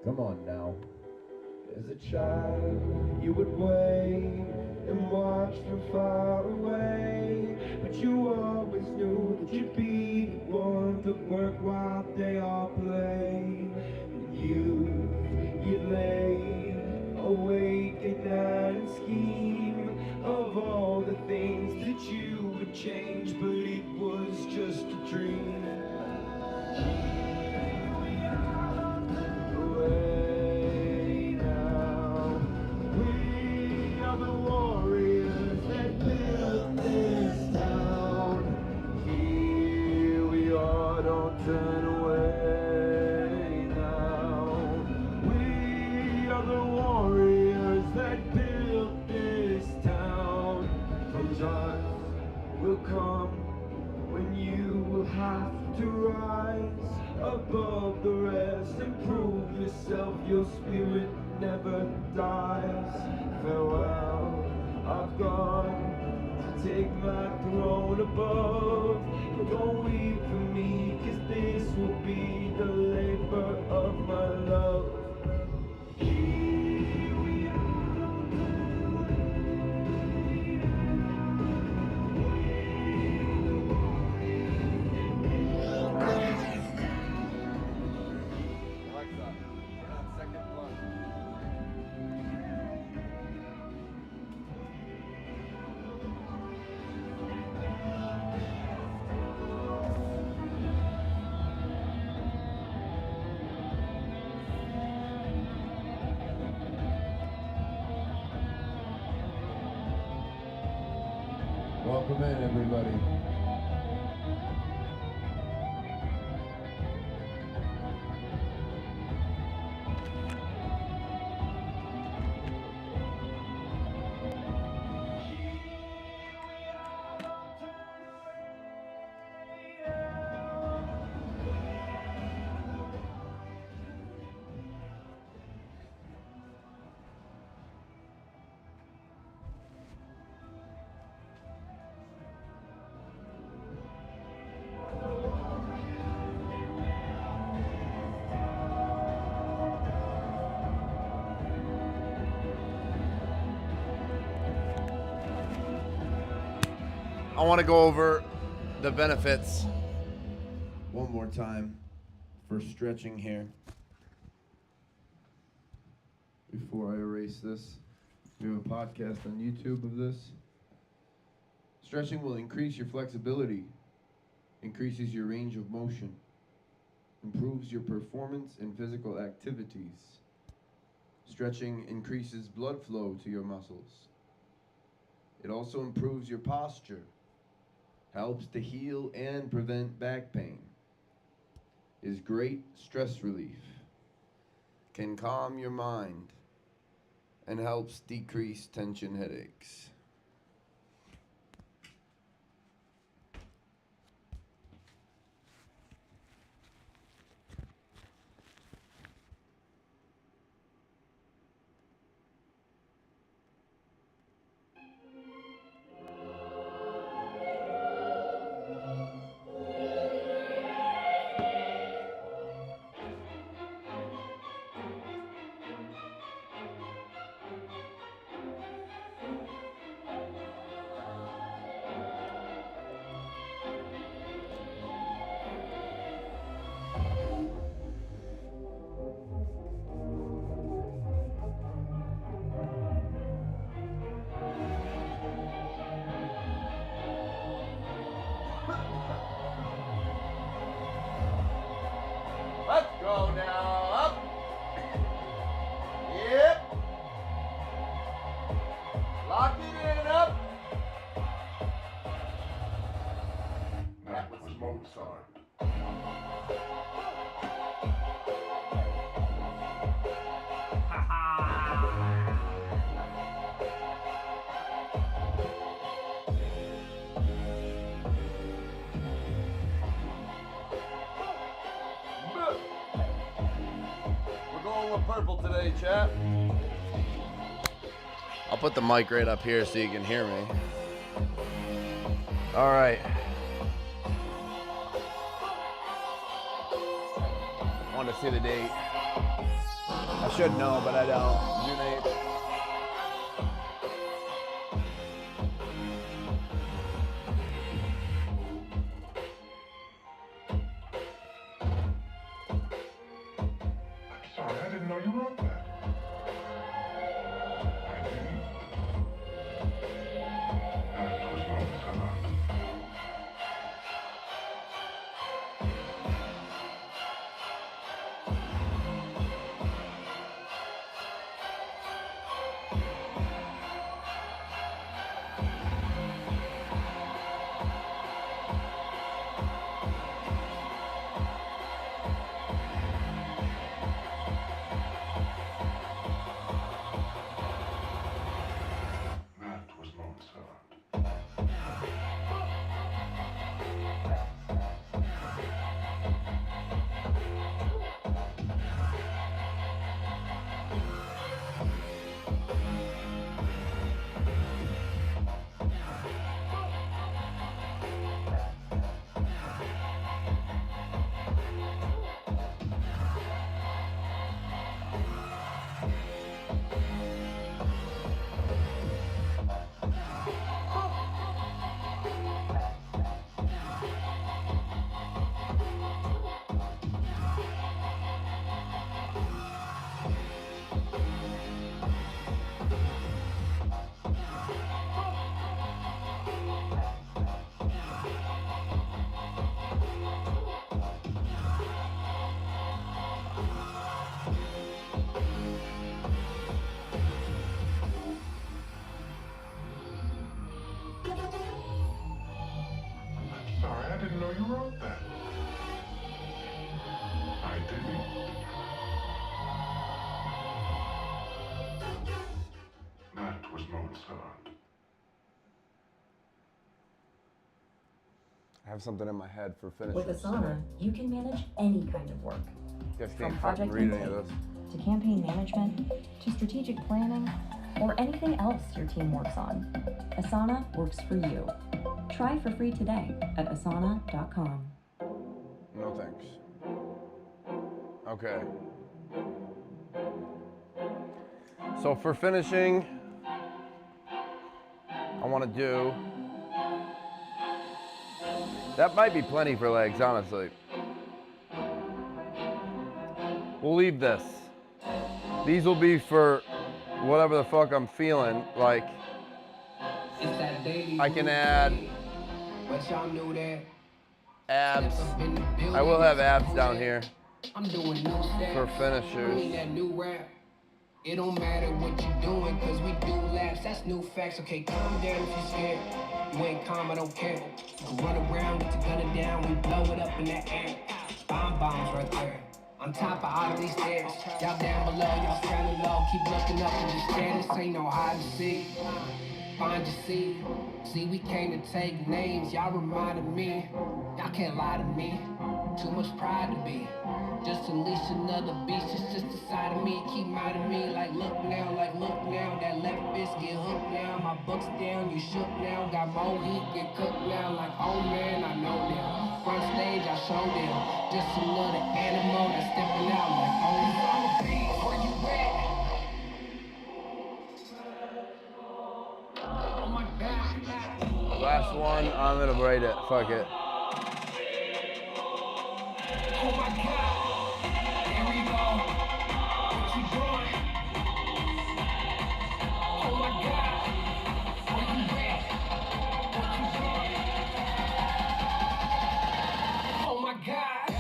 Come on now. As a child, you would wait and watch from far away, but you always knew that you'd be the one to work while they all play. And you'd lay awake at night and scheme of all the things that you would change, but it was just a dream. Turn away now. We are the warriors that built this town. From time will come when you will have to rise above the rest and prove yourself. Your spirit never dies. Farewell, I've gone to take my throne above. Don't weep for me, 'cause this will be the labor of my love. Here we Alexa, turn on second plug. Welcome in, everybody. I want to go over the benefits one more time for stretching here before I erase this. We have a podcast on YouTube of this. Stretching will increase your flexibility, increases your range of motion, improves your performance in physical activities. Stretching increases blood flow to your muscles. It also improves your posture, helps to heal and prevent back pain, is great stress relief, can calm your mind, and helps decrease tension headaches. Let's go now, up. Yep. Lock it in, up. That was Mozart. We're going with purple today, chat. I'll put the mic right up here so you can hear me. All right. Want to see the date. I should know, but I don't. June 8th. I'm sorry, I didn't know you wrote that. I didn't. That was Mozart. That was Mozart. I'm sorry, I didn't know you wrote that. I didn't. That was Mozart. I have something in my head for With finishers. Asana, you can manage any kind of work, You guys from can't fucking project read any intake of this. to campaign management to strategic planning or anything else your team works on. Asana works for you. Try for free today at asana.com. No thanks. Okay. So for finishing, I want to do. That might be plenty for legs, honestly. We'll leave this. These will be for whatever the fuck I'm feeling. Like, I can add But y'all knew that. abs. Step up in the building, I will have abs who down that? here I'm doing new steps. for finishers. I mean that new rap. It don't matter what you doing, cause we do laps. That's new facts. Okay, calm down if you're scared. You ain't calm, I don't care. You can run around, get your gun down, we blow it up in the air. Bombs right there. On top of all of these stairs. Y'all down below, y'all standing low. Keep looking up and just stare. This ain't no hide and seek. Find your seat. See, we came to take names. Y'all reminded me. Y'all can't lie to me. Too much pride to be. Just unleash another beast. It's just a side of me. Keep minding me. Like look now. That left fist get hooked now. My buck's down. You shook now. Got more heat. Get cooked now. Like oh man, I know them. Front stage, I show them. Just another animal that's stepping out. Like oh, where you at? Oh my God. Last one, I'm gonna write it. Fuck it. Oh my God. Here we go. What you doing? Oh my God. Where you at? What you doing? Oh my God.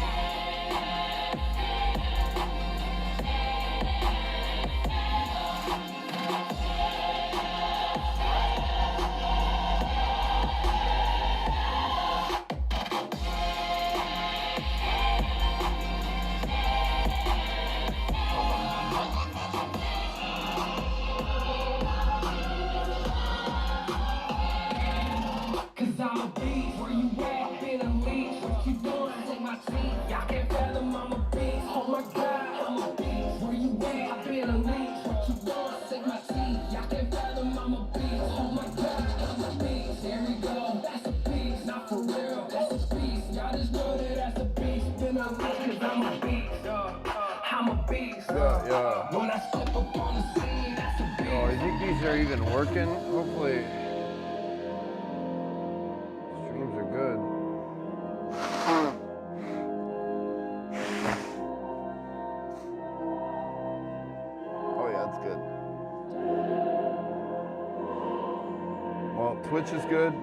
Yeah, yeah. When I step up on the scene, that's a big Oh, you think these are even working? Hopefully. Streams are good. Oh yeah, it's good. Well, Twitch is good.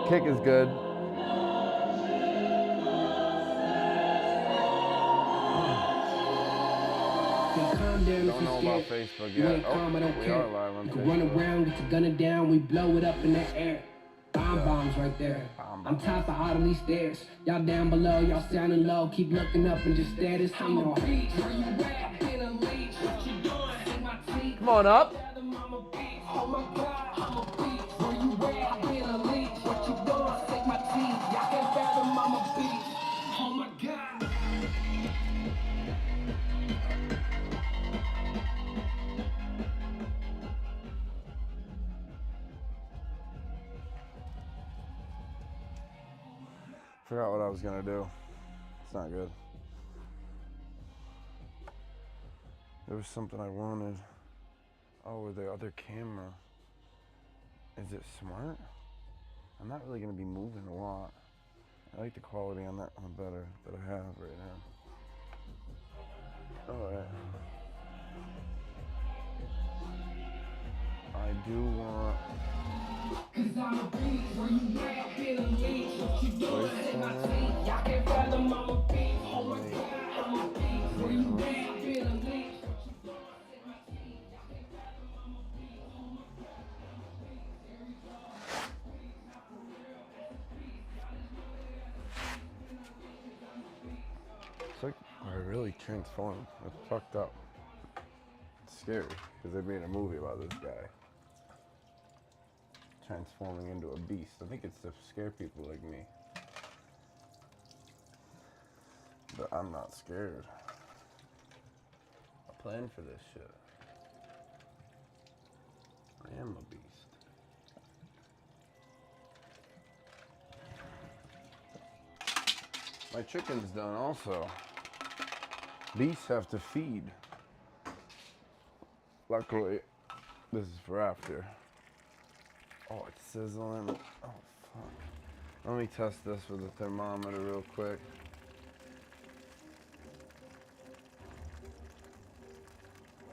Kick is good. calm down if Don't know you're about scared. Facebook You yet. ain't calm, I don't We care. are live on You can run Facebook. around, get your gun down, we blow it up in the air. Bomb bombs right there. I'm top of all of these stairs. Y'all down below, y'all sounding low. Keep looking up and just stare. This ain't no beat. Where you at? In a leash. What you doing? In my teeth. Come on up. Oh my God, I'm a beat. Where you at? In a leash. What you doing? Take my teeth. Y'all can't fathom I'm a beat. Oh my God. Forgot what I was gonna do. It's not good. There was something I wanted. Oh, the other camera. Is it smart? I'm not really gonna be moving a lot. I like the quality on that one better that I have right now. Alright. I do want. Cause I'm a beat, where you at, in a leash, what you doing, hit my teeth, y'all can't fathom I'm a beat, oh my God, I'm a beat, where you at, in a leash, what you doing, hit my teeth, y'all can't fathom I'm a beat, oh my God, I'm a beat, here we go, not for real, that's a beat, y'all just know that that's a beat, when I leave, cause I'm a beat. It's like I really transformed. It's fucked up. It's scary because they made a movie about this guy transforming into a beast. I think it's to scare people like me. But I'm not scared. I planned for this shit. I am a beast. My chicken's done also. Beasts have to feed. Luckily, this is for after. Oh, it's sizzling. Oh, fuck. Let me test this with a thermometer real quick.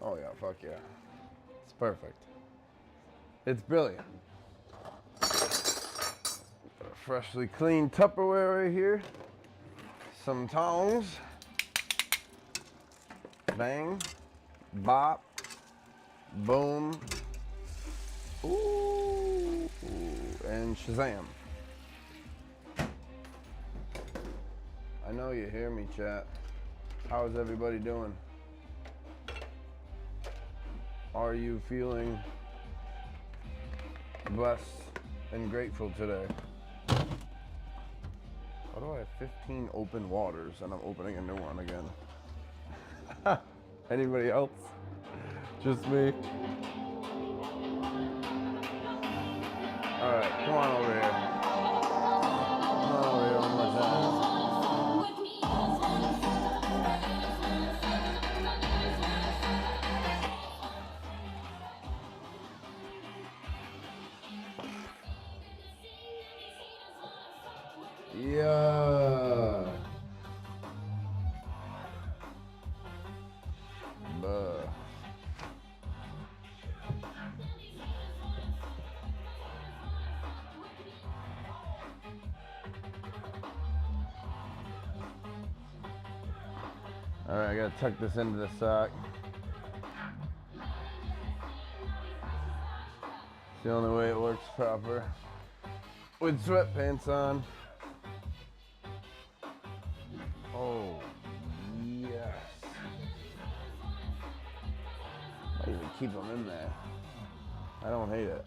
Oh, yeah, fuck yeah. It's perfect. It's brilliant. Got a freshly cleaned Tupperware right here. Some tongs. Bang. Bop. Boom. Ooh. And Shazam. I know you hear me, chat. How's everybody doing? Are you feeling blessed and grateful today? Why do I have 15 open waters and I'm opening a new one again? Anybody else? Just me? Alright, come on over here. Come on over here one more time. Yeah. Buh. All right, I gotta tuck this into the sock. It's the only way it works proper. With sweatpants on. Oh, yes. I even keep them in there. I don't hate it.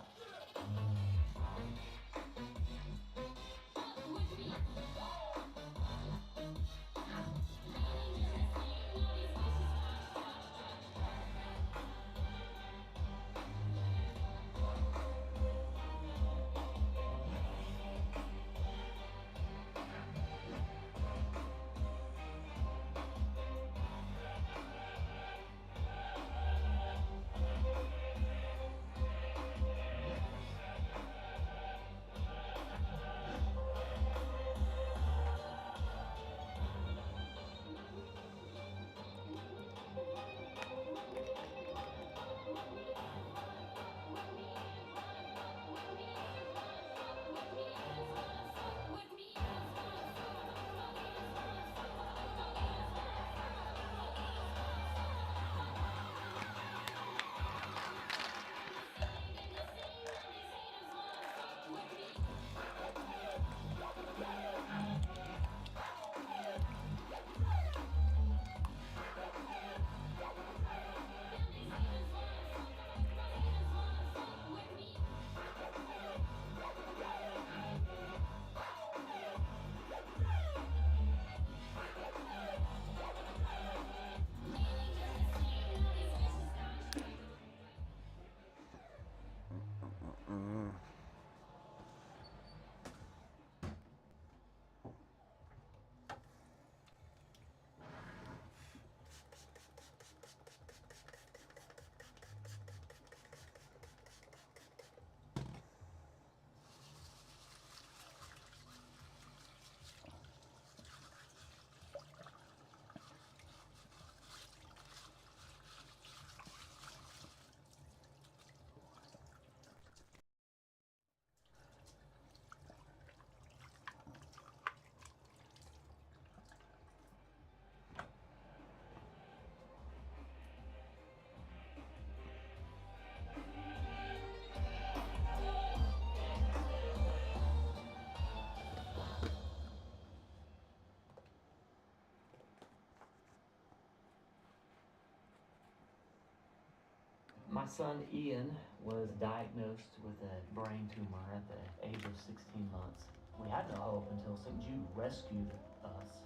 son Ian was diagnosed with a brain tumor at the age of 16 months. We had no hope until St. Jude rescued us.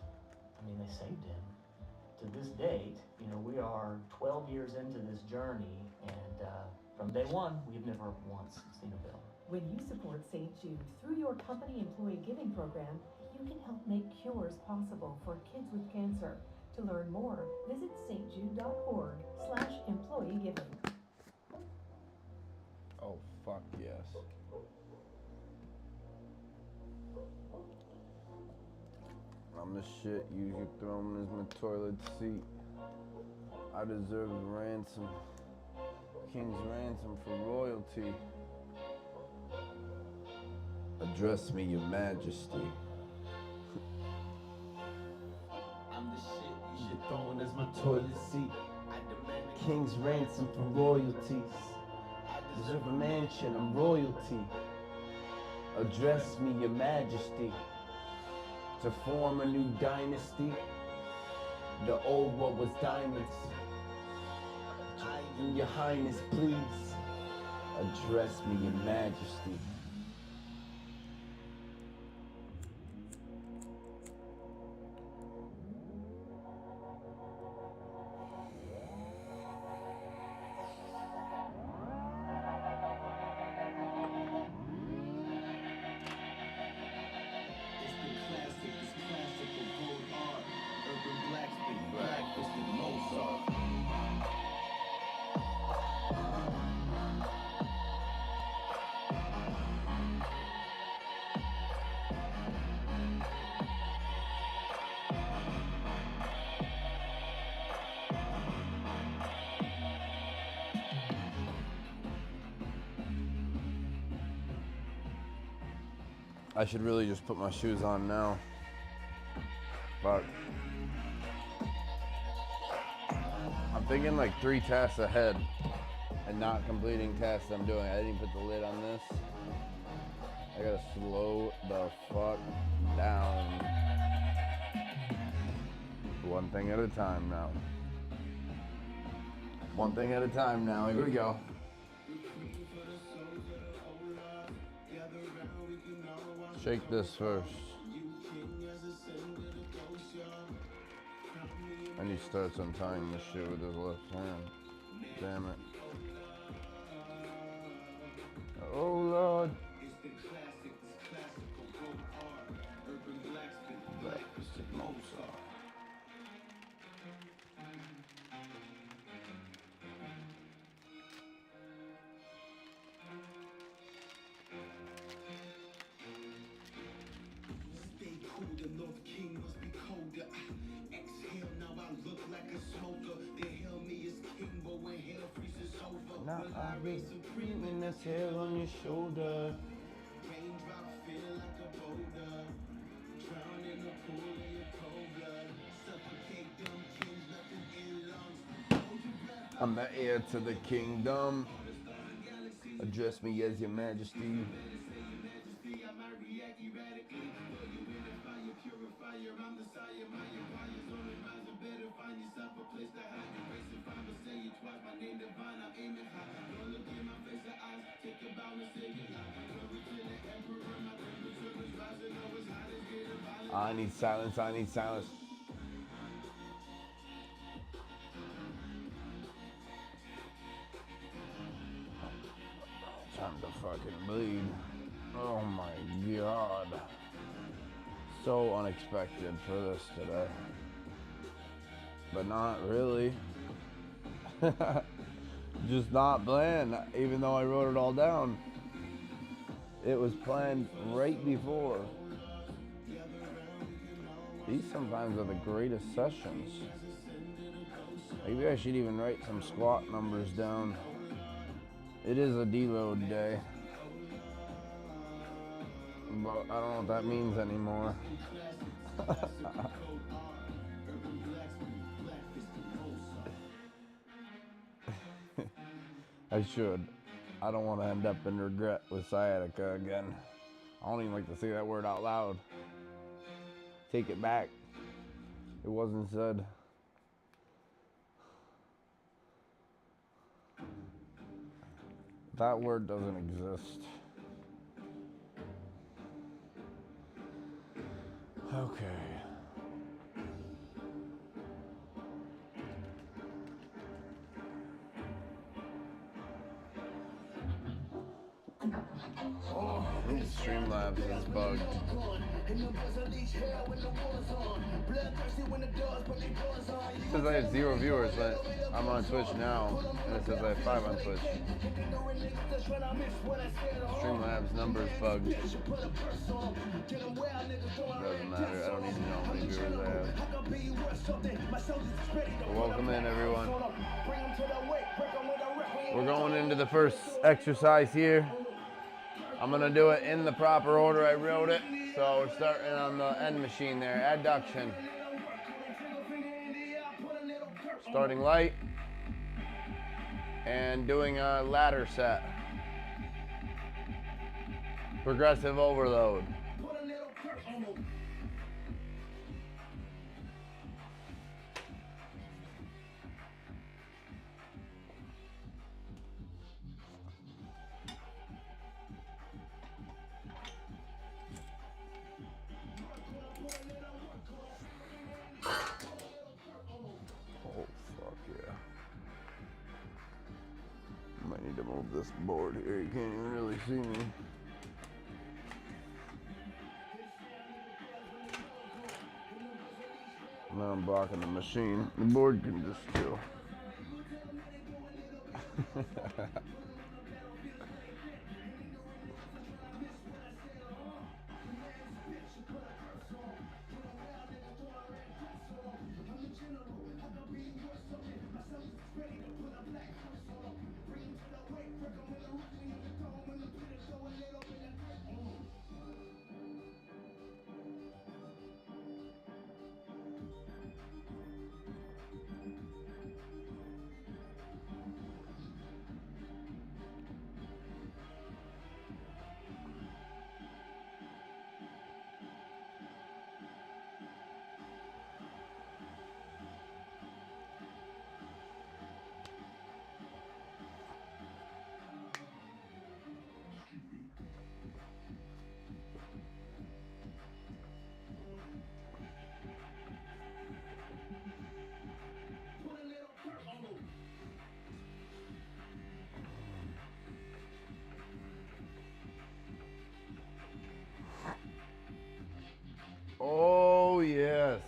I mean, they saved him. To this date, you know, we are 12 years into this journey, and from day one, we've never once seen a bill. When you support St. Jude through your company employee giving program, you can help make cures possible for kids with cancer. To learn more, visit stjude.org/employee-giving. Oh, fuck yes. I'm the shit you could throw me as my toilet seat. I deserve a ransom. King's ransom for royalty. Address me, your majesty. I'm the shit you should throw in as my toilet seat. I demand a king's ransom for royalties. I deserve a mansion, I'm royalty. Address me, your majesty. To form a new dynasty. The old world was diamonds. And your highness, please. Address me, your majesty. I should really just put my shoes on now. But I'm thinking like 3 tasks ahead and not completing tasks I'm doing. I didn't put the lid on this. I gotta slow the fuck down. One thing at a time now. One thing at a time now. Here we go. Shake this first. And he starts untying this shit with his left hand. Damn it. Oh Lord. Breakfast at Mozart. Now I raise supreme in this hair on your shoulder. Raindrop feel like a boulder. Drown in the pool of your cold blood. Suffocate them kings, nothing in lungs. I'm the heir to the kingdom. Address me as your majesty. I need silence, I need silence. Time to fucking bleed. Oh my god. So unexpected for this today. But not really. Just not planned, even though I wrote it all down. It was planned right before. These sometimes are the greatest sessions. Maybe I should even write some squat numbers down. It is a deload day. But I don't know what that means anymore. I should. I don't want to end up in regret with sciatica again. I don't even like to say that word out loud. Take it back. It wasn't said. That word doesn't exist. Okay. Oh, Streamlabs is bugged. It says I have 0 viewers, but I'm on Twitch now, and it says I have 5 on Twitch. Streamlabs numbers bugged. Doesn't matter. I don't need to know how many viewers I have. But welcome in, everyone. We're going into the first exercise here. I'm gonna do it in the proper order I wrote it. So we're starting on the end machine there, adduction. Starting light and doing a ladder set. Progressive overload. Oh, fuck yeah. Might need to move this board here. You can't even really see me. Now I'm blocking the machine. The board can just chill. Oh, yes.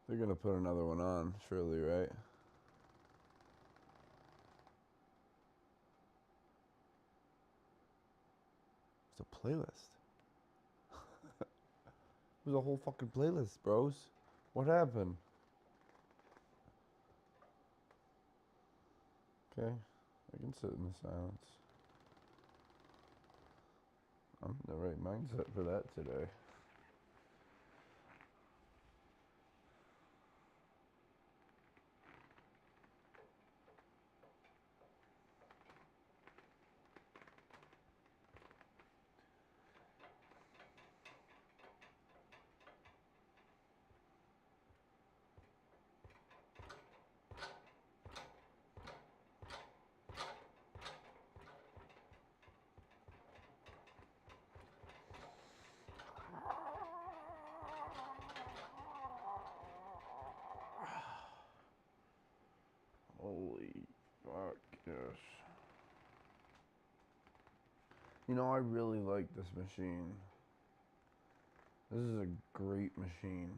They're gonna put another one on, surely, right? It's a playlist. It was a whole fucking playlist, bros. What happened? Okay, I can sit in the silence. I'm in the right mindset for that today. Holy fuck, yes. You know, I really like this machine. This is a great machine.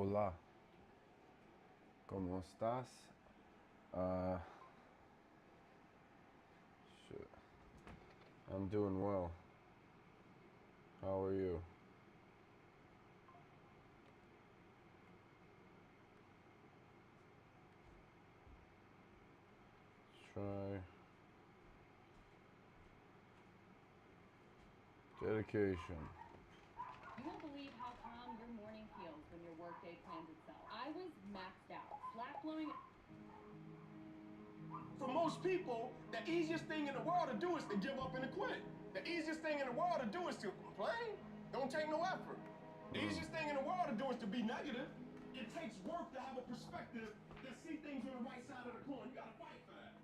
Hola. ¿Cómo estás? Shit. I'm doing well. How are you? Let's try dedication. You won't believe how calm your morning feels when your workday plans itself. I was maxed out, slack blowing. For most people, the easiest thing in the world to do is to give up and to quit. The easiest thing in the world to do is to complain. Don't take no effort. The easiest thing in the world to do is to be negative. It takes work to have a perspective that see things on the right side of the coin. You gotta fight for that.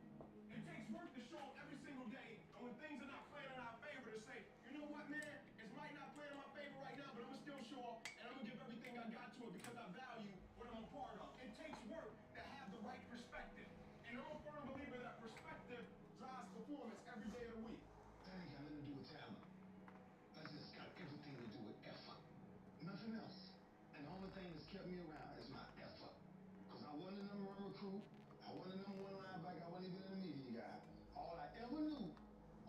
It takes work to show up every single day, and when things are not playing in our favor, to say, you know what, man, it might not play in my favor right now, but I'm gonna still show up, and I'm gonna give everything I got to it because I value what I'm a part of. It takes work to have the right perspective. And I'm a firm believer that perspective drives performance every day of the week. That ain't got nothing to do with talent. That's just got everything to do with effort. Nothing else. And the only thing that's kept me around is my effort. Because I wasn't a number one recruit. I wasn't a number one linebacker. I wasn't even a media guy. All I ever knew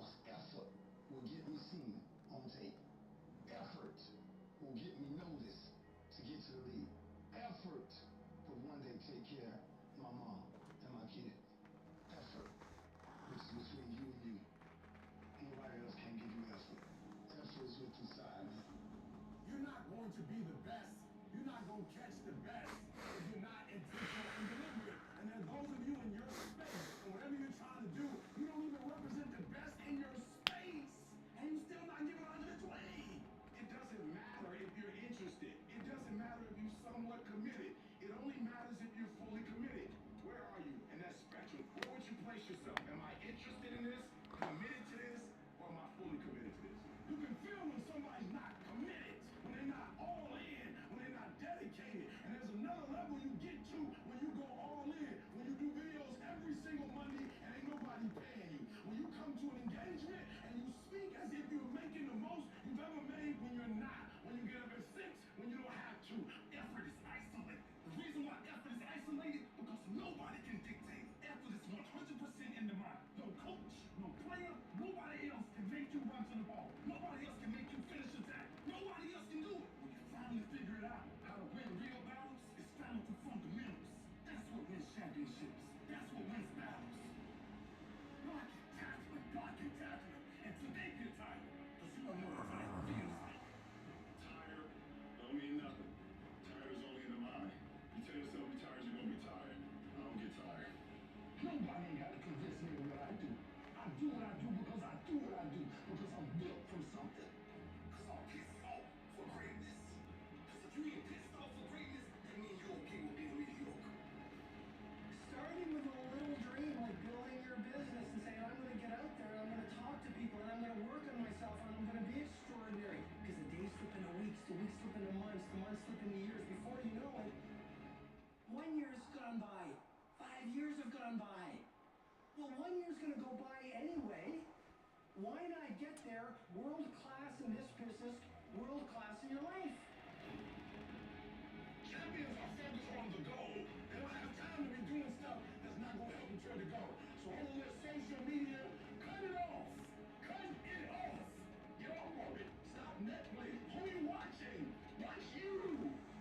was effort will get me seen on tape. Effort will get me noticed to get to the league. Effort will one day take care of my mom and my kid. Effort, which is between you and you. Nobody else can give you effort. Effort is what's inside, man. You're not going to be the best. You're not going to catch the best if you're not intentional and deliberate. And there's those of you in your space, and whatever you're trying to do, you don't even represent the best in your space, and you still not giving 120. It doesn't matter if you're interested. It doesn't matter if you're somewhat committed. It only matters if you're fully committed. Where are you in that spectrum? Where would you place yourself? Am I interested in this, committed to this, or am I fully committed to this? You can feel when somebody's not committed, when they're not all in, when they're not dedicated. And there's another level you get to when you go all in, when you do videos every single Monday and ain't nobody paying you. When you come to an engagement and you speak as if you're making the most you've ever made when you're not. When you get up at 6, when you don't have to. Effort is isolated. The reason why effort is isolated, because nobody can dictate. Effort is 100% in the mind. No coach, no player, nobody else can make you run to the ball. Nobody else can make you finish a tackle. Nobody else can do it. When you finally figure it out, how to win real battles is found through fundamentals. That's what wins championships. That's what wins battles. Block and tackling, and today get tired. Because you don't know what tired feels like. Tired don't mean nothing. Tired is only in the mind. You tell yourself you're tired, you're gonna be tired. I don't get tired. Nobody ain't got to convince me of what I do. I do what I do because I do what I do. Because I'm built from something. Because I'm pissed off for greatness. Because if you ain't pissed off for greatness, that means you're okay with being mediocre. Starting with a little dream, like building your business and saying, I'm going to get out there and I'm going to talk to people and I'm going to work on myself and I'm going to be extraordinary. Because the days slip into weeks, the weeks slip into months, the months slip into years. Before you know it, 1 year's gone by. 5 years have gone by. Well, 1 year's going to go by anyway. Why not get there world class in this business, world class in your life? Champions are focused on the goal. They don't have time to be doing stuff that's not going to help them toward the goal. So all of this social media, cut it off. Cut it off. Get off of it. Stop Netflix. Who are you watching? Watch you.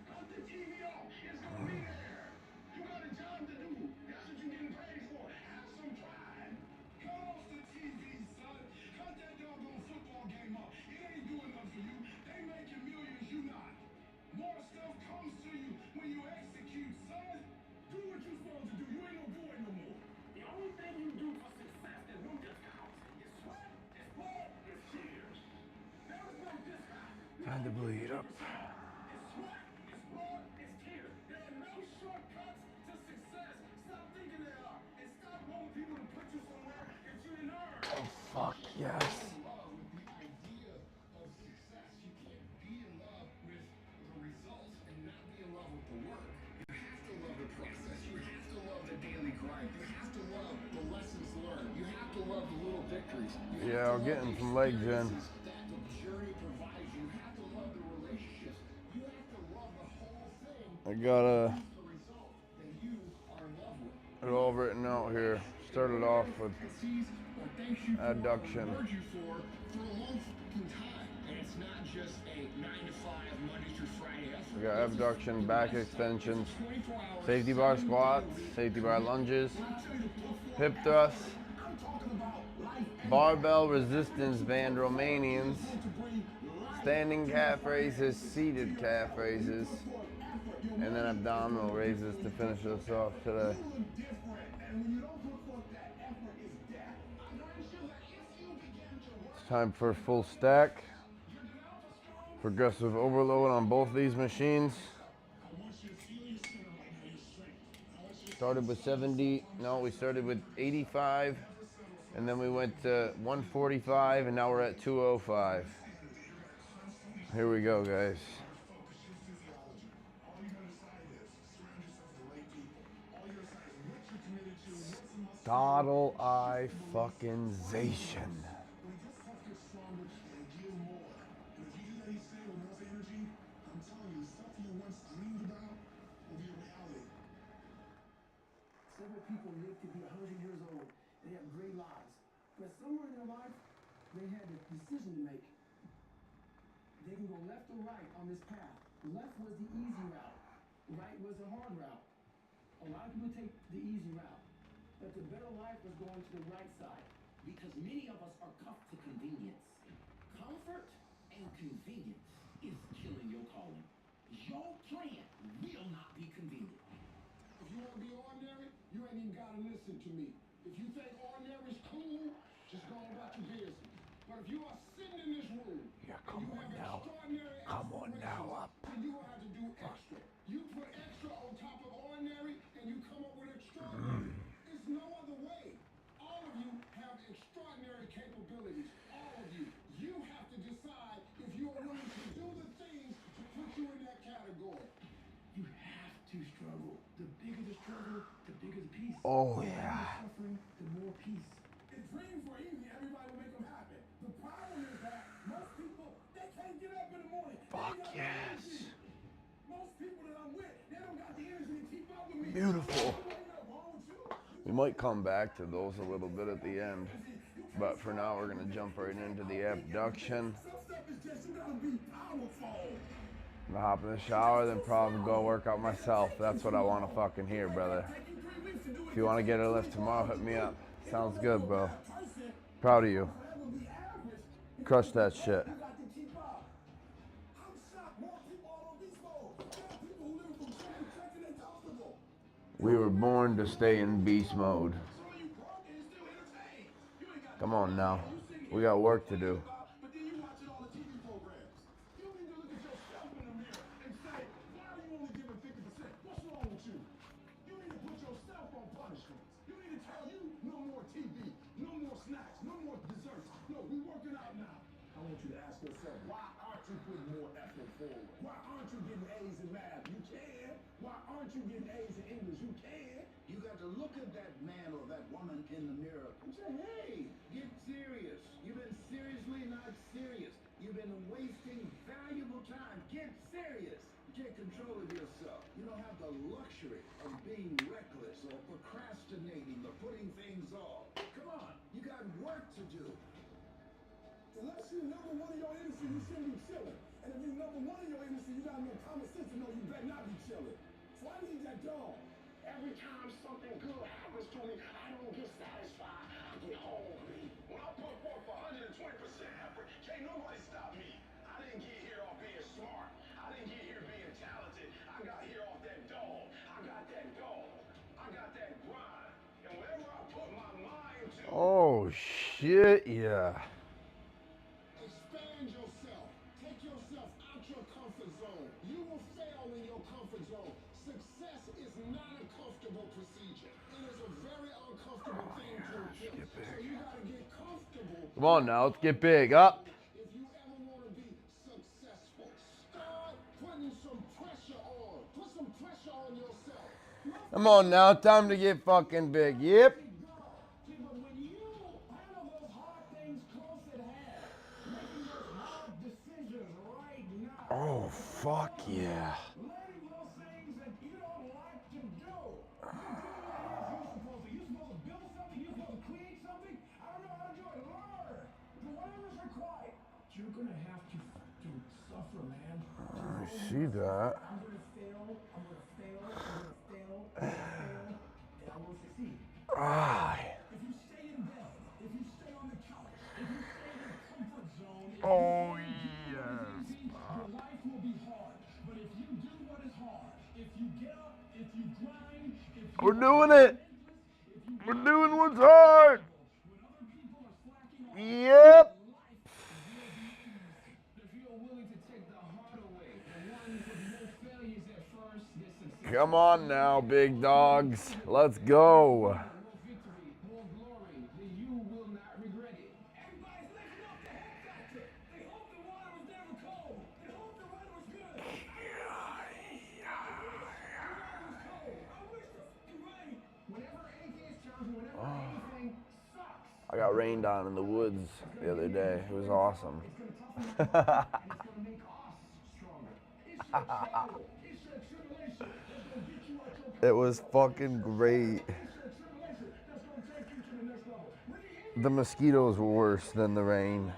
Cut the TV off. It's going to be there. You got a job to do. That's what you're getting paid for. Have some pride. Cut off the TV, son. Cut that doggone football game off. It ain't doing nothing for you. They making millions, you not. More stuff comes to you when you execute, son. Do what you're supposed to do. You ain't no boy no more. The only thing you do for success, there's no discount. It's sweat, it's blood, it's tears. There is no discount. Time to bleed up. It's sweat, it's blood, it's tears. There are no shortcuts to success. Stop thinking there are. And stop wanting people to put you somewhere that you didn't earn. Oh, fuck, yes. Yeah, I'm getting some legs in. I got it all written out here. Started off with adduction. We got abduction, back extensions, safety bar squats, safety bar lunges, hip thrusts, barbell resistance band Romanians, standing calf raises, seated calf raises, and then abdominal raises to finish us off today. It's time for full stack. Progressive overload on both these machines. Started with 70, no, we started with 85, and then we went to 145, and now we're at 205. Here we go, guys. Doddle eye fucking zation. Several people live to be 100 years old. They have great lives. But somewhere in their life, they had a decision to make. They can go left or right on this path. Left was the easy route. Right was the hard route. A lot of people take the easy route. But the better life was going to the right side. Because many of us are cuffed to convenience. Comfort and convenience is killing your calling. Your plan will not be convenient. If you want to be ordinary, you ain't even got to listen to me. If you think ordinary is cool, just go about your business. But if you are sitting in this room, yeah, come on now. Come on now up. Then you will have to do extra. You put extra on top of ordinary, and you come up with extraordinary. It's no other way. All of you have extraordinary capabilities. All of you. You have to decide if you are willing to do the things to put you in that category. You have to struggle. The bigger the struggle, the bigger the peace. Oh, the yeah. more suffering, the more peace. If dreams were easy, everybody would make them happen. The problem is that most people, they can't get up in the morning. Fuck yes. Most people that I'm with, they don't got the energy to keep up with me. Beautiful. We might come back to those a little bit at the end, but for now we're gonna jump right into the abduction. I'm gonna hop in the shower, then probably go work out myself. That's what I want to fucking hear, brother. If you want to get a lift tomorrow, hit me up. Sounds good, bro. Proud of you. Crush that shit. We were born to stay in beast mode. Come on now. We got work to do. Why aren't you putting more effort forward? Why aren't you getting A's in math? You can. Why aren't you getting A's in English? You can. You got to look at that man or that woman in the mirror and say, hey, get serious. You've been seriously not serious. You've been wasting valuable time. Get serious. Get control of yourself. You don't have the luxury of being reckless or procrastinating or putting things off. Come on, you got work to do. Unless you're number one in your industry, you shouldn't be chilling. And if you're number one in your industry, you got enough common sense to know you better not be chilling. So I need that dog. Every time something good happens to me, I don't get satisfied. I get hungry. When I put forth 120% effort, can't nobody stop me. I didn't get here off being smart. I didn't get here being talented. I got here off that dog. I got that dog. I got that grind. And whatever I put my mind to. Oh shit, yeah. Expand yourself. Take yourself out your comfort zone. You will fail in your comfort zone. Success is not a comfortable procedure. It is a very uncomfortable thing to achieve. So you gotta get comfortable. Come on now, let's get big. Up. If you ever want to be successful, start putting some pressure on. Put some pressure on yourself. Come on now, time to get fucking big. Yep. Oh, fuck yeah. Letting those things that suffer, man. I see that. I'm gonna fail, I'm gonna fail, I'm gonna fail, I'm gonna fail, and I will succeed. Ah. If you stay in bed, if you stay on the couch, if you stay in your comfort zone, if Oh, you do what is easy, your life will be hard. But if you do what is hard, if you get up, if you grind, if you We're doing it. We're doing what's hard. when other people are slacking off, Yep. life will be easy. If you're willing to take the hard away, the ones with no failures at first, get success. Come on now, big dogs. Let's go. More victory, more glory, then you will not regret it. Everybody's living up the hope factor. They hope the water was never cold. They hope the weather was good. I wish the rain. Whenever anything is challenging, whenever anything sucks. I got rained on in the woods the other day. It was awesome. It's gonna toughen us up, and it's gonna make us stronger. It's your trouble. It's your tribulation that's gonna get you out your comfort It was fucking great. It's your tribulation that's gonna take you to the next level. When the The mosquitoes were worse than the rain.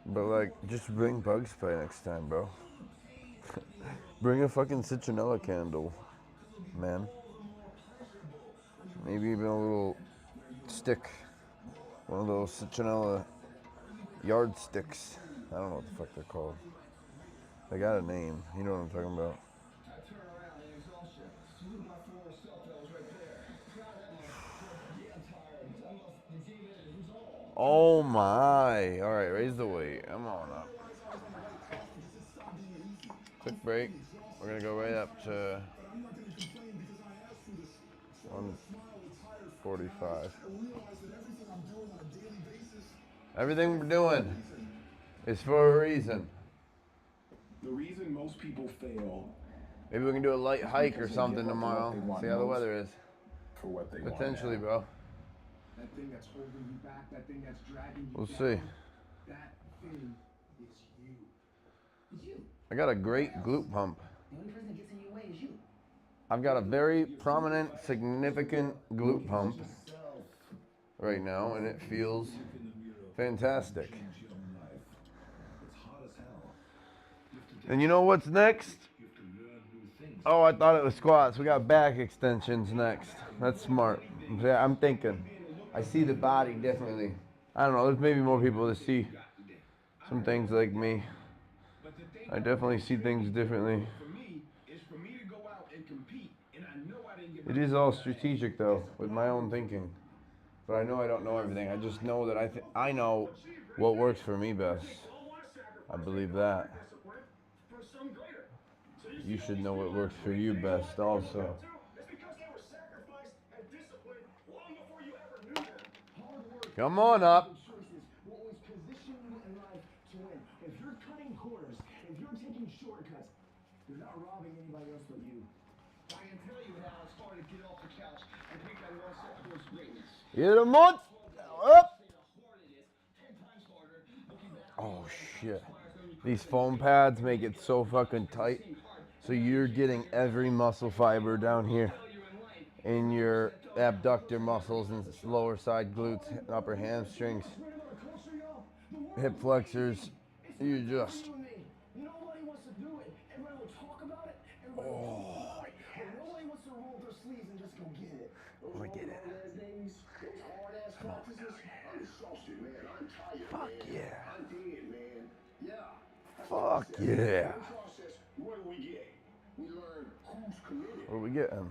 But like, just bring bug spray next time, bro. Bring a fucking citronella candle, man. Maybe even a little stick. One of those citronella yardsticks. I don't know what the fuck they're called. They got a name. You know what I'm talking about. Oh my. All right, raise the weight. I'm on up. Quick break. We're going to go right up to 145. Everything we're doing is for a reason. The reason most people fail. Maybe we can do a light hike or something tomorrow. See how the weather is. For what they Potentially, bro. That thing that's holding you back, that thing that's dragging you We'll down, see. that thing is you. It's you. I got a great glute pump. The only person that gets in your way is you. I've got a very prominent, significant glute pump right now, and it feels fantastic. And you know what's next? Oh, I thought it was squats. We got back extensions next. That's smart. Yeah, I'm thinking. I see the body differently. I don't know, there's maybe more people that see some things like me. I definitely see things differently. It is all strategic though, with my own thinking. But I know I don't know everything. I just know that I know what works for me best. I believe that. You should know what works for you best also. Come on up. Will always position you in life to win. If you're cutting corners, if you're taking shortcuts, you're not robbing anybody else but you. I can tell you how it's hard to get off the couch and take that one step towards greatness. Get a month up. Oh shit. These foam pads make it so fucking tight. So you're getting every muscle fiber down here in your abductor muscles and lower side glutes, upper hamstrings, hip flexors. You just. Nobody wants to do it. Everybody will talk about it. Everybody will talk about it. But nobody wants to roll their sleeves and just go get it. I'm gonna get it. Those hard-ass practices. I'm exhausted, man. I'm tired, Fuck man. yeah. I'm dead, man. Yeah. Fuck yeah. What do we get? We learn who's committed. What are we getting?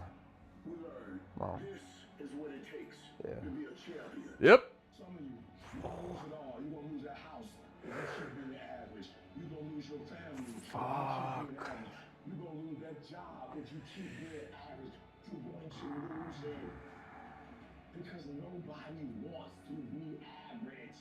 We learn Wow. this is what it takes to be a champion. Yep. Some of you, you're gonna lose it all. You're gonna lose that house if you keep being average. You're gonna lose your family if you keep being average. You're gonna lose that job if you keep being average. You're going to lose it because nobody wants to be average.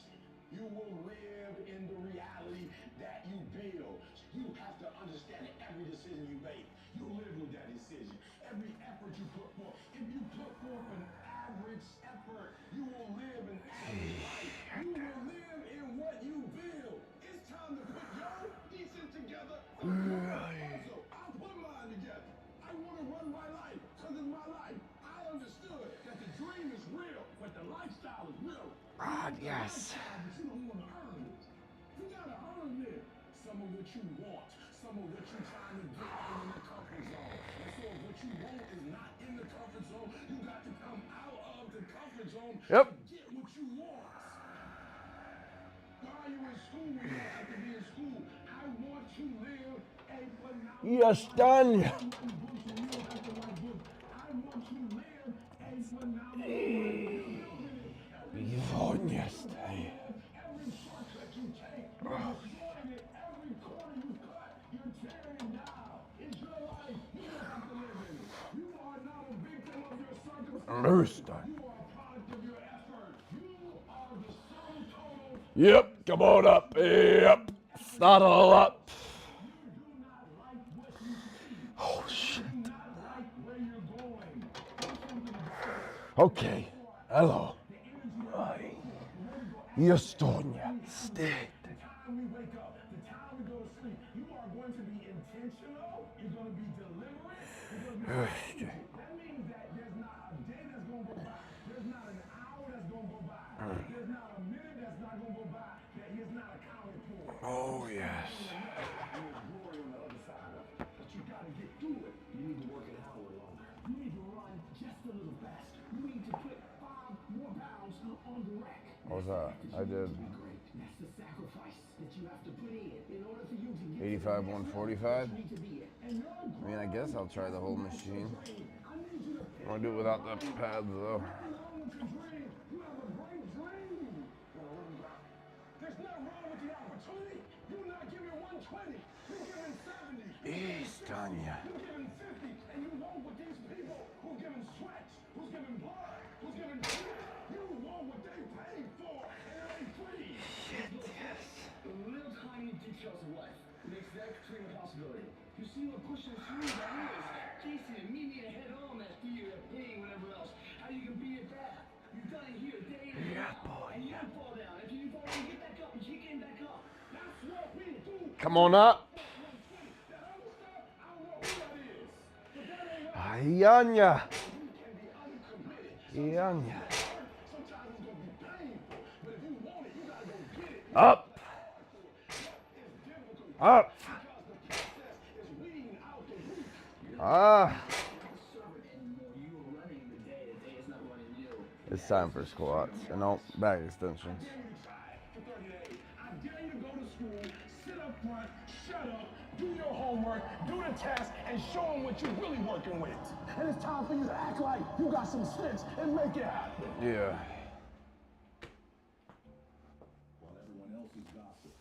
You will live in the reality that you build. You have to understand that every decision you make, you live with that decision. Every effort you put forth, if you put forth an average effort, you will live an average life. You will live in what you build. It's time to put your decent together. Also, I'll put mine together. I want to run my life because it's my life. I understood that the dream is real, but the lifestyle is real. Ah, yes. You don't want to earn it. You gotta earn it. some of what you want, some of what you're trying to get in the comfort zone. And so if what you want is not in the comfort zone, you got to come out of the comfort zone Yep. to get what you want. Why are you in school when you don't have to be in school? I want to live a phenomenal Yes, done. I want to live a phenomenal Yes, every shortcut you take, you're destroying it. Every corner you cut, you're tearing it down. It's your life. You don't have to live in it. You are not a victim of your circumstances. You are a product of your effort. You are the sum total. Yep, come on up. Yep. Start all up. You do not like what you see. Oh, shit. You do not like where you're going. Do something about it. Okay. Hello. Estonia. Stay. The time we wake up, the time we go to sleep, you are going to be intentional. You're going to be deliberate. You're going to be that means that there's not a day that's going to go by. There's not an hour that's going to go by. There's not a minute that's not going to go by that is not accounted for. Oh, yes. There's glory on the other side of it. But you got to get through it. You need to work an hour longer. You need to run just a little faster. You need to put 5 more pounds on the rack. What was that? I did That's the sacrifice that you have to put in order for you to get 85, 145. I mean, I guess I'll try the whole machine. I want to do it without the pads, though. You have a great dream. There's nothing wrong with the opportunity. You're not giving 120. You're giving 70. Estonia. You're giving 50. And you want what these people who's giving sweat, who's giving blood, who's giving tears, you want what they paid for, and it ain't free. Shit, yes. The little tiny details of life makes that dream a possibility. You see what pushing through that is. Jason and meet me head on that fear of pain, whatever else. How you can be at that. You've done it here day in and out. And you don't fall down. If you fall down, get back up and keep getting back up. That's what we do. Come on up. Ianya. Ianya. Up. Up. Ah. It's time for squats. And no, back extensions. I dare you to go to school, sit up front, shut up, do your homework, do the test, and show them what you're really working with. And it's time for you to act like you got some sense and make it happen. Yeah. While everyone else is gossiping,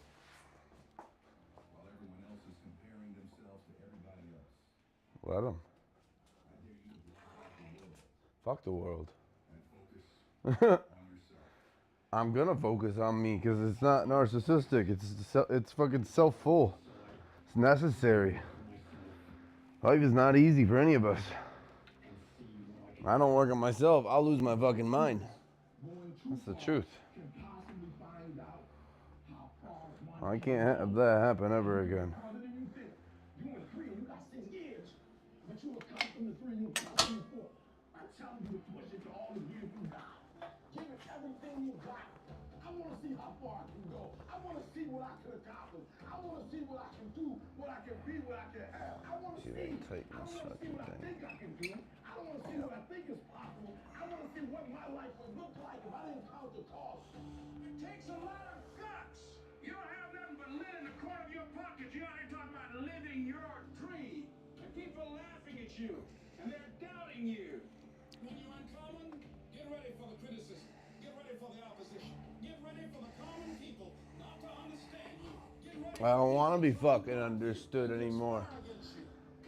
while everyone else is comparing themselves to everybody else, Let them. I dare you to block out the world Fuck the world. and focus on yourself. I'm gonna focus on me because it's not narcissistic. It's fucking self-full. It's necessary. Life is not easy for any of us. I don't work on myself, I'll lose my fucking mind. That's the truth. I can't have that happen ever again. You went 3 and you got 6 years, but you were coming from the 3 and you were coming from the 4. I'm telling you to push it to all the years you got. Give it everything you got. I want to see how far I can go. I want to see what I can accomplish. I want to see what I can do, what I can be, what I can have. I want to see. I want to see what I think I can do. I don't want to see what I think is possible. I want to see what my life would look like if I didn't count the cost. It takes a lot of guts. You don't have nothing but lint in the corner of your pocket. You're out here talking about living your dream. And people are laughing at you. And they're doubting you. When you're uncommon, get ready for the criticism. Get ready for the opposition. Get ready for the common people not to understand you. Get ready. I don't want to be fucking understood anymore.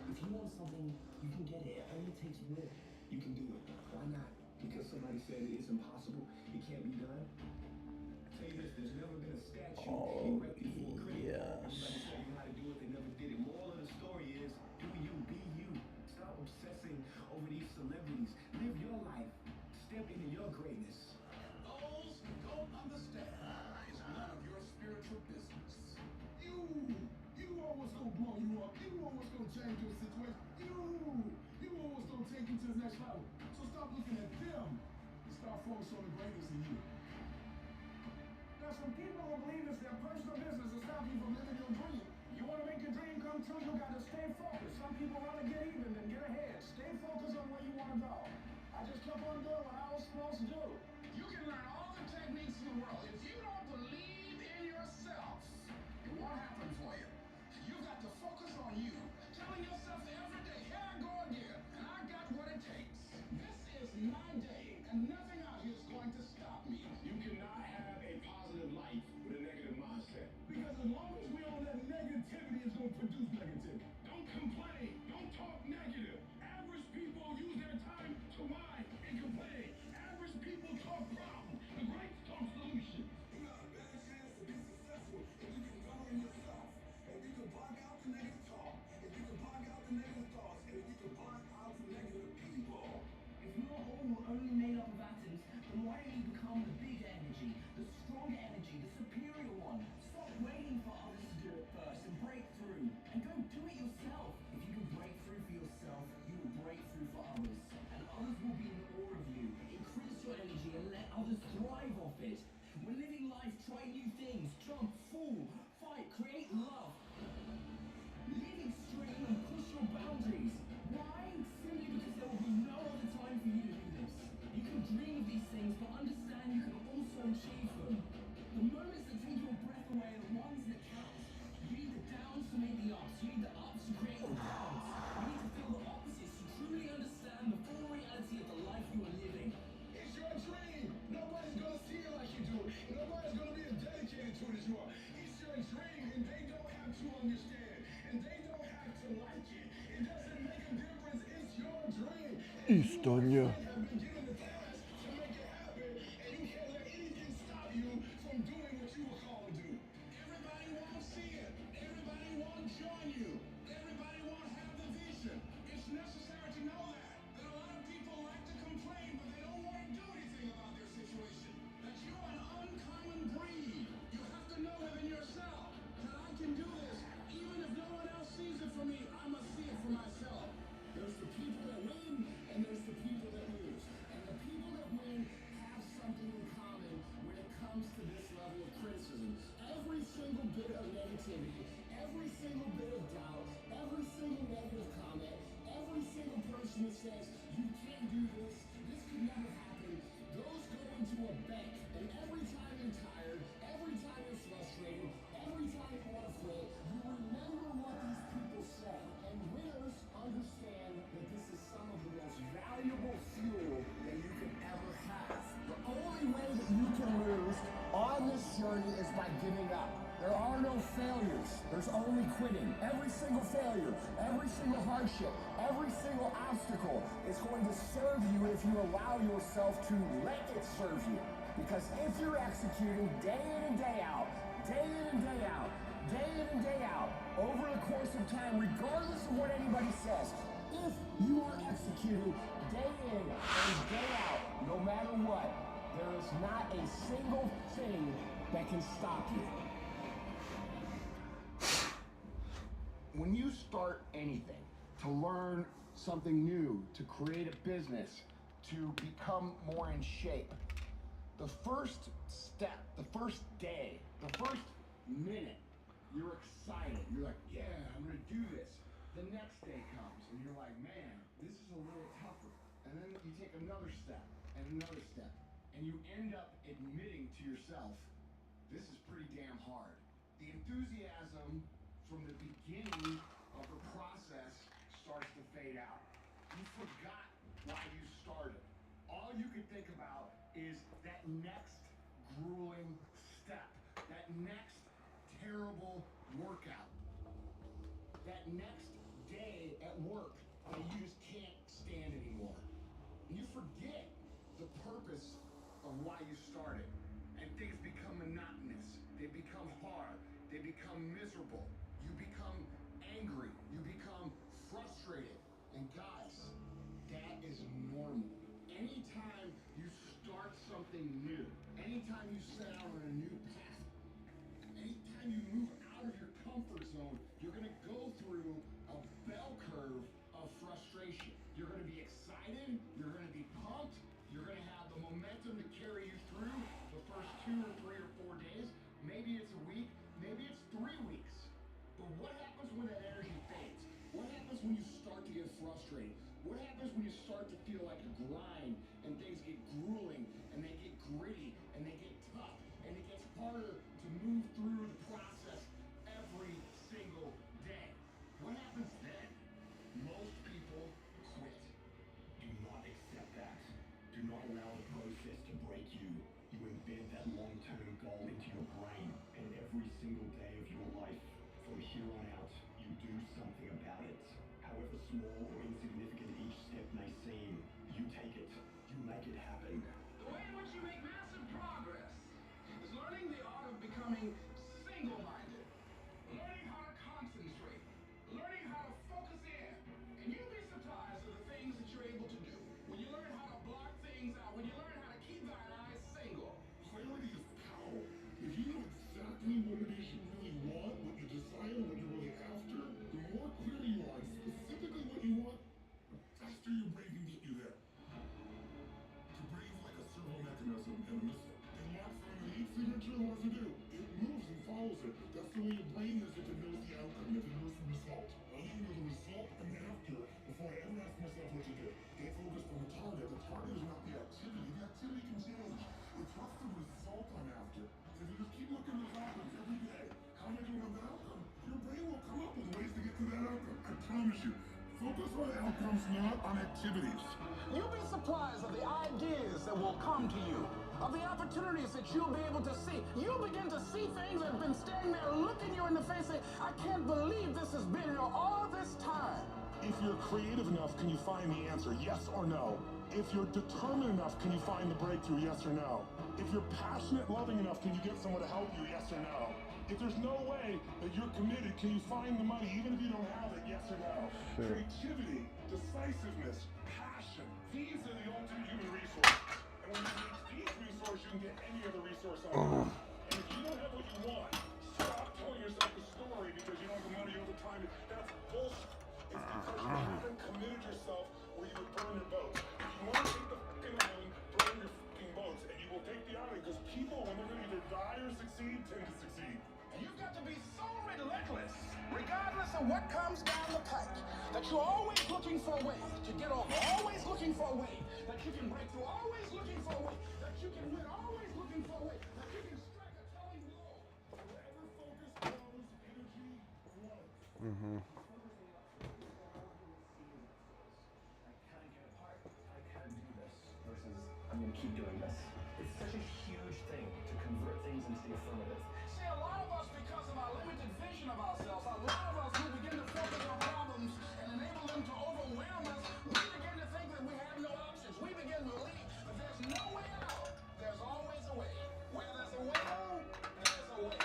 If you want something, you can get it. It only takes will. You can do it. Why not? Because somebody said it's impossible. It can't be done. I'll tell you this, there's never been a statue erected for a critic. Everybody said you how to do it, they never did it. Moral of the story is, do you, be you. Stop obsessing over these celebrities. Live your life. Step into your greatness. Those who don't understand is none of your spiritual business. You know what's gonna blow you up. You know what's gonna change your situation. You know what's gonna take you to the next level. So stop looking at them and start focusing on the greatness in you. There's some people who believe it's their personal business to stop you from living your dream. on you. Every single bit of doubt, every single negative comment, every single person that says, you can't do this, this could never happen, those go into a bank. And every time you're tired, every time you're frustrated, every time you want to quit, you remember what these people say. And winners understand that this is some of the most valuable fuel that you can ever have. The only way that you can lose on this journey is by giving up. There are no failures. There's only quitting. Every single failure, every single hardship, every single obstacle is going to serve you if you allow yourself to let it serve you. Because if you're executing day in and day out, day in and day out, day in and day out, over the course of time, regardless of what anybody says, if you are executing day in and day out, no matter what, there is not a single thing that can stop you. When you start anything, to learn something new, to create a business, to become more in shape, the first step, the first day, the first minute, you're excited. You're like, yeah, I'm gonna do this. The next day comes and you're like, man, this is a little tougher. And then you take another step and another step, and you end up admitting to yourself, this is pretty damn hard. The enthusiasm from the beginning of the process starts to fade out. You forgot why you started. All you can think about is that next grueling step, that next terrible workout, that next day at work that you just can't stand anymore. And you forget the purpose of why you started. And things become monotonous. They become hard. They become miserable. You become angry. You become frustrated. And guys, that is normal. Anytime you start something new, anytime you set out on a new path, anytime you move out of your comfort zone, you're going to go through a bell curve of frustration. You're going to be excited. You're going to be pumped. You're going to have the momentum to carry you through the first 2 or 3 or 4 days. Maybe it's a week. Maybe it's 3 weeks. But what happens when that energy fades? What happens when you start to get frustrated? What happens when you start to feel like a grind and things get grueling and they get gritty and they get tough and it gets harder to move through the process every single day? What happens then? Most people quit. Do not accept that. Do not allow the process to break you. You embed that long-term goal into your brain, and every single day of your life, from here on out, you do something about it. However small or insignificant each step may seem, you take it, you make it happen. The way in which you make massive progress is learning the art of becoming single-minded, learning how to concentrate, learning how to focus in, and you'll be surprised at the things that you're able to do. When you learn how to block things out, when you learn how to keep thine eyes single. Clarity is power. If you know exactly what it is you really want, what you desire, what you're really after, the more clear you are on specifically what you want, the faster your brain can get you there. Your brain's like a servo mechanism and a missile. It locks on the heat signature, what does it do? It moves and follows it. That's the way your brain is if it knows the outcome, if it knows the result. I need to know the result and the after before I ever ask myself what to do. Stay focused on the target. The target is not the activity. The activity can change. It's what's the result I'm after. So if you just keep looking at the outcomes every day, how am I going to have that outcome? Your brain will come up with ways to get to that outcome. I promise you. Focus on outcomes, not on activities. You'll be surprised at the ideas that will come to you, of the opportunities that you'll be able to see. You'll begin to see things that have been standing there looking you in the face saying, I can't believe this has been here all this time. If you're creative enough, can you find the answer, yes or no? If you're determined enough, can you find the breakthrough, yes or no? If you're passionate, loving enough, can you get someone to help you, yes or no? If there's no way that you're committed, can you find the money, even if you don't have it, yes or no? Sure. Creativity, decisiveness, passion, these are the ultimate human resources. And when you reach these resources, you can get any other resource on earth. And if you don't have what you want, stop telling yourself a story because you don't have the money over time. That's bullshit. It's because you haven't committed yourself where you would burn your boats. If you want to take the fucking island, burn your fucking boats, and you will take the island because people, when they're going to either die or succeed, tend to succeed. You've got to be so relentless, regardless of what comes down the pike, that you're always looking for a way to get over, always looking for a way that you can break through, always looking for a way that you can win, always looking for a way that you can strike a telling blow. Wherever focus goes, energy flows. Mm-hmm. I'm going to keep doing this. It's such a huge thing to convert things into the affirmative. See, a lot of us, because of our limited vision of ourselves, a lot of us who begin to focus on problems and enable them to overwhelm us, we begin to think that we have no options. We begin to believe that there's no way out. There's always a way. Where there's a will, there's a way.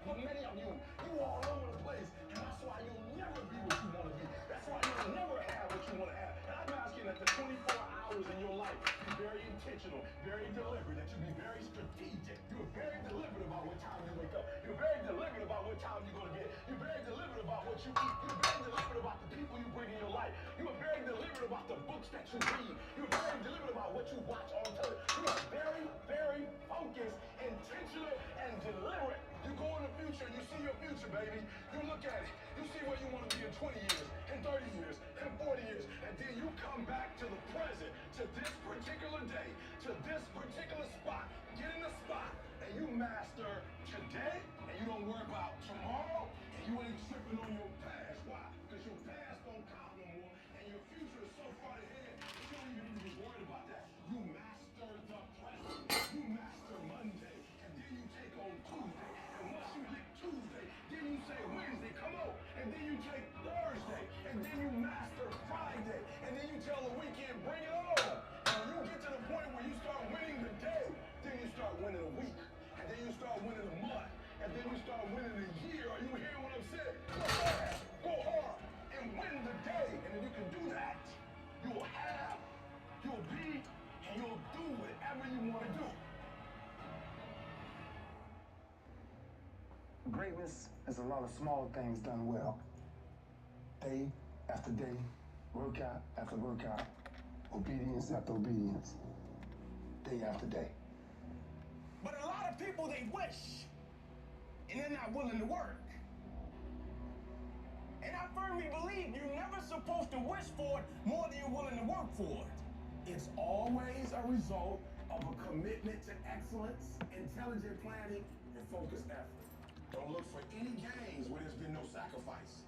But many of you all over the place, and that's why you'll never be what you want to be. That's why you'll never have what you want to have. And I'm asking that the 24 hours in your life be very intentional, very deliberate, that you be very strategic. You're very deliberate about what time you wake up. You're very deliberate about what time you go to bed. You're very deliberate about what you eat. You're very deliberate about the people you bring in your life. You are very deliberate about the books that you read. You're very deliberate about what you watch on television. You are very, very focused, intentional, and deliberate. You go in the future, you see your future, baby. You look at it. You see where you want to be in 20 years, in 30 years, in 40 years. And then you come back to the present, to this particular day, to this particular spot. Get in the spot, and you master today, and you don't worry about tomorrow, and you ain't tripping on your past. Why? Because your past don't count no more, and your future is so far ahead, you don't even need to be worried about that. You master the present. You master Monday, and then you take on Tuesday. Once you hit Tuesday, then you say Wednesday, come on, and then you take Thursday, and then you master Friday, and then you tell the weekend, bring it on. And when you get to the point where you start winning the day, then you start winning a week, and then you start winning a month, and then you start winning a year. Are you hearing what I'm saying? Go hard, and win the day. And if you can do that, you will have, you'll be, and you'll do whatever you want to do. Greatness is a lot of small things done well. Day after day, workout after workout, obedience after obedience, day after day. But a lot of people, they wish, and they're not willing to work. And I firmly believe you're never supposed to wish for it more than you're willing to work for it. It's always a result of a commitment to excellence, intelligent planning, and focused effort. Don't look for any gains where there's been no sacrifice.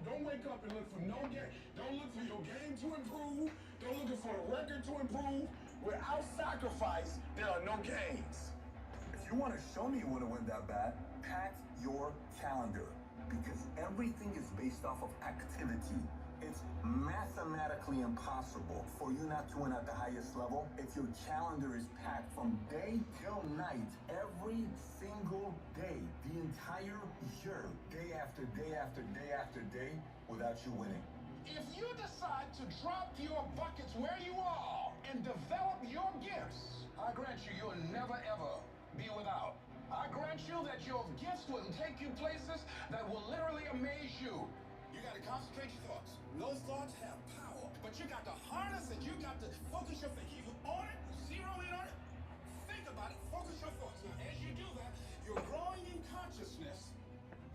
Don't wake up and look for no gain. Don't look for your game to improve. Don't look for a record to improve. Without sacrifice, there are no gains. If you want to show me you want to win that bad, pack your calendar. Because everything is based off of activity. It's mathematically impossible for you not to win at the highest level if your calendar is packed from day till night, every single day, the entire year, day after day after day after day, without you winning. If you decide to drop your buckets where you are and develop your gifts, I grant you, you'll never ever be without. I grant you that your gifts will take you places that will literally amaze you. You gotta concentrate your thoughts. Those thoughts have power, but you got to harness it. You got to focus your thinking. You on it, zero in on it, think about it, focus your thoughts. Now, as you do that, you're growing in consciousness,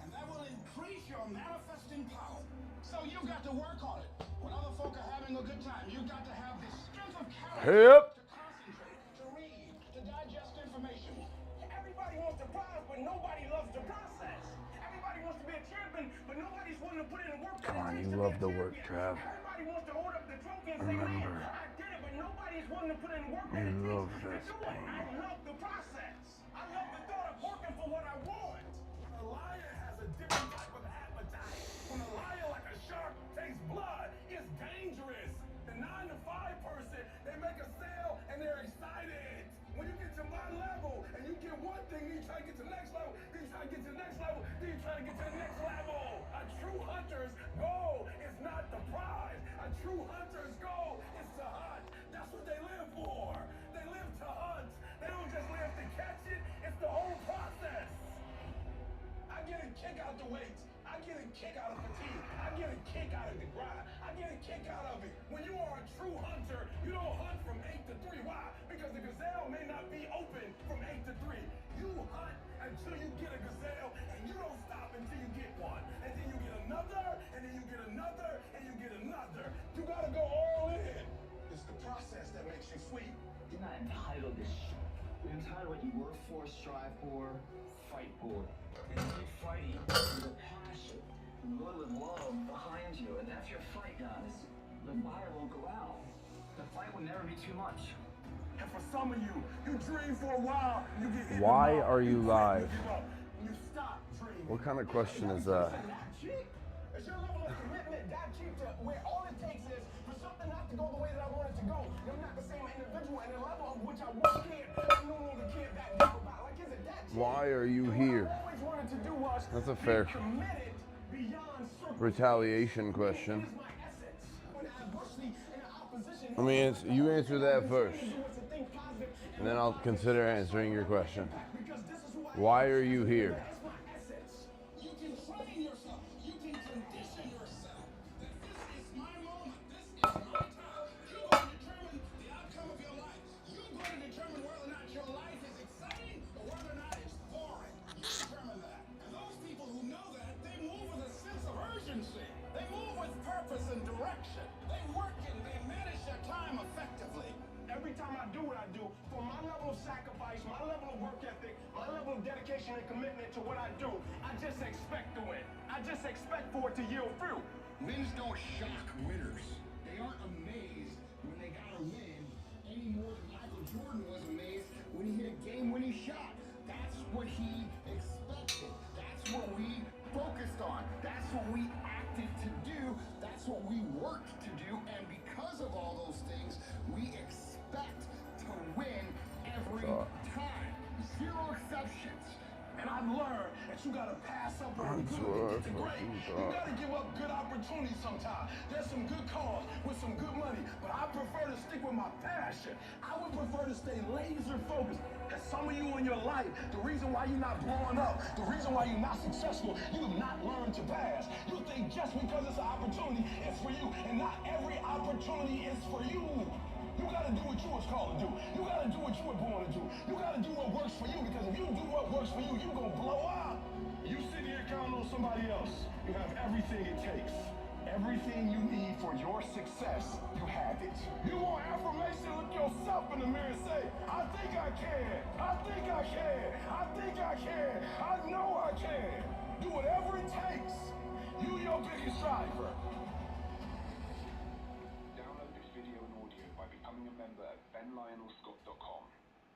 and that will increase your manifesting power. So you got to work on it. When other folk are having a good time, you got to have the strength of character to concentrate, to read, to digest information. Everybody wants to prize, but nobody loves the process. Everybody wants to be a champion, but nobody's willing to put in the work. Come on, you love the work, Trav. Everybody wants to hold up the trophy and say, Remember, man, I did it, but nobody's willing to put in the work. you love this pain. I love the process. I love the thought of working for what I want. A lion has a different type of appetite. When a lion, like a shark, takes blood, it's dangerous. The 9-to-5 person, they make try to get to the next level, then you try to get to the next level. A true hunter's goal is not the prize. A true hunter's goal is to hunt. That's what they live for. They live to hunt. They don't just live to catch it. It's the whole process. I get a kick out the weights. I get a kick out of fatigue. I get a kick out of the grind. I get a kick out of it. When you are a true hunter, you don't hunt from 8 to 3. Why? Because the gazelle may not be open from 8 to 3. You hunt until you get a gazelle, and you don't stop until you get one. And then you get another, and then you get another, and you get another. You gotta go all in. It's the process that makes you sweet. You're not entitled to shit. You're entitled to what you work for, strive for, fight for. And if you're fighting with a passion, you go with love behind you, and that's your fight, guys. The fire won't go out. The fight will never be too much. And for some of you, you dream for a while, you get hit. Why are you live? You stop dreaming. What kind of question is that? Is your level of commitment that cheap to where all it takes is for something not to go the way that I want it to go? I'm not the same individual, and the level of which I once cared, I no longer care that deep about. Like, is it that cheap? Why are you here? That's a fair retaliation question. I mean, you answer that first, and then I'll consider answering your question. Why are you here? You can train yourself. You can condition yourself. That this is my moment. This is my time. You're going to determine the outcome of your life. You're going to determine whether or not your life is exciting or whether or not it's boring. You determine that. And those people who know that, they move with a sense of urgency. They move with purpose and direction. They work and they manage their time effectively. Every time I do what I do, for my level of sacrifice, my level of work ethic, my level of dedication and commitment to what I do, I just expect to win. I just expect for it to yield fruit. Wins don't shock winners. They aren't amazed when they got a win any more than Michael Jordan was amazed when he hit a game-winning shot. That's what he expected. That's what we focused on. That's what we acted to do. That's what we worked to do. And because of all those things, we expect to win every time. Zero exceptions. And I've learned that you gotta pass up on good to get to great. You gotta give up good opportunities sometimes. There's some good cause with some good money, but I prefer to stick with my passion. I would prefer to stay laser focused. And some of you in your life, the reason why you're not blowing up, the reason why you're not successful, you've not learned to pass. You think just because it's an opportunity, it's for you, and not every opportunity is for you. You gotta do what you was called to do. You gotta do what you were born to do. You gotta do what works for you, because if you do what works for you, you're gonna blow up. You sit here counting on somebody else. You have everything it takes. Everything you need for your success, you have it. You want affirmation, look yourself in the mirror and say, I think I can. I think I can. I think I can. I know I can. Do whatever it takes. You your biggest driver. Download this video and audio by becoming a member at benlionelscott.com.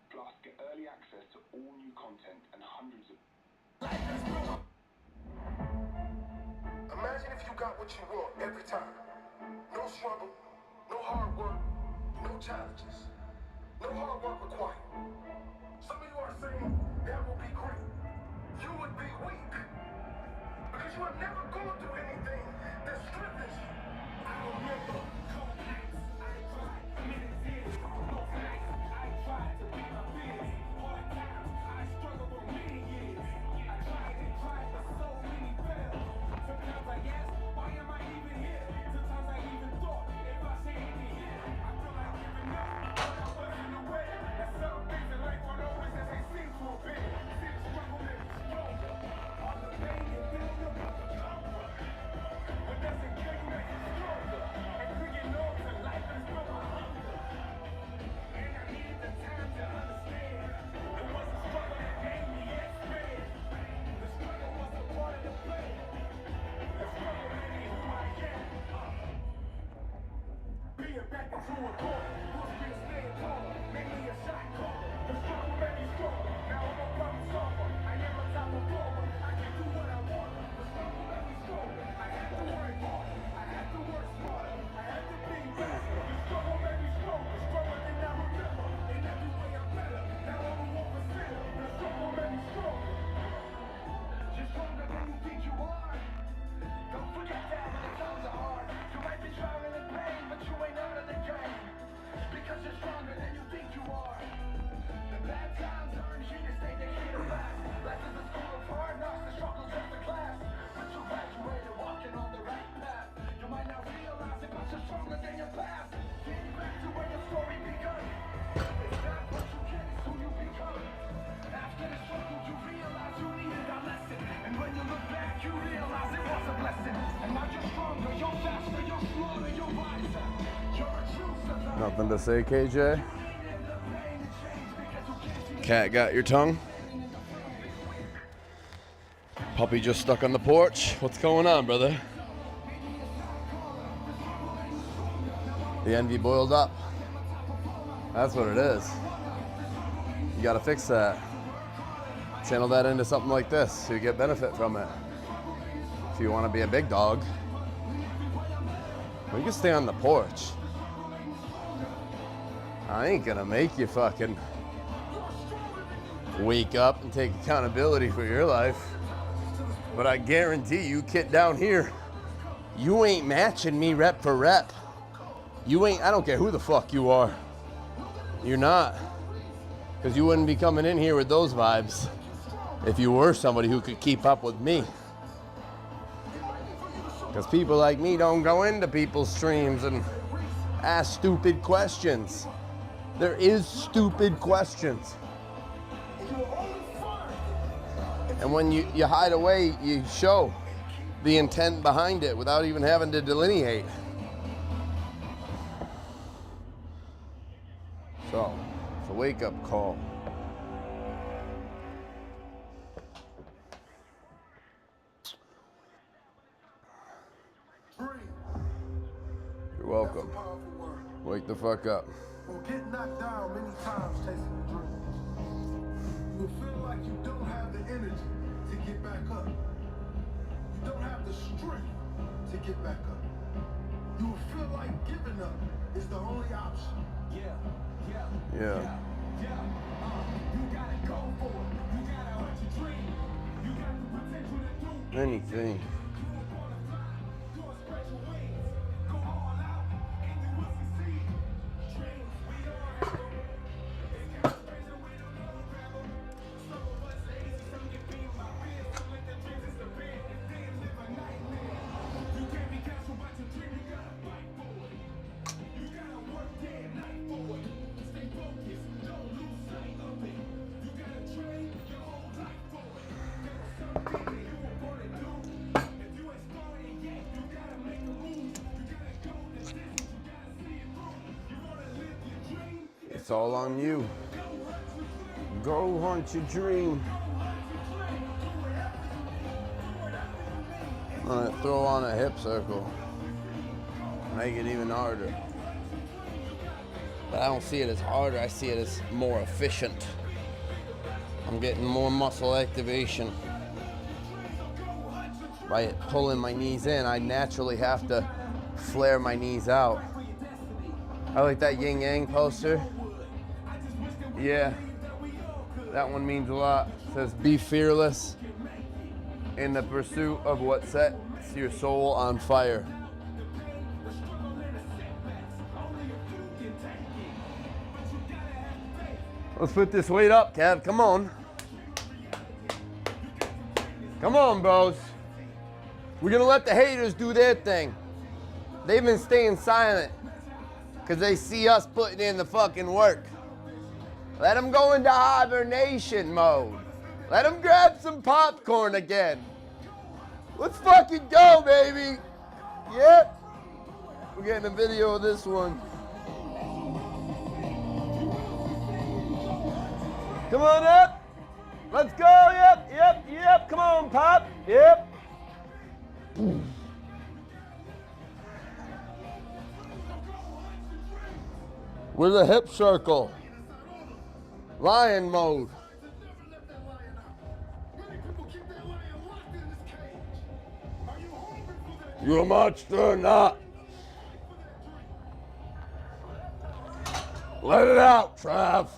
Plus, get early access to all new content and hundreds of... Imagine if you got what you want every time. No struggle, no hard work, no challenges, no hard work required. Some of you are saying that will be great. You would be weak because you have never gone through anything that strengthens you. I remember cold nights, I tried many tears, no nights, I tried to beat my fears. Hard times, I struggled for many years. I tried and tried, but so many failed. Sometimes I ask, why am I even here? Sometimes I even thought, if I say anything here, I feel like giving up, but I wasn't aware that some things in life aren't always as they seem to appear. See the struggle made me stronger. All the pain and failure brought the comfort. But doesn't kill you, make you stronger. And bringing on to life is from my hunger. And I needed the time to understand. It was a struggle that made me expand. The struggle was a part of the plan. The struggle made me who I am. Being back into a corner, was being staying taller, made me a shot caller. The struggle made me stronger. Now I'm a problem solver. I am a top performer. I can do what I want. The struggle made me stronger. I had to work harder. I had to work smarter. I had to be better. The struggle made me stronger. Stronger than I remember. In every way I'm better. Now I'm a more consider. The struggle made me stronger. Nothing to say, KJ? Cat got your tongue? Puppy just stuck on the porch? What's going on, brother? The envy boiled up. That's what it is. You gotta fix that. Channel that into something like this so you get benefit from it. If you wanna be a big dog, we can stay on the porch. I ain't gonna make you fucking wake up and take accountability for your life. But I guarantee you, kid down here, you ain't matching me rep for rep. You ain't, I don't care who the fuck you are. You're not. Because you wouldn't be coming in here with those vibes if you were somebody who could keep up with me. Because people like me don't go into people's streams and ask stupid questions. There is stupid questions. And when you hide away, you show the intent behind it without even having to delineate. So, it's a wake-up call. You're welcome. Wake the fuck up. We'll get knocked down many times chasing a dream. You'll feel like you don't have the energy to get back up. You don't have the strength to get back up. You will feel like giving up is the only option. Yeah. You gotta go for it. You gotta hunt your dream. You got the potential to do Anything. It's all on you. Go hunt your dream. I'm gonna throw on a hip circle. Make it even harder. But I don't see it as harder, I see it as more efficient. I'm getting more muscle activation. By pulling my knees in, I naturally have to flare my knees out. I like that yin yang poster. Yeah, that one means a lot. It says, be fearless in the pursuit of what sets your soul on fire. Let's put this weight up, Kev, come on. Come on, bros. We're gonna let the haters do their thing. They've been staying silent because they see us putting in the fucking work. Let them go into hibernation mode. Let them grab some popcorn again. Let's fucking go, baby. Yep. We're getting a video of this one. Come on up. Let's go. Yep. Come on, Pop. Yep. With a hip circle. Lion mode. You a monster or not? Let it out, Trav.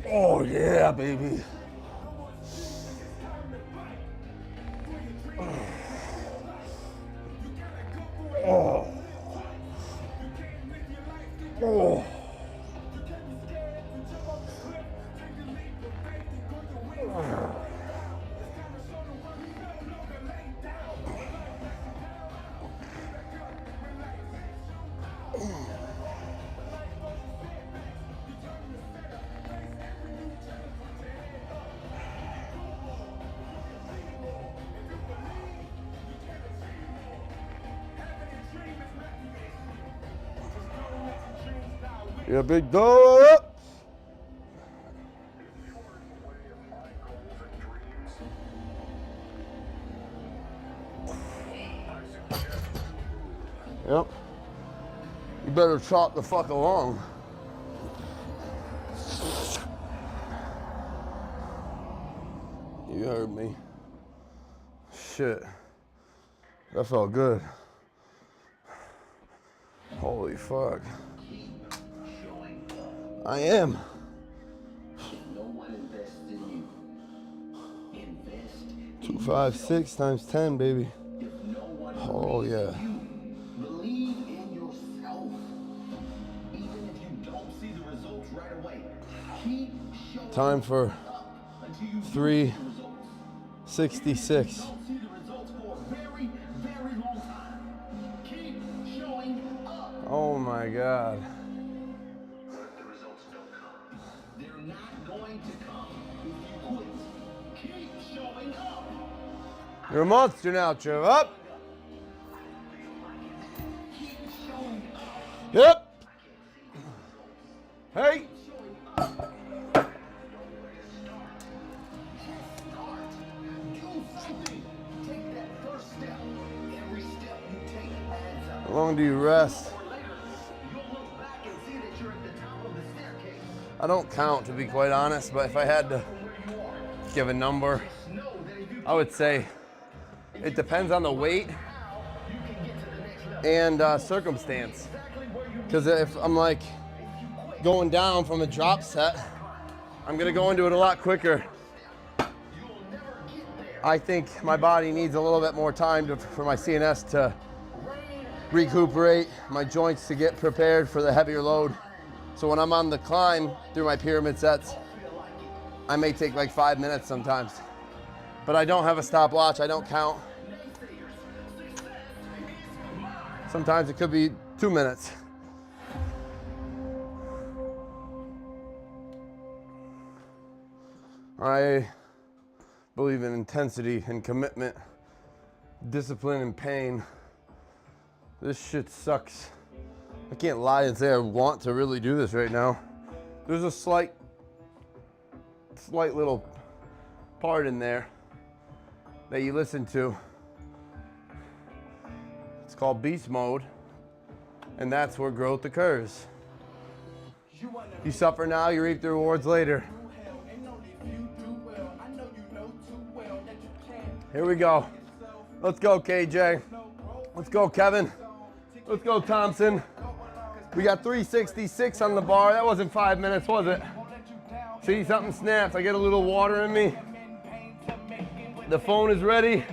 Oh yeah, baby. Oh. Oh. Yeah, big dog. Yep. You better chop the fuck along. You heard me. Shit. That felt good. Holy fuck. I am. 256 times 10, baby. Oh yeah. Believe in yourself. Even if you don't see the results right away. Keep showing Time for up until you 366. don't see the results for a very, very long time. Keep showing up. Oh my God. What if the results don't come? They're not going to come if you quit. Keep showing up. You're a monster now, Trev. Up. Yep. Hey. How long do you rest? I don't count, to be quite honest, but if I had to give a number, I would say it depends on the weight and circumstance. Because if I'm like going down from a drop set, I'm gonna go into it a lot quicker. I think my body needs a little bit more time for my CNS to recuperate, my joints to get prepared for the heavier load. So when I'm on the climb through my pyramid sets, I may take like 5 minutes sometimes. But I don't have a stopwatch, I don't count. Sometimes it could be 2 minutes. I believe in intensity and commitment, discipline and pain. This shit sucks. I can't lie and say I want to really do this right now. There's a slight little part in there that you listen to. It's called beast mode, and that's where growth occurs. You suffer now, you reap the rewards later. Here we go. Let's go, KJ. Let's go, Kevin. Let's go, Thompson. We got 366 on the bar. That wasn't 5 minutes, was it? See, something snaps. I get a little water in me. The phone is ready.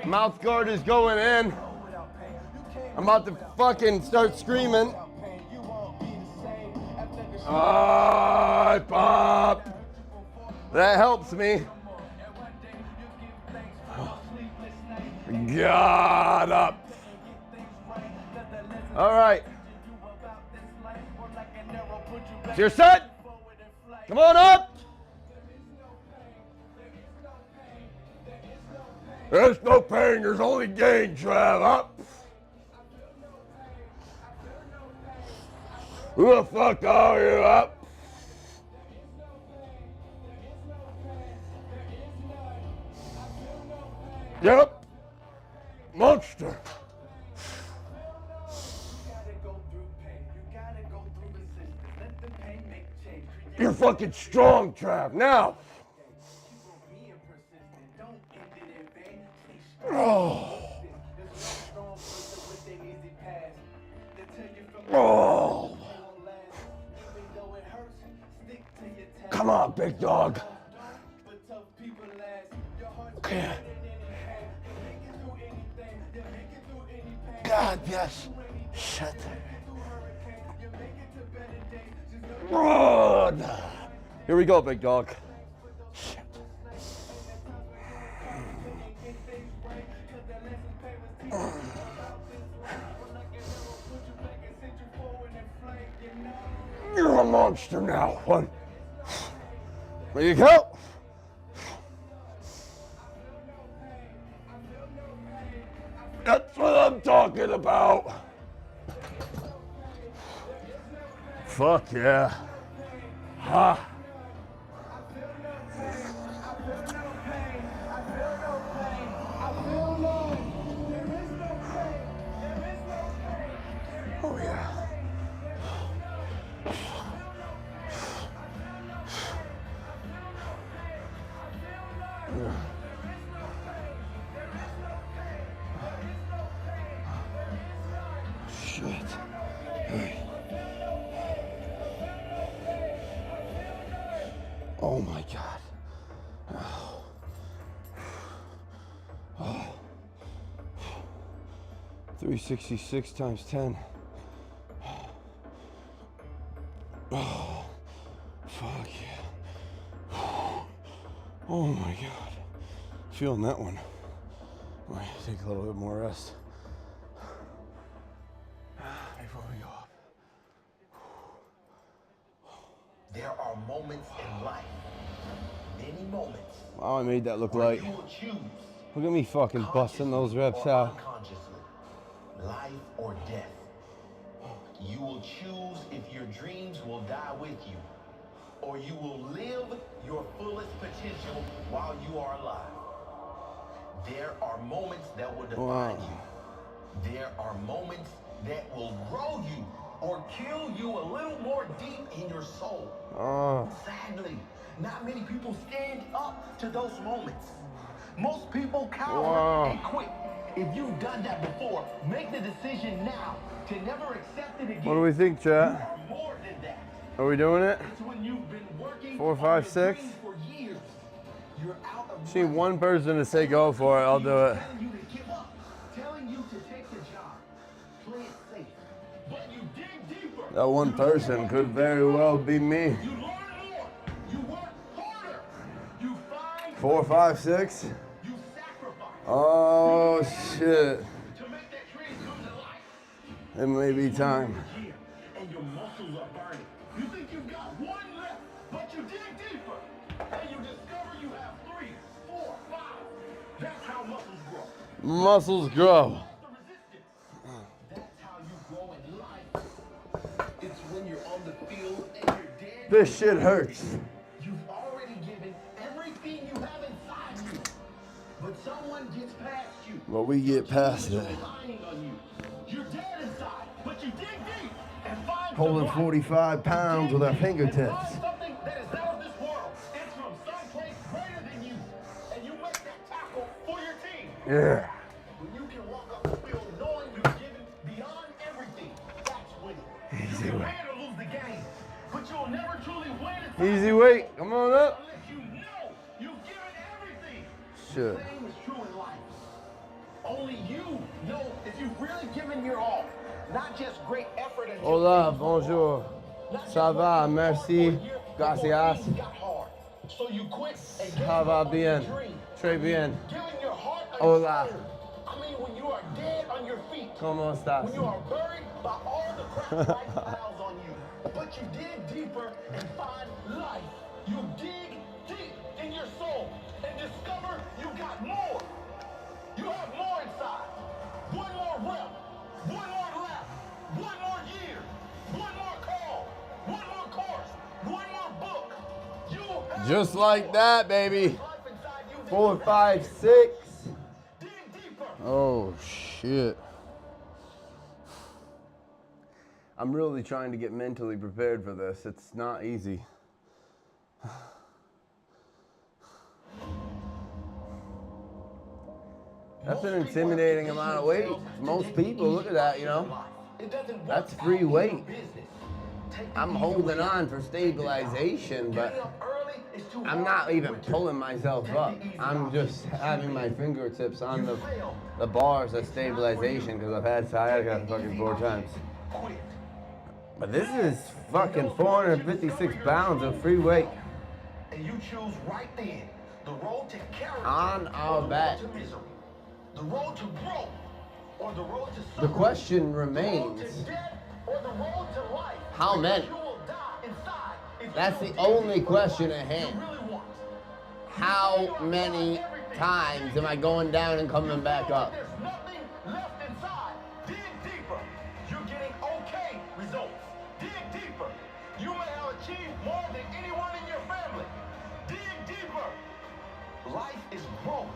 Mouth guard is going in. I'm about to fucking start screaming. I pop. That helps me. Got up. All right. You're set. Come on up. There's no pain, there's only gain, Trav. Up. Who the fuck are you? Up. Yep. Monster. You're fucking strong, Trav. Now. Oh. Oh. Come on, big dog. God, yes. Shit. Run. Here we go, big dog. Shit. You're a monster now. One. There you go. That's what I'm talking about. Fuck yeah. Ha. Oh yeah. Shit. Oh my God. Oh. Oh. 366 times 10. Oh, fuck yeah. Oh my God. Feeling that one. Might take a little bit more rest before we go up. There are moments in life, many moments. Wow, I made that look light. You will choose Look at me fucking busting those reps out. unconsciously, life or death. You will choose if your dreams will die with you, or you will live your fullest potential while you are alive. There are moments that will define you. There are moments that will grow you or kill you a little more deep in your soul. Sadly, not many people stand up to those moments. Most people cower and quit. If you've done that before, make the decision now to never accept it again. What do we think, chat? You are more than that. Are we doing it? It's when you've been working 4, 5, 6. for years. You're out of Just need one person to say go for it. I'll do it. telling you to give up, telling you to take the job. Play it safe. But you dig deeper. That one person could very well be me. You learn more. You work harder. You find 4, 5, 6. you sacrifice. Oh shit. To make that dream come to life. It may be time. And your muscles are burning. You think you've got one left, but you dig deeper. And you discover you have 3, 4, 5. That's how muscles grow. Muscles grow. That's how you grow in life. It's when you're on the field and you're dead. This shit hurts. You've already given everything you have inside you. But someone gets past you. But we get past it. Relying on you. You're dead inside, but you dig deep and find Holding 45 pounds with our fingertips. something that is out of this world. It's from someplace greater than you. And you make that tackle for your team. Yeah. When you can walk up the field knowing you've given beyond everything, that's winning. Easy You can way. win or lose the game, but you'll never truly win until Easy weight. Come on up. unless you know you've given everything. Shit. The same is true in life. Only you know if you've really given your all, not just great effort and Hola, bonjour. Ça va, merci. Gracias. so you quit and Ça va bien. Très bien. giving your heart a Hola. I mean, when you are dead on your feet, ¿Cómo estás? when you are buried by all the crap life piles on you, but you dig deeper and find life. You dig deep in your soul and discover you got more. You have more inside. One more rep, one more lap, one more year, one more call, one more course, one more book. You have Just like that, baby. life inside you. 4, 5, 6. Dig deeper. Oh shit. I'm really trying to get mentally prepared for this. It's not easy. That's an intimidating amount of weight. Most people, look at that, you know. That's free weight. I'm holding on for stabilization, but I'm not even pulling myself up. I'm just having my fingertips on the bars at stabilization because I've had sciatica fucking 4 times. But this is fucking 456 pounds of free weight. And you choose right then the road to character On our or the back. road to misery. The road to growth or the road to The suffering. question The road remains, to death or the road to life. how many? You will die inside if That's you the don't dig only deep for question life at hand. you really want. How many times am I going down and coming back up? There's nothing left inside. Dig deeper. You're getting okay results. Dig deeper. achieve more than anyone in your family. Dig deeper. Life is growth.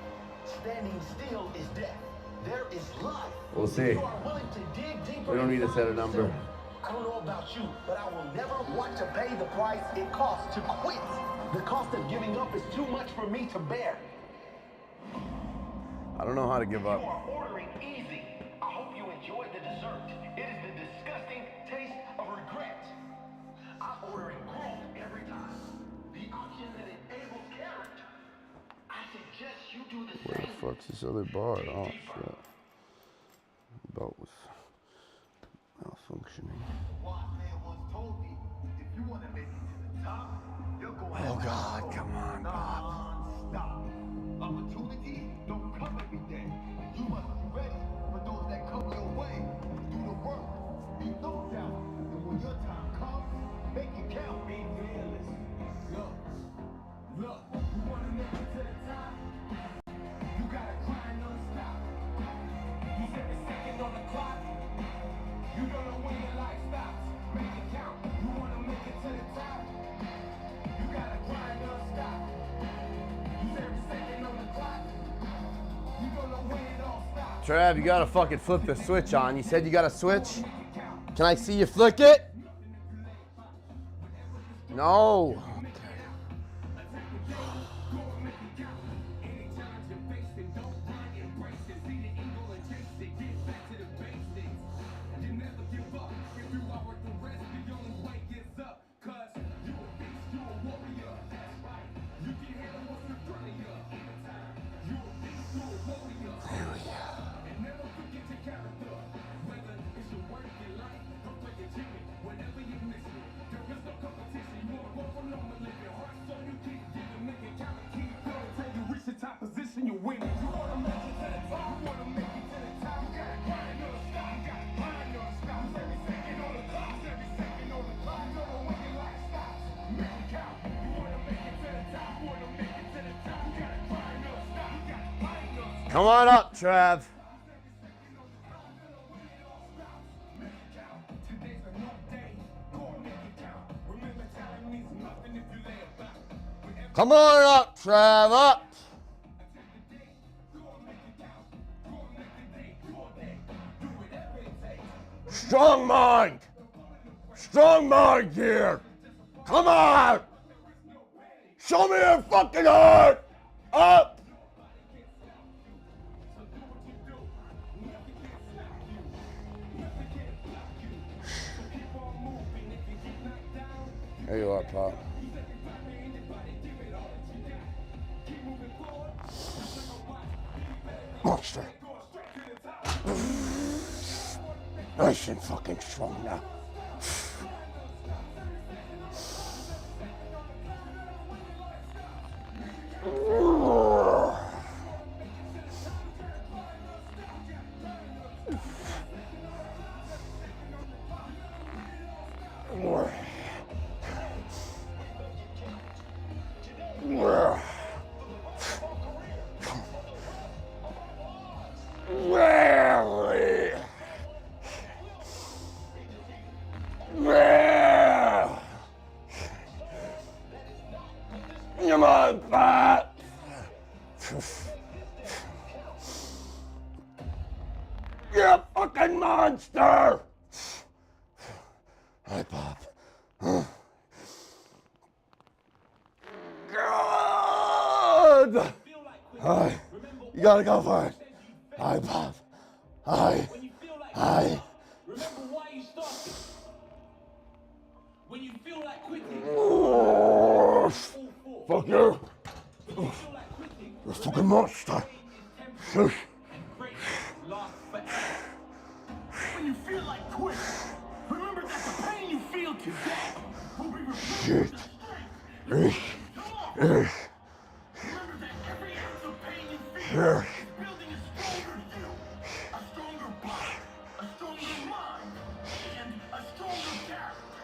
Standing still is death. There is life. We'll see. You are willing to dig deeper. We don't need to set a number. I don't know about you, but I will never want to pay the price it costs to quit. The cost of giving up is too much for me to bear. I don't know how to give up. You are ordering easy. I hope you enjoyed the dessert. It is the disgusting taste of regret. I'm ordering growth every time. The option that enables character. I suggest you do the Where same. the fuck's this other bar? Oh shit. The belt was malfunctioning. Oh God, come on, Bob. Opportunity don't come every day. You must be ready for those that come your way. Do the work, be no doubt. And when your time comes, make it count. Be fearless. Look, you wanna make it to the top? You gotta grind non-stop. Use every second on the clock. You don't know when your life stops. Make it count. You wanna make it to the top? You gotta grind non-stop. Use every second on the clock. You don't know when it all stops. Trav, you gotta fucking flip the switch on. You said you got a switch? Can I see you flick it? No. Come on up, Trav. Come on up, Trav, up. Strong mind. Strong mind here. Come on. Show me your fucking heart. Up. There you are, Pop. Monster. Nice and fucking strong now. Come on, Pat. You're a fucking monster. Hi, Pop. God. Hi. You gotta go for it. Hi, Pop. Hi. Hi. Remember why you started. When you feel like quitting. Oh, fuck you. You're a fucking monster. Shush. When you feel like quitting, remember that the pain you feel today will be replaced Shit. with the strength. Remember that every ounce of pain you feel is building a stronger you, a stronger body, a stronger mind, and a stronger character.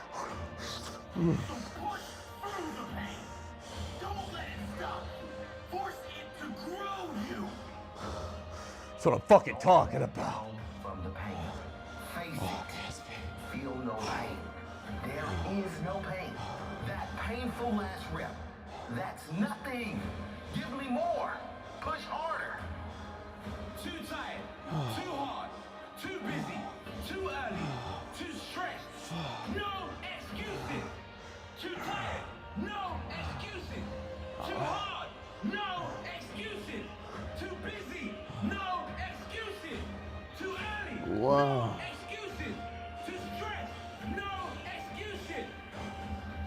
So push through the pain. Don't let it stop. Force it to grow you. That's what I'm fucking talking about. From the pain. Face it. Feel no pain. There is no pain. painful last rep. That's nothing. Give me more. Push harder. Too tired, too hard, too busy, too early, too stressed. No excuses. Too tired, no excuses. Too hard, no excuses. Too busy, no excuses. Too early, Wow. no excuses. Too stressed, no excuses.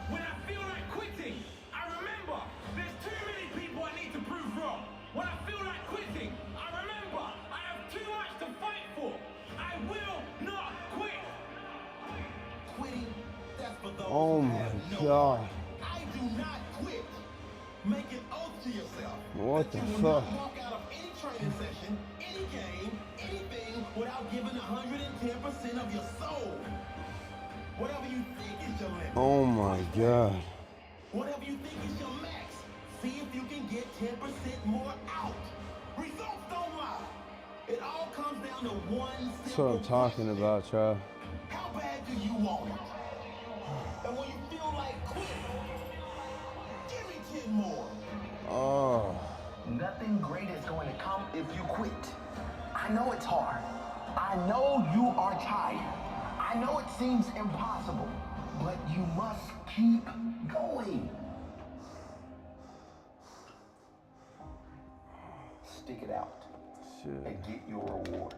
When I feel like quitting, I remember there's too many people I need to prove wrong. When I feel like quitting, I remember I have too much to fight for. I will not quit. Quitting, that's for those Oh who my have no God. heart. I do not quit. Make an oath to yourself. What the that you will fuck? not walk out of any training session, any game, anything without giving 110% of your soul. Whatever you think is your limit. Oh my God. Whatever you think is your max, see if you can get 10% more out. Results don't lie. It all comes down to one That's simple what I'm talking about, Trav. How bad do you want it? And when you feel like quitting, give me 10 more. Oh. Nothing great is going to come if you quit. I know it's hard. I know you are tired. I know it seems impossible, but you must keep going. Stick it out. Shit. And get your reward.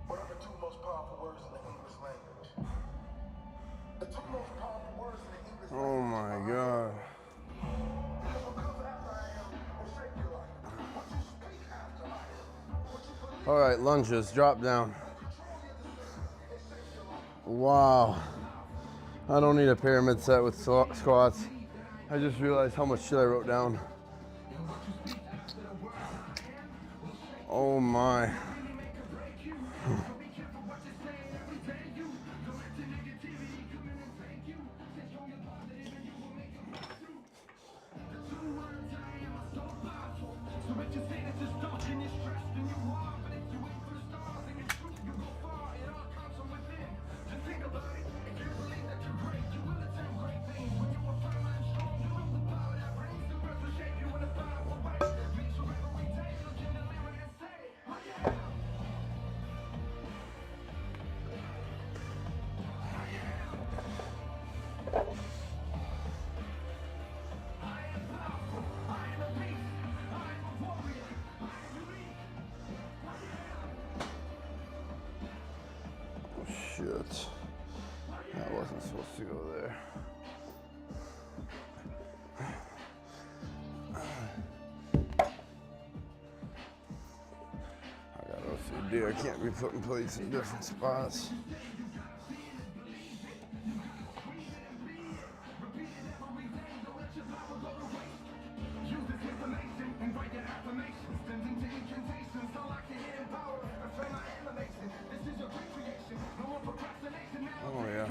What are the two most powerful words in the English language? The two most powerful words in the English Oh my God. All right, lunges, drop down. Wow. I don't need a pyramid set with squats. I just realized how much shit I wrote down. Oh my. Shit. That wasn't supposed to go there. I got OCD. I can't be putting plates in different spots. Oh yeah.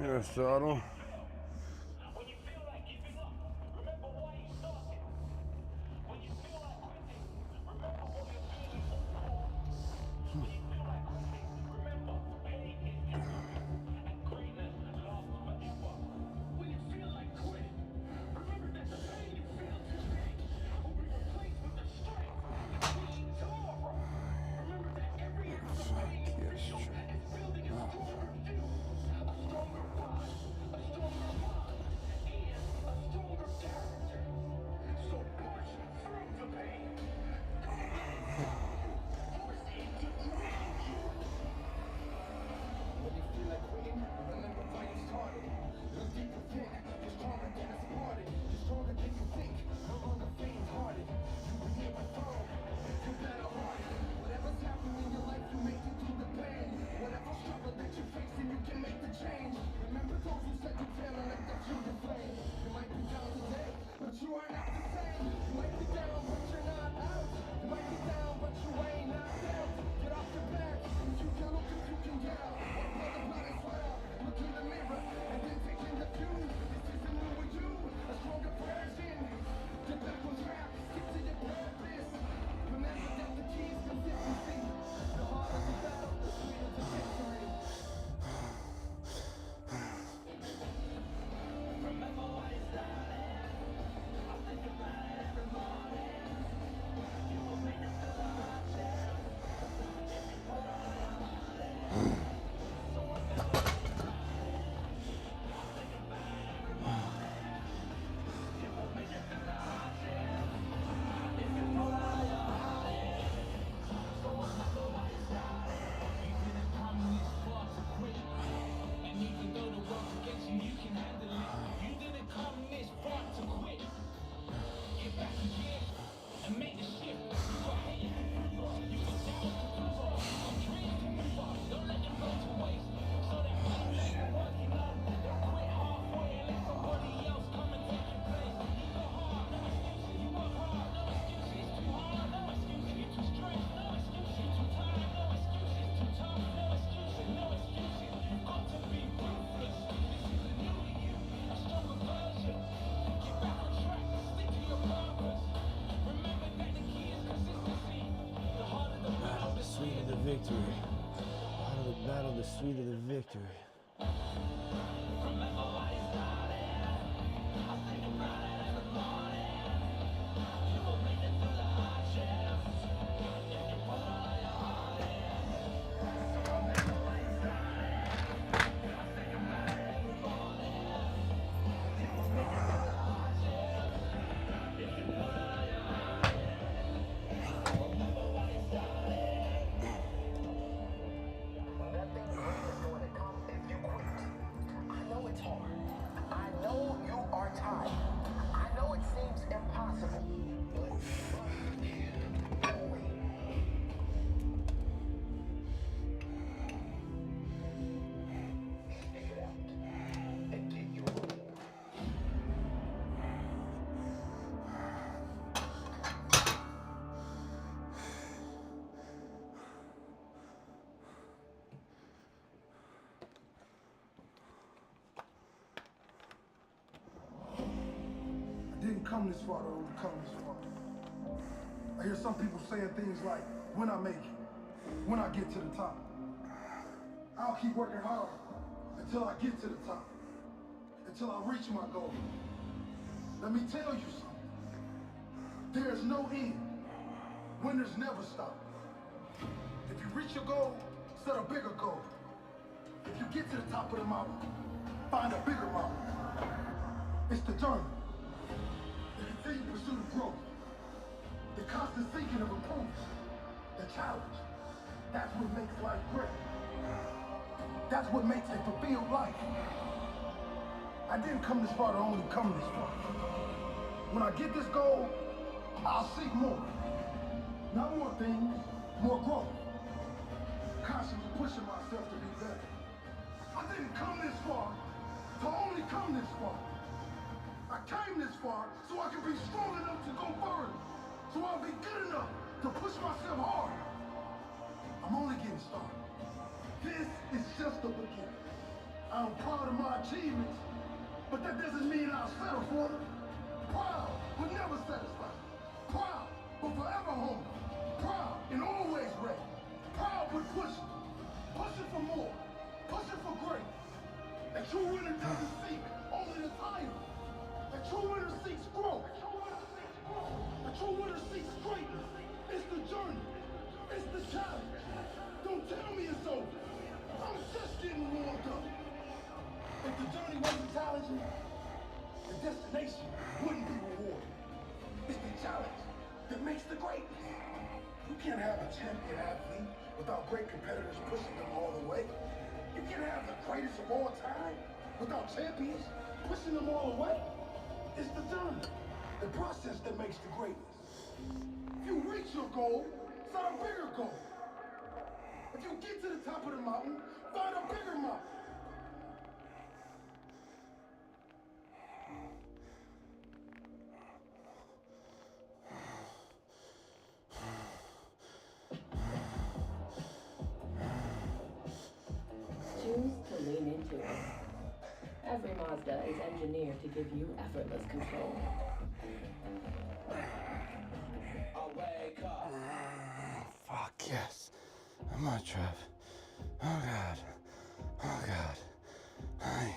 Aristotle. Victory. Out of the battle, the sweet of the victory. Didn't come this far to only come this far. I hear some people saying things like, when I make it, when I get to the top. I'll keep working hard until I get to the top, until I reach my goal. Let me tell you something. There's no end. Winners never stop. If you reach your goal, set a bigger goal. If you get to the top of the mountain, find a bigger mountain. It's the journey. The continued pursuit of growth. The constant seeking of improvement. The challenge. That's what makes life great. That's what makes a fulfilled life. I didn't come this far to only come this far. When I get this goal, I'll seek more. Not more things, more growth. Constantly pushing myself to be better. I didn't come this far to only come this far. I came this far so I can be strong enough to go further. So I'll be good enough to push myself hard. I'm only getting started. This is just the beginning. I I'm proud of my achievements, but that doesn't mean I'll settle for them. Proud, but never satisfied. Proud, but forever hungry. Proud and always ready. Proud, but pushing. Pushing for more. Pushing for great. A true winner doesn't seek only the title. A true winner seeks growth. A true winner seeks greatness. It's the journey. It's the challenge. Don't tell me it's over. I'm just getting warmed up. If the journey wasn't challenging, the destination wouldn't be rewarded. It's the challenge that makes the greatness. You can't have a champion athlete without great competitors pushing them all the way. You can't have the greatest of all time without champions pushing them all the way. It's the journey, the process that makes the greatness. If you reach your goal, set a bigger goal. If you get to the top of the mountain, find a bigger mountain. Choose to lean into it. Every Mazda is engineered to give you effortless control. Fuck yes. I'm on Trev. Oh God. Oh God. Hi.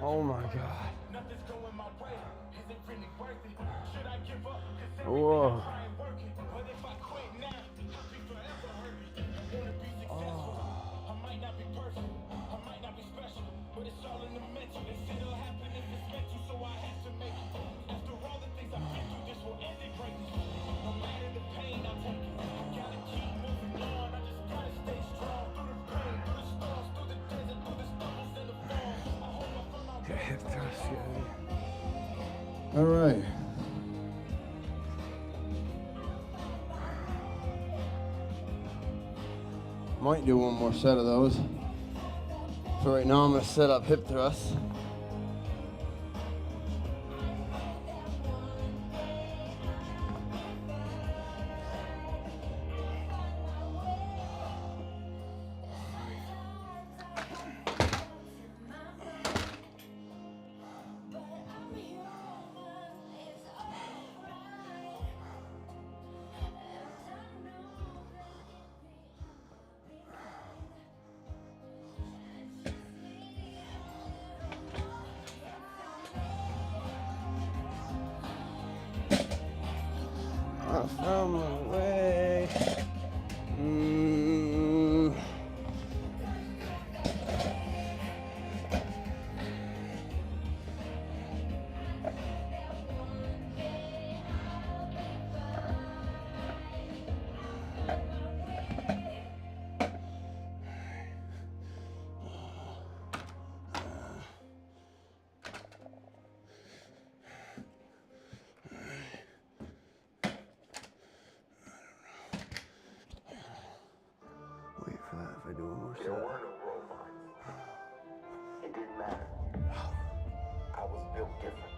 Oh my God. Whoa. Hip thrust, All right. Might do one more set of those. So right now I'm gonna set up hip thrusts. I found my way. Wait for that if I do one more set. There were no growth lines. It didn't matter. I was built different.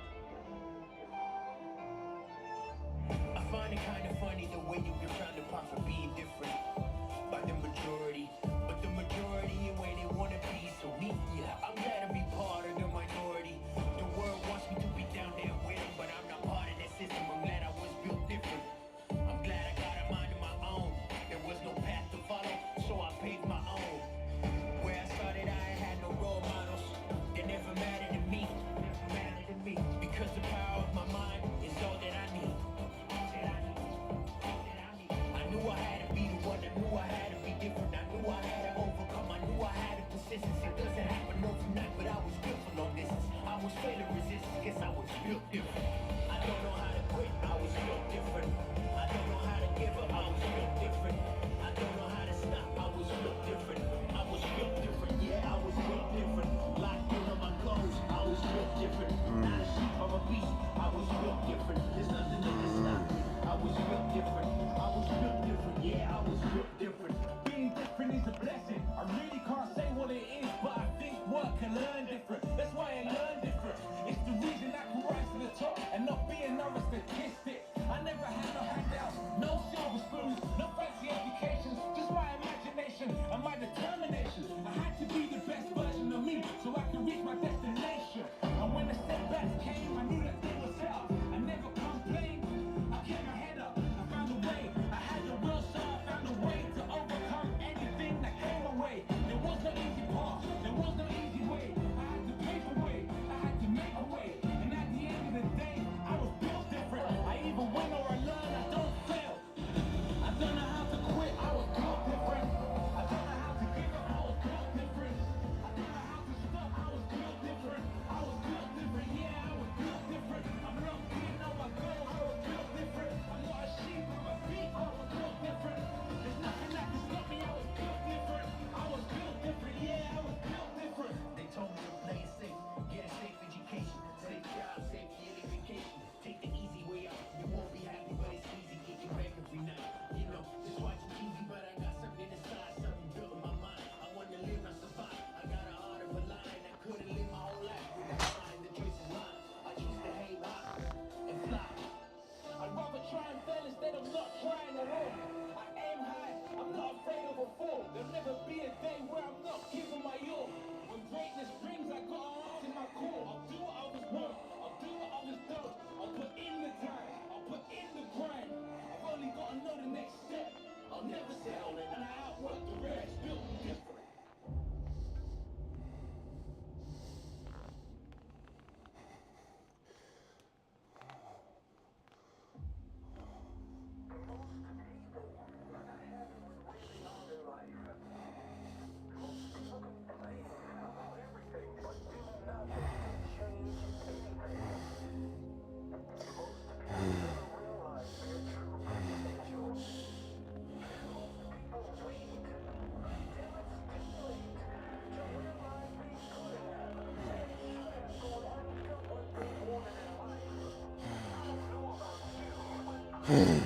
I find it kind of funny the way you get trying to pop for being different by the majority, but the majority in way they want to be. So me, yeah, I'm glad to be part of the minority. The world wants me to be down there with them, but I'm not part of that system. I'm glad I was built different. I'm glad I got a mind of my own. There was no path to follow, so I paved my own. Where I started, I had no role models. They never mattered to me, because the power of my mind is all that I need. Oh.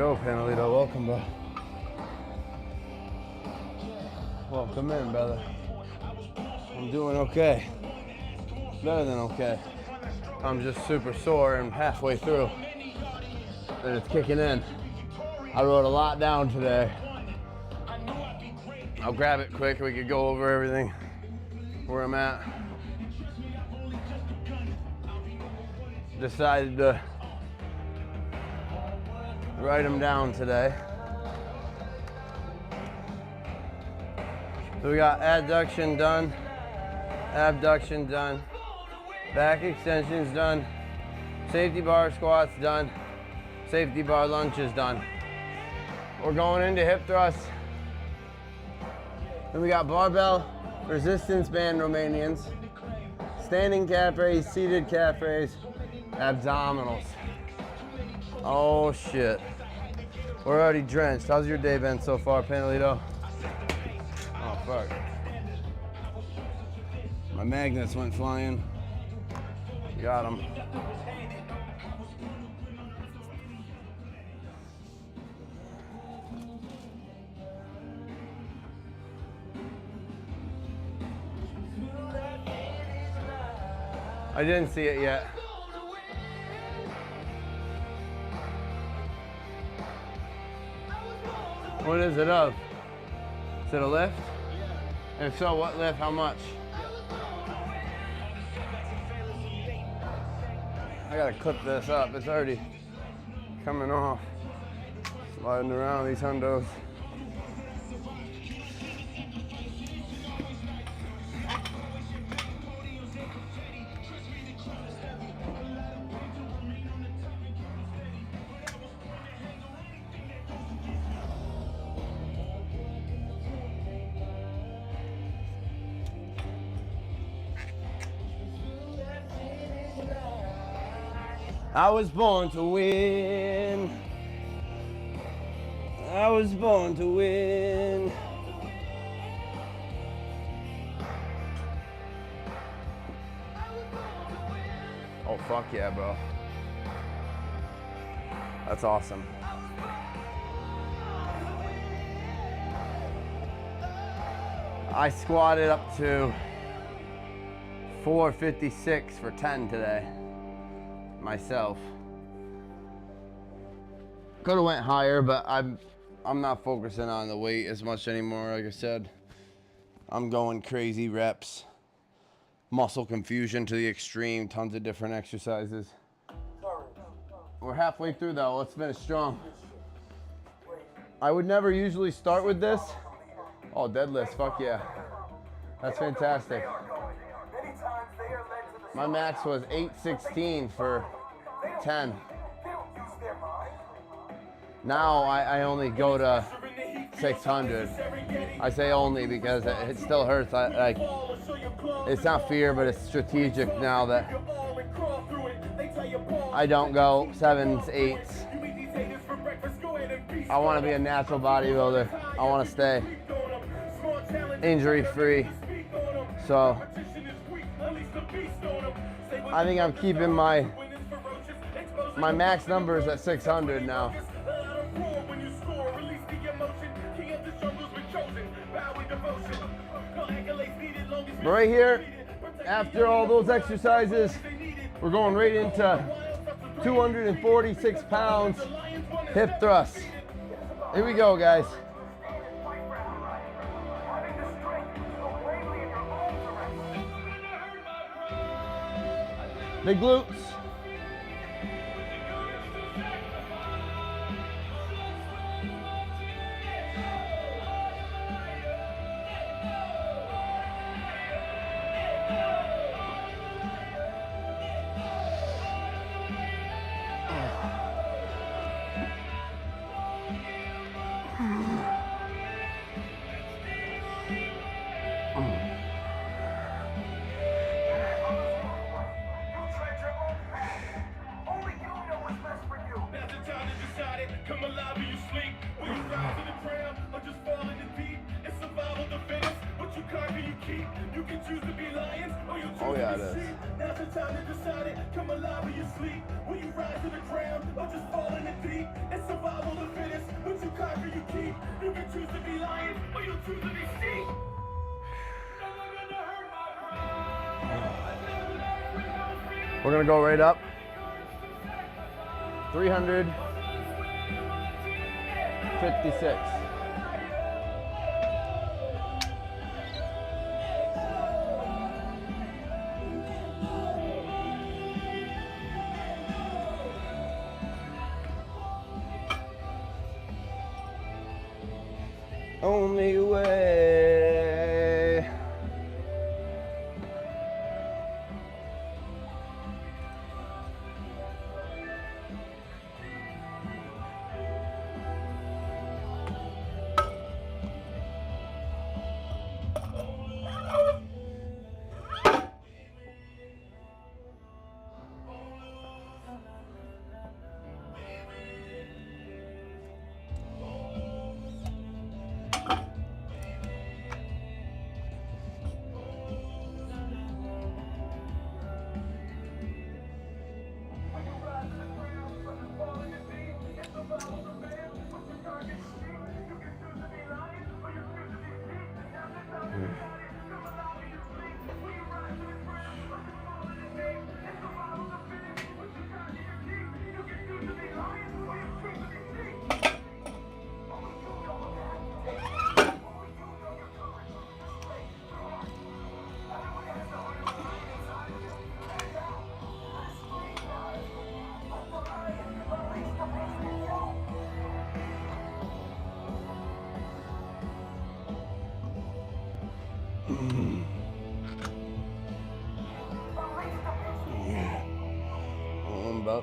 Yo, Panelito, welcome, bro. Welcome in, brother. I'm doing okay. Better than okay. I'm just super sore and halfway through. And it's kicking in. I wrote a lot down today. I'll grab it quick. We could go over everything where I'm at. Decided to write them down today. So we got adduction done, abduction done, back extensions done, safety bar squats done, safety bar lunges done. We're going into hip thrusts. Then we got barbell resistance band Romanians, standing calf raise, seated calf raise, abdominals. Oh shit. We're already drenched. How's your day been so far, Panelito? Oh fuck. My magnets went flying. Got them. I didn't see it yet. What is it of? Is it a lift? If so, what lift? How much? I gotta clip this up. It's already coming off. Sliding around these hundos. I was born to win. I was born to win. Oh, fuck yeah, bro. That's awesome. I squatted up to 456 for 10 today. Myself. Could have went higher, but I'm not focusing on the weight as much anymore. Like I said, I'm going crazy reps, muscle confusion to the extreme, tons of different exercises. We're halfway through though. Let's finish strong. I would never usually start with this. Oh, deadlifts, fuck yeah. That's fantastic. My max was 816 for 10. Now I only go to 600. I say only because it still hurts. It's not fear, but it's strategic now that I don't go 7s, 8s. I want to be a natural bodybuilder. I want to stay injury free. So I think I'm keeping my max numbers at 600 now. But right here, after all those exercises, we're going right into 246 pounds hip thrusts. Here we go, guys. Big glutes. Oh yeah, it is. Now's the time to decide it. Come alive when you sleep. Will you rise to the ground or just fall in the deep? It's survival the fittest. What you conquer, you keep. You can choose to be lion or you'll choose to be sheep. We're gonna go right up. 356. Only way.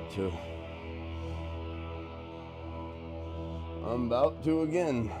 about to. I'm about to again.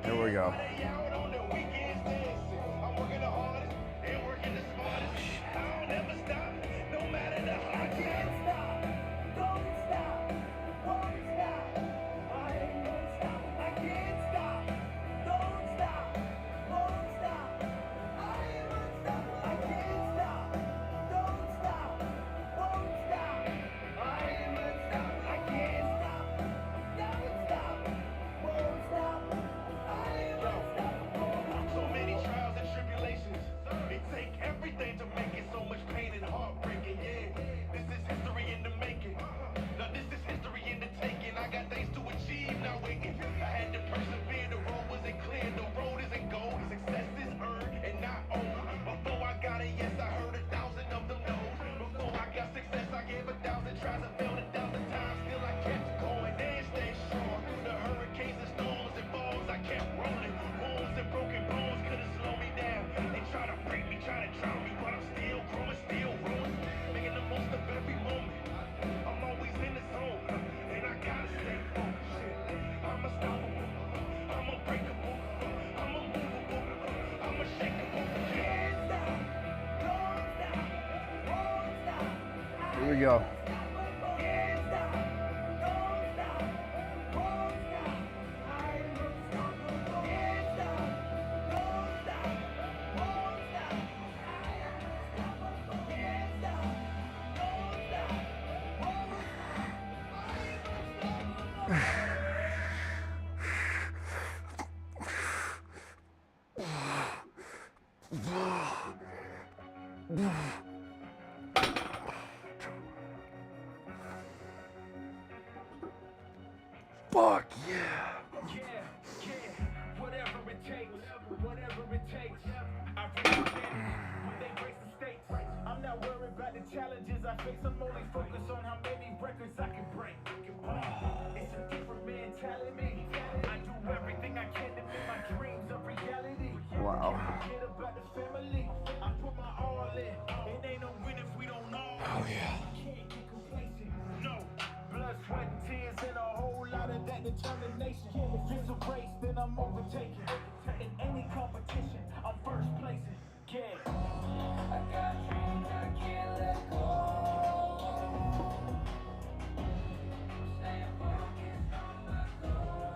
Here we go. Here we go. Fuck yeah. Whatever it takes, whatever it takes. I represent when they raise the stakes. I'm not worried about the challenges I face. I'm only focused on how many records I can break. It's a different mentality. I do everything I can to make my dreams a reality. Wow. Forget about the family. I put my all in. It ain't no win if we don't all. Oh yeah. Can't get complacent. No. Blood, sweat, and tears, and a whole lot of that determination. If it's a race, then I'm overtaking. In any competition, I'm first placing. Yeah. I got dreams I can't let go. Staying focused on my goal.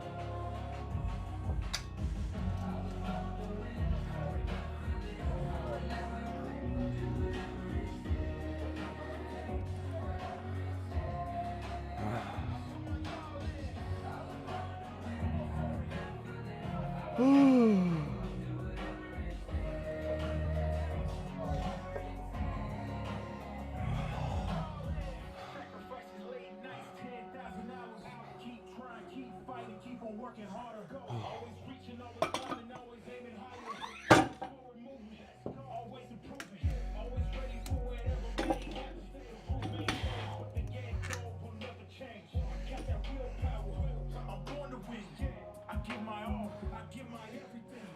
Sacrifices, late nights, 10,000 hours. Keep trying, keep fighting, keep on working harder. Always reaching, always climbing, always aiming higher. Forward movement, always improving, always ready for whatever may happen. But the game goal will never change. Got that willpower, I'm born to win. I give my all, I give my everything.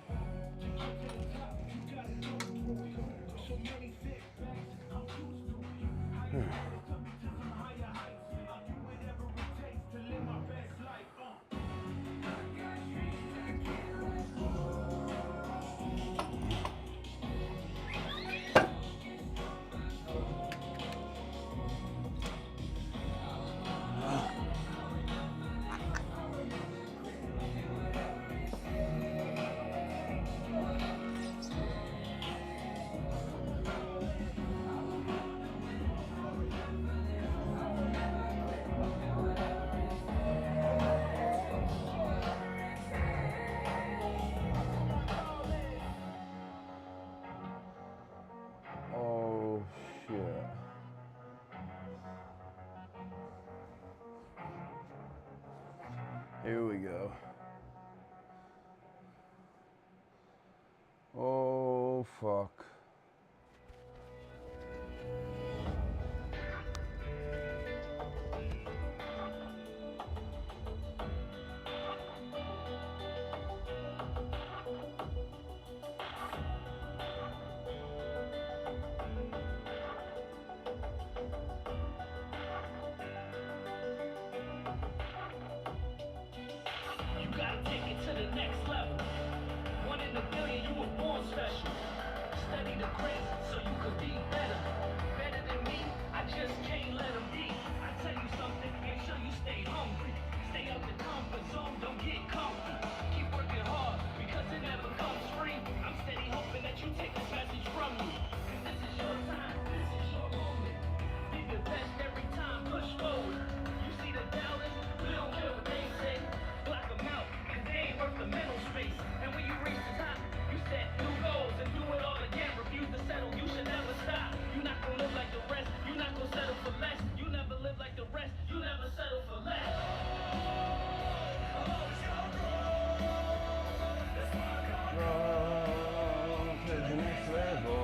To get to the top, you gotta go through it. go. Oh, fuck. You gotta take it to the next level. One in a billion, you were born special. Study the greats so you could be better. Better than me, I just can't let them be. I tell you something, make sure you stay hungry. Stay out the comfort zone, don't get comfy. Keep working hard, because it never comes free. I'm steady hoping that you take this message from me. Cause this is your time, this is your moment. Be the best every time, push forward. You see the doubters, we don't care what they say. Block them out, cause they ain't worth the mental space. And when you reach the top, you set new goals and do it all again. Refuse to settle, you should never stop. You're not gonna live like the rest, you're not gonna settle for less. You never live like the rest, you never settle for less. To the next level.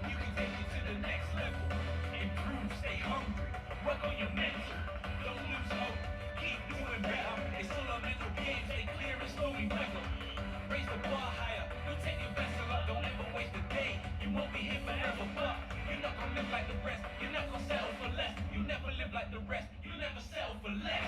You can take it to the next level. Improve, stay hungry. Work on your mental. Don't lose hope. Keep doing better. It's all a mental game. Stay clear and slowly weather. Raise the bar higher. You take your vessel up. Don't ever waste a day. You won't be here forever, but you're not gonna live like the rest. You're not gonna settle for less. You never live like the rest. You never settle for less.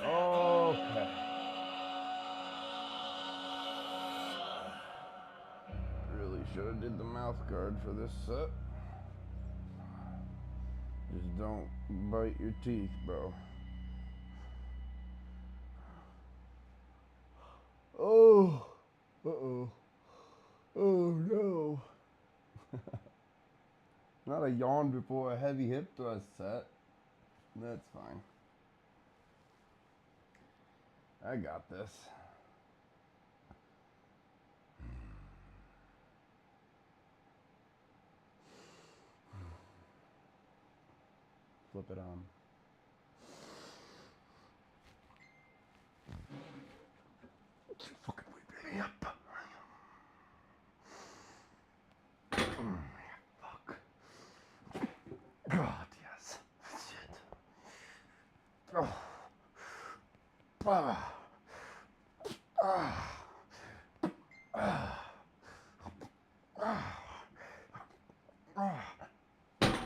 Okay. Really should have did the mouth guard for this set. Just don't bite your teeth, bro. Oh. Uh-oh. Oh no. Not a yawn before a heavy hip thrust set. That's fine. I got this. Flip it on. Fucking wake me up. Fuck. God, yes. Shit. Oh. Ah. Ah. Ah. Ah.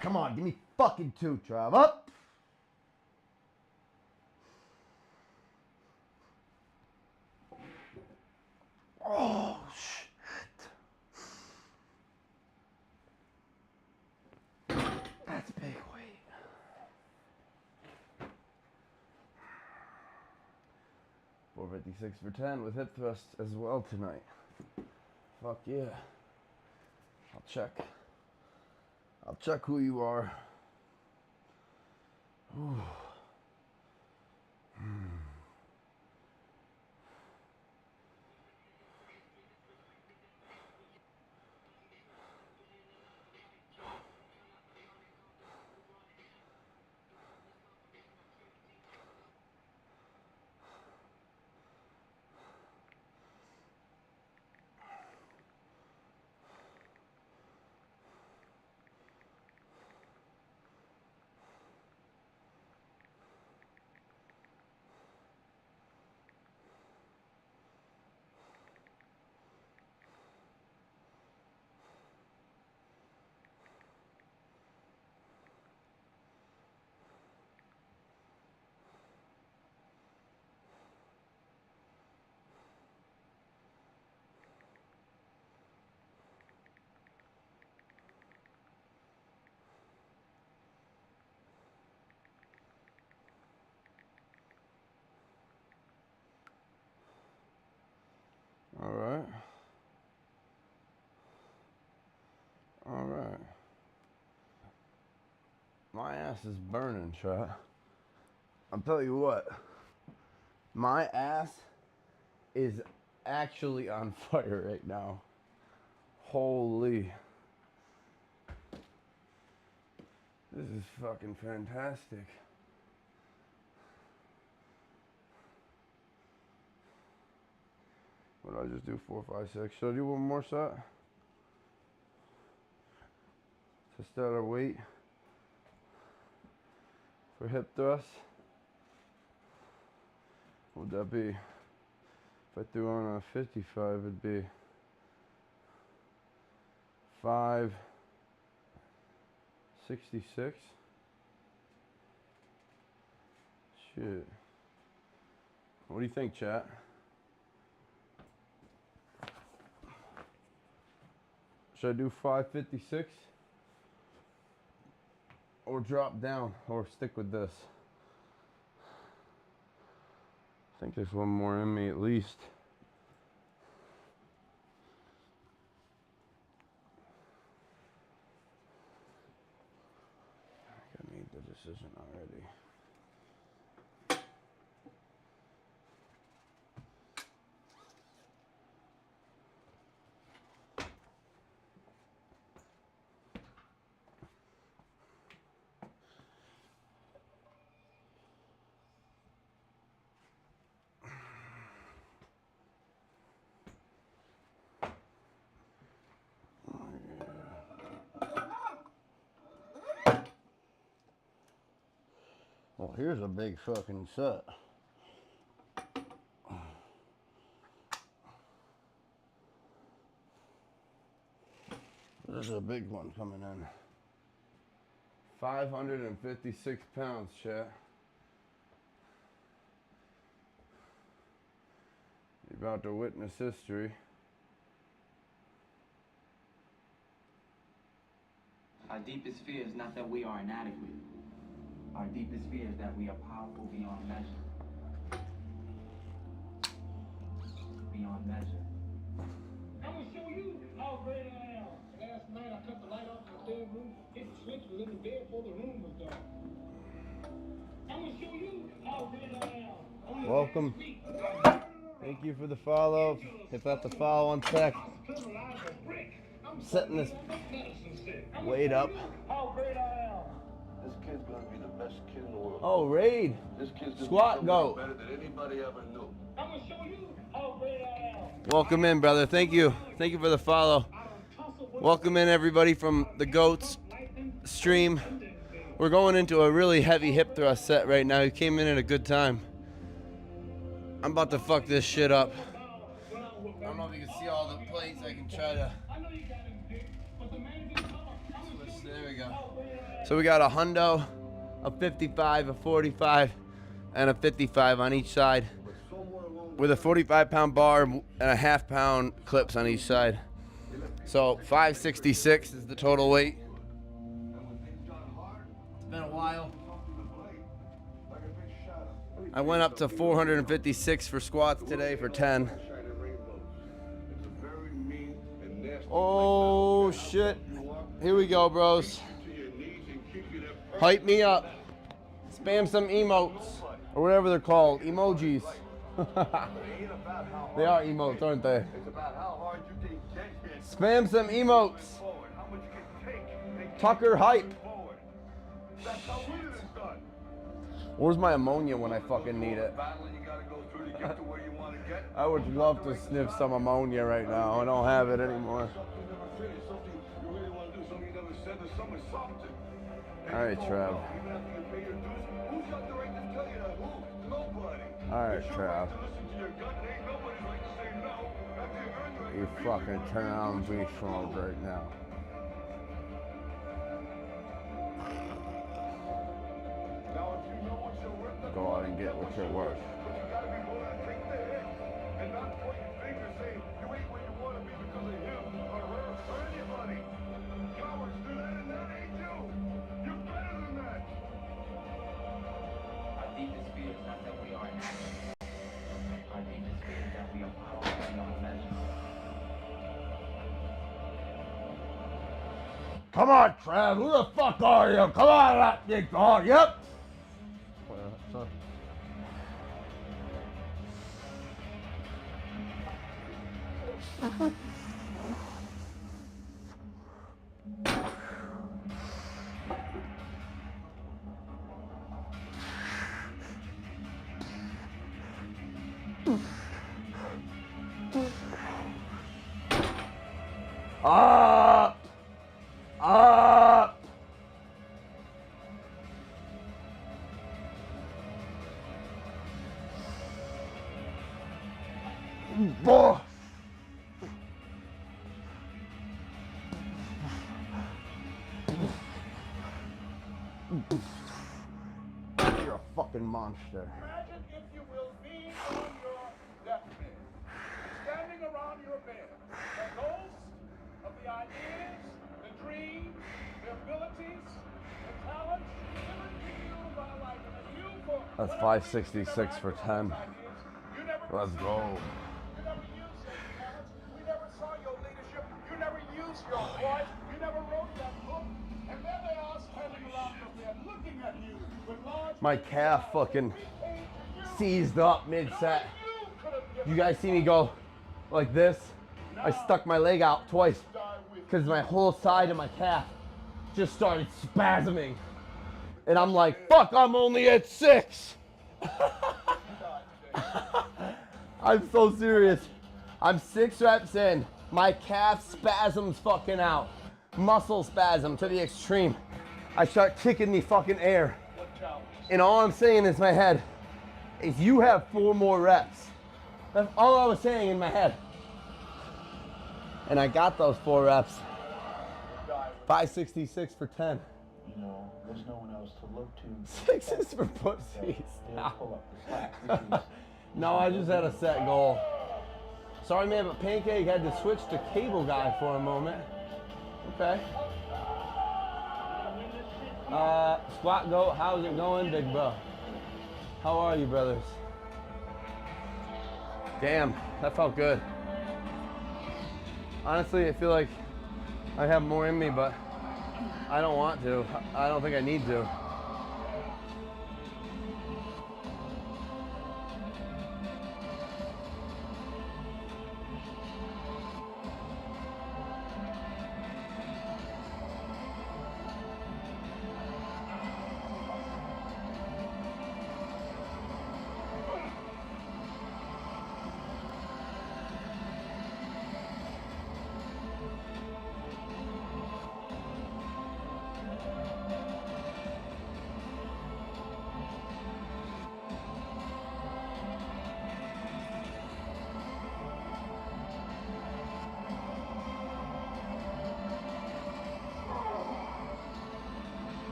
Come on, give me fucking two, Trav. Up! Oh, shit. That's big weight. $456 for 10 with hip thrusts as well tonight. Fuck yeah. I'll check who you are. Ooh. All right. All right. My ass is burning, chat. I'll tell you what. My ass is actually on fire right now. Holy. This is fucking fantastic. What did I just do? 4, 5, 6. Should I do one more set? To start our weight for hip thrust. What would that be? If I threw on a 55, it'd be 566. Shit. What do you think, chat? Should I do 556? Or drop down, or stick with this? I think there's one more in me at least. I made the decision already. Well, here's a big fucking set. There's a big one coming in. 556 pounds, chat. You're about to witness history. Our deepest fear is not that we are inadequate. Our deepest fear is that we are powerful beyond measure. Beyond measure. I'm gonna show you how great I am. Last night I cut the light off in the bedroom, hit the switch, was in the bed before the room was dark. I'm gonna show you how great I am. Welcome. Thank you for the follow. Hit that the follow on sec. I'm setting this weight up. How great I am. This kid's gonna be the best kid in the world. Oh, raid. This kid's gonna Squat be go. better than anybody ever knew. I'm gonna show you how great I am. Welcome in, brother. Thank you. Thank you for the follow. Welcome in, everybody, from the GOATS stream. We're going into a really heavy hip thrust set right now. You came in at a good time. I'm about to fuck this shit up. I don't know if you can see all the plates. I can try to switch. There we go. So we got a hundo, a 55, a 45, and a 55 on each side, with a 45-pound bar and a half-pound clips on each side. So 566 is the total weight. It's been a while. I went up to 456 for squats today for 10. Oh shit. Here we go, bros. Hype me up. Spam some emotes, or whatever they're called, emojis. They are emotes, aren't they? Spam some emotes. Tucker hype. Where's my ammonia when I fucking need it? I would love to sniff some ammonia right now. I don't have it anymore. Alright, Trav. Alright, Trav. You fucking turn on beast mode right now. Go out and get what you're worth. Our deepest fear is not that we are inadequate. Our deepest fear is that we are powerful beyond measure. Come on, Trav. Who the fuck are you? Come on, that big dog. Yep. Up! Up! Boah! You're a fucking monster. Imagine, if you will, being on your deathbed, standing around your bed, the ghost of the ideas, the dreams, the abilities, the talents given to you by life, and that you for That's 566 for 10. Let's go. you never used those talents. We never saw your leadership. You never used your voice. You never wrote that book. And there they are standing around your bed looking at you with large My calf fucking seized up mid-set. You guys see me go like this? I stuck my leg out twice because my whole side of my calf just started spasming. And I'm like, fuck, I'm only at 6. I'm so serious. I'm 6 reps in. My calf spasms fucking out. Muscle spasm to the extreme. I start kicking the fucking air. And all I'm saying in my head is you have 4 more reps. That's all I was saying in my head. And I got those 4 reps. 566 for 10. You know, there's no one else to look to. 6 is for pussies. No, I just had a set goal. Sorry, man, but Pancake had to switch to cable guy for a moment. Okay. Squat Goat, how's it going, big bro? How are you, brothers? Damn, that felt good. Honestly, I feel like I have more in me, but I don't want to. I don't think I need to.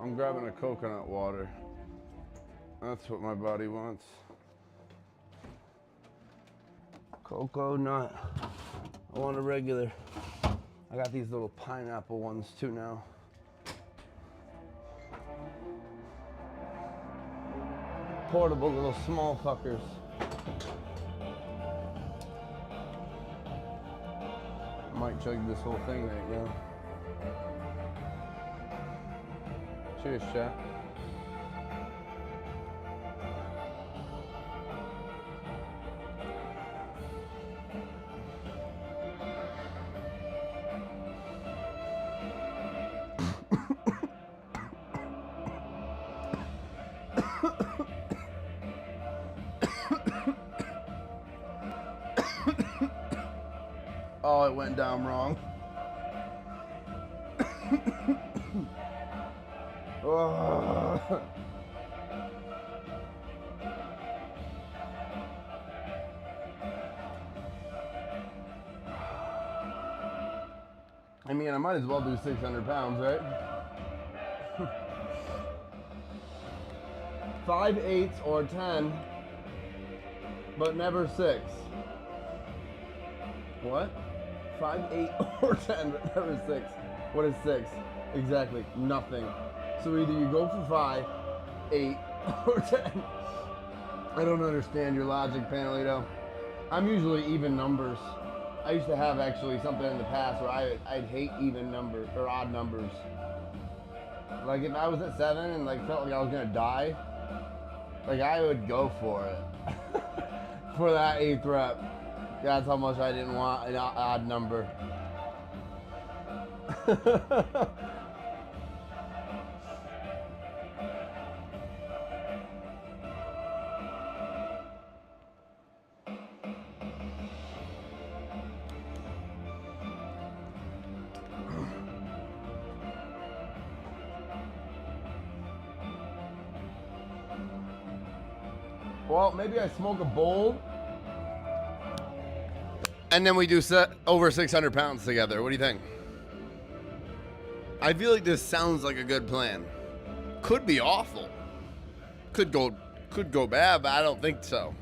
I'm grabbing a coconut water. That's what my body wants. Cocoa nut. I want a regular. I got these little pineapple ones too now. Portable little small fuckers. I might chug this whole thing right now. Cheers, chat. Oh, it went down wrong. Oh. I mean, I might as well do 600 pounds, right? 5 8s or 10, but never 6. What? 5, 8, or 10, but never 6. What is 6? Exactly, nothing. So either you go for 5, 8, or 10. I don't understand your logic, Panelito. I'm usually even numbers. I used to have actually something in the past where I'd hate even numbers or odd numbers. Like if I was at 7 and like felt like I was gonna die, like I would go for it. For that 8th rep. That's how much I didn't want an odd number. Well, maybe I smoke a bowl. And then we do over 600 pounds together. What do you think? I feel like this sounds like a good plan. Could be awful. Could go bad, but I don't think so.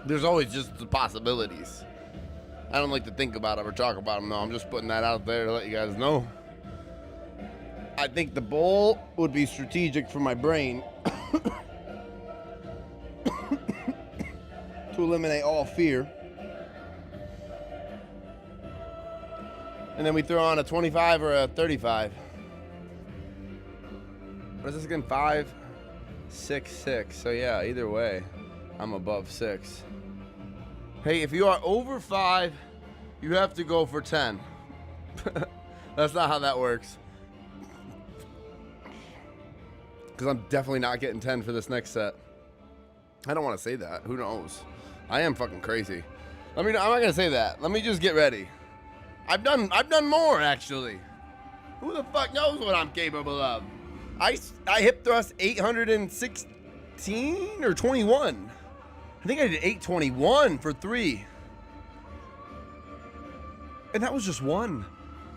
There's always just the possibilities. I don't like to think about them or talk about them, though. I'm just putting that out there to let you guys know. I think the bowl would be strategic for my brain to eliminate all fear. And then we throw on a 25 or a 35. What is this again? 5, 6, 6. So yeah, either way, I'm above 6. Hey, if you are over 5, you have to go for 10. That's not how that works. Because I'm definitely not getting 10 for this next set. I don't want to say that. Who knows? I am fucking crazy. I'm not gonna say that. Let me just get ready. I've done more actually. Who the fuck knows what I'm capable of? I hip thrust 816 or 21. I think I did 821 for 3. And that was just one.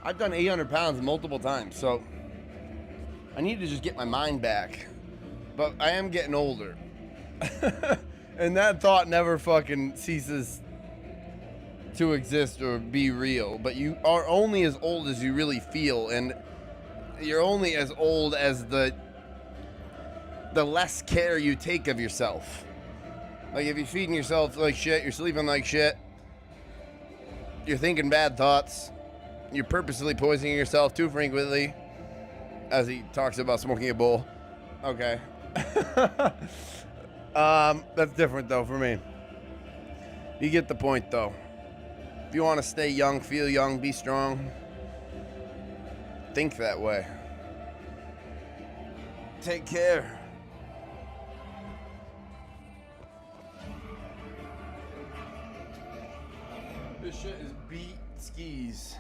I've done 800 pounds multiple times, so I need to just get my mind back. But I am getting older. And that thought never fucking ceases to exist or be real. But you are only as old as you really feel, and you're only as old as the less care you take of yourself. Like if you're feeding yourself like shit, you're sleeping like shit, you're thinking bad thoughts, you're purposely poisoning yourself too frequently, as he talks about smoking a bowl. Okay. That's different though for me. You get the point though. If you want to stay young, feel young, be strong, think that way. Take care. This shit is beat skis.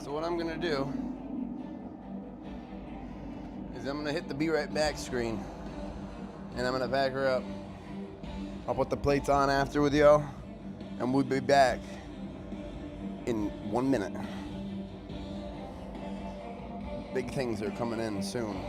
So what I'm gonna do is I'm gonna hit the be right back screen and I'm gonna pack her up. I'll put the plates on after with y'all and we'll be back in 1 minute. Big things are coming in soon.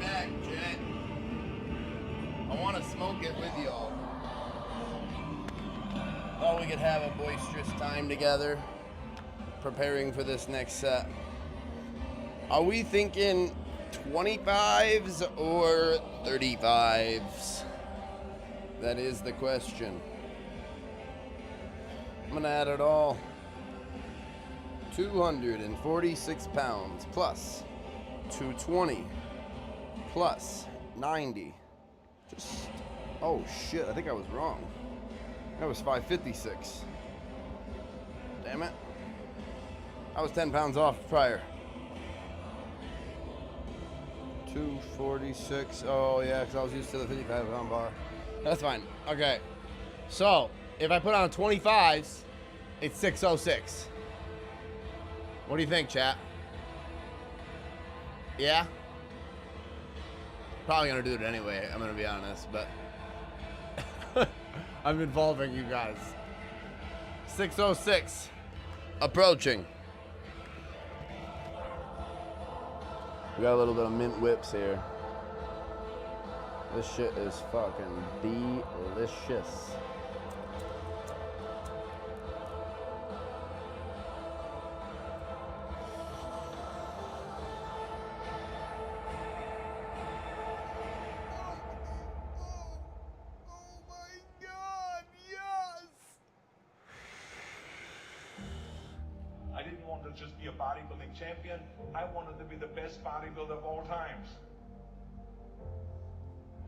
Back, Jet. I want to smoke it with y'all. Thought we could have a boisterous time together, preparing for this next set. Are we thinking 25s or 35s? That is the question. I'm gonna add it all. 246 pounds plus 220. Plus 90 Just, oh shit, I think I was wrong. That was 556. Damn it. I was 10 pounds off prior. 246. Oh yeah, because I was used to the 55 pound bar. That's fine. Okay. So if I put on 25s, it's 606. What do you think, chat? Yeah? Probably gonna do it anyway, I'm gonna be honest, but I'm involving you guys. 606. Approaching. We got a little bit of mint whips here. This shit is fucking delicious. I didn't want to just be a bodybuilding champion. I wanted to be the best bodybuilder of all times.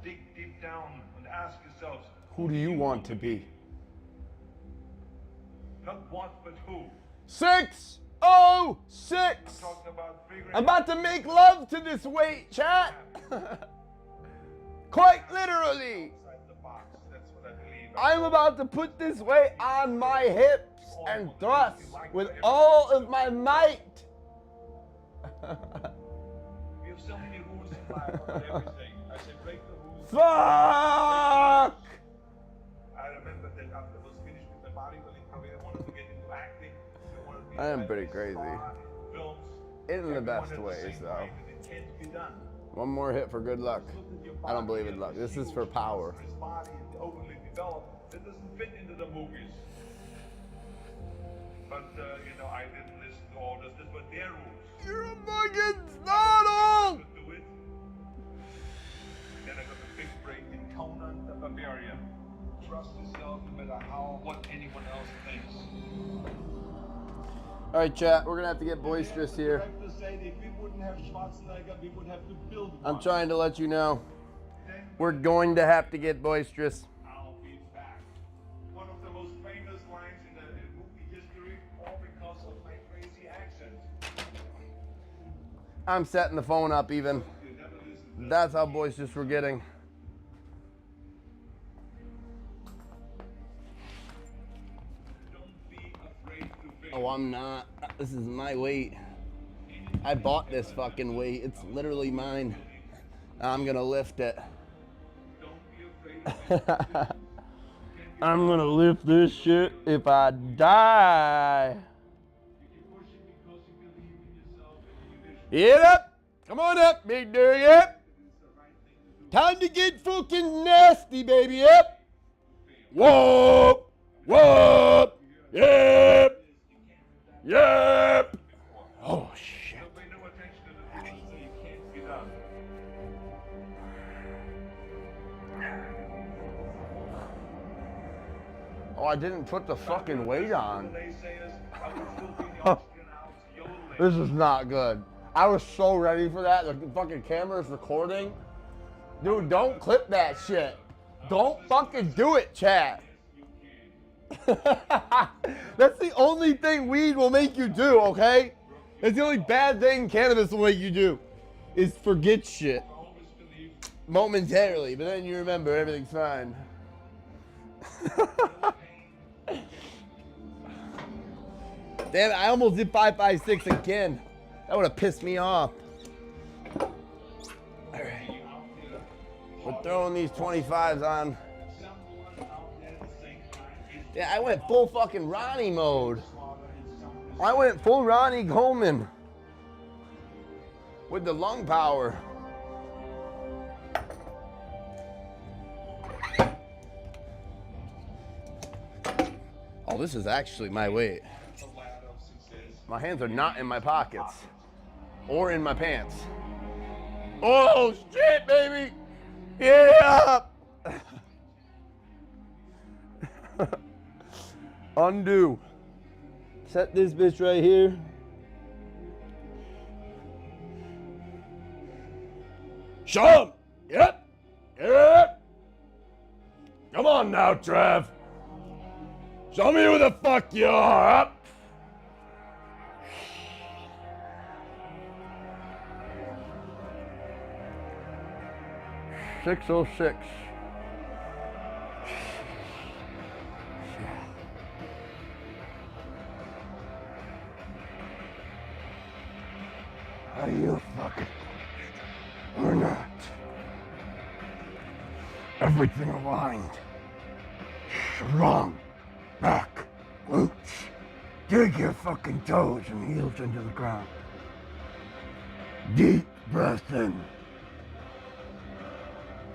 Dig deep down and ask yourselves, Who do you want to be? not what, but who. 606. I'm about to make love to this weight, chat. Quite literally. I'm about to put this weight on my hips and thrust with all of my might. We have so many rules in life about everything. I say break the rules. Fuck! I remember that after I was finished with the bodybuilding career, I wanted to get into acting. I am pretty crazy. Films. In the best ways, though. It can't be done. One more hit for good luck. I don't believe in luck. This is for power. His body is overly developed. That doesn't fit into the movies. But, you know, I didn't listen to orders. These were their rules. You're a fucking startle! Do it. Then I got a big break in Conan the Barbarian. Trust yourself no matter what anyone else thinks. All right, chat. We're gonna have to get boisterous here. I'm trying to let you know. We're going to have to get boisterous. I'll be back. One of the most famous lines in the movie history, all because of my crazy accent. I'm setting the phone up even. That's how boisterous we're getting. Oh, I'm not. This is my weight. I bought this fucking weight. It's literally mine. I'm gonna lift it. I'm gonna lift this shit if I die. Get up! Come on up, big dude, yep! Time to get fucking nasty, baby, yep! Whoop! Whoop! Yep! Yep! Oh, shit. Oh, I didn't put the fucking weight on. This is not good. I was so ready for that. The fucking camera's recording. Dude, don't clip that shit. Don't fucking do it, chat. That's the only thing weed will make you do, okay? It's the only bad thing cannabis will make you do, is forget shit. Momentarily, but then you remember everything's fine. Damn it, I almost did 556 again. That would have pissed me off. Alright. We're throwing these 25s on. Yeah, I went full fucking Ronnie mode. I went full Ronnie Coleman with the lung power. Oh, this is actually my weight. My hands are not in my pockets or in my pants. Oh shit, baby! Yeah! Undo. Set this bitch right here. Show him! Yep! Yep! Come on now, Trev. Show me who the fuck you are, up. 606. Are you fucking or not? Everything aligned. Strong. Back. Glutes. Dig your fucking toes and heels into the ground. Deep breath in.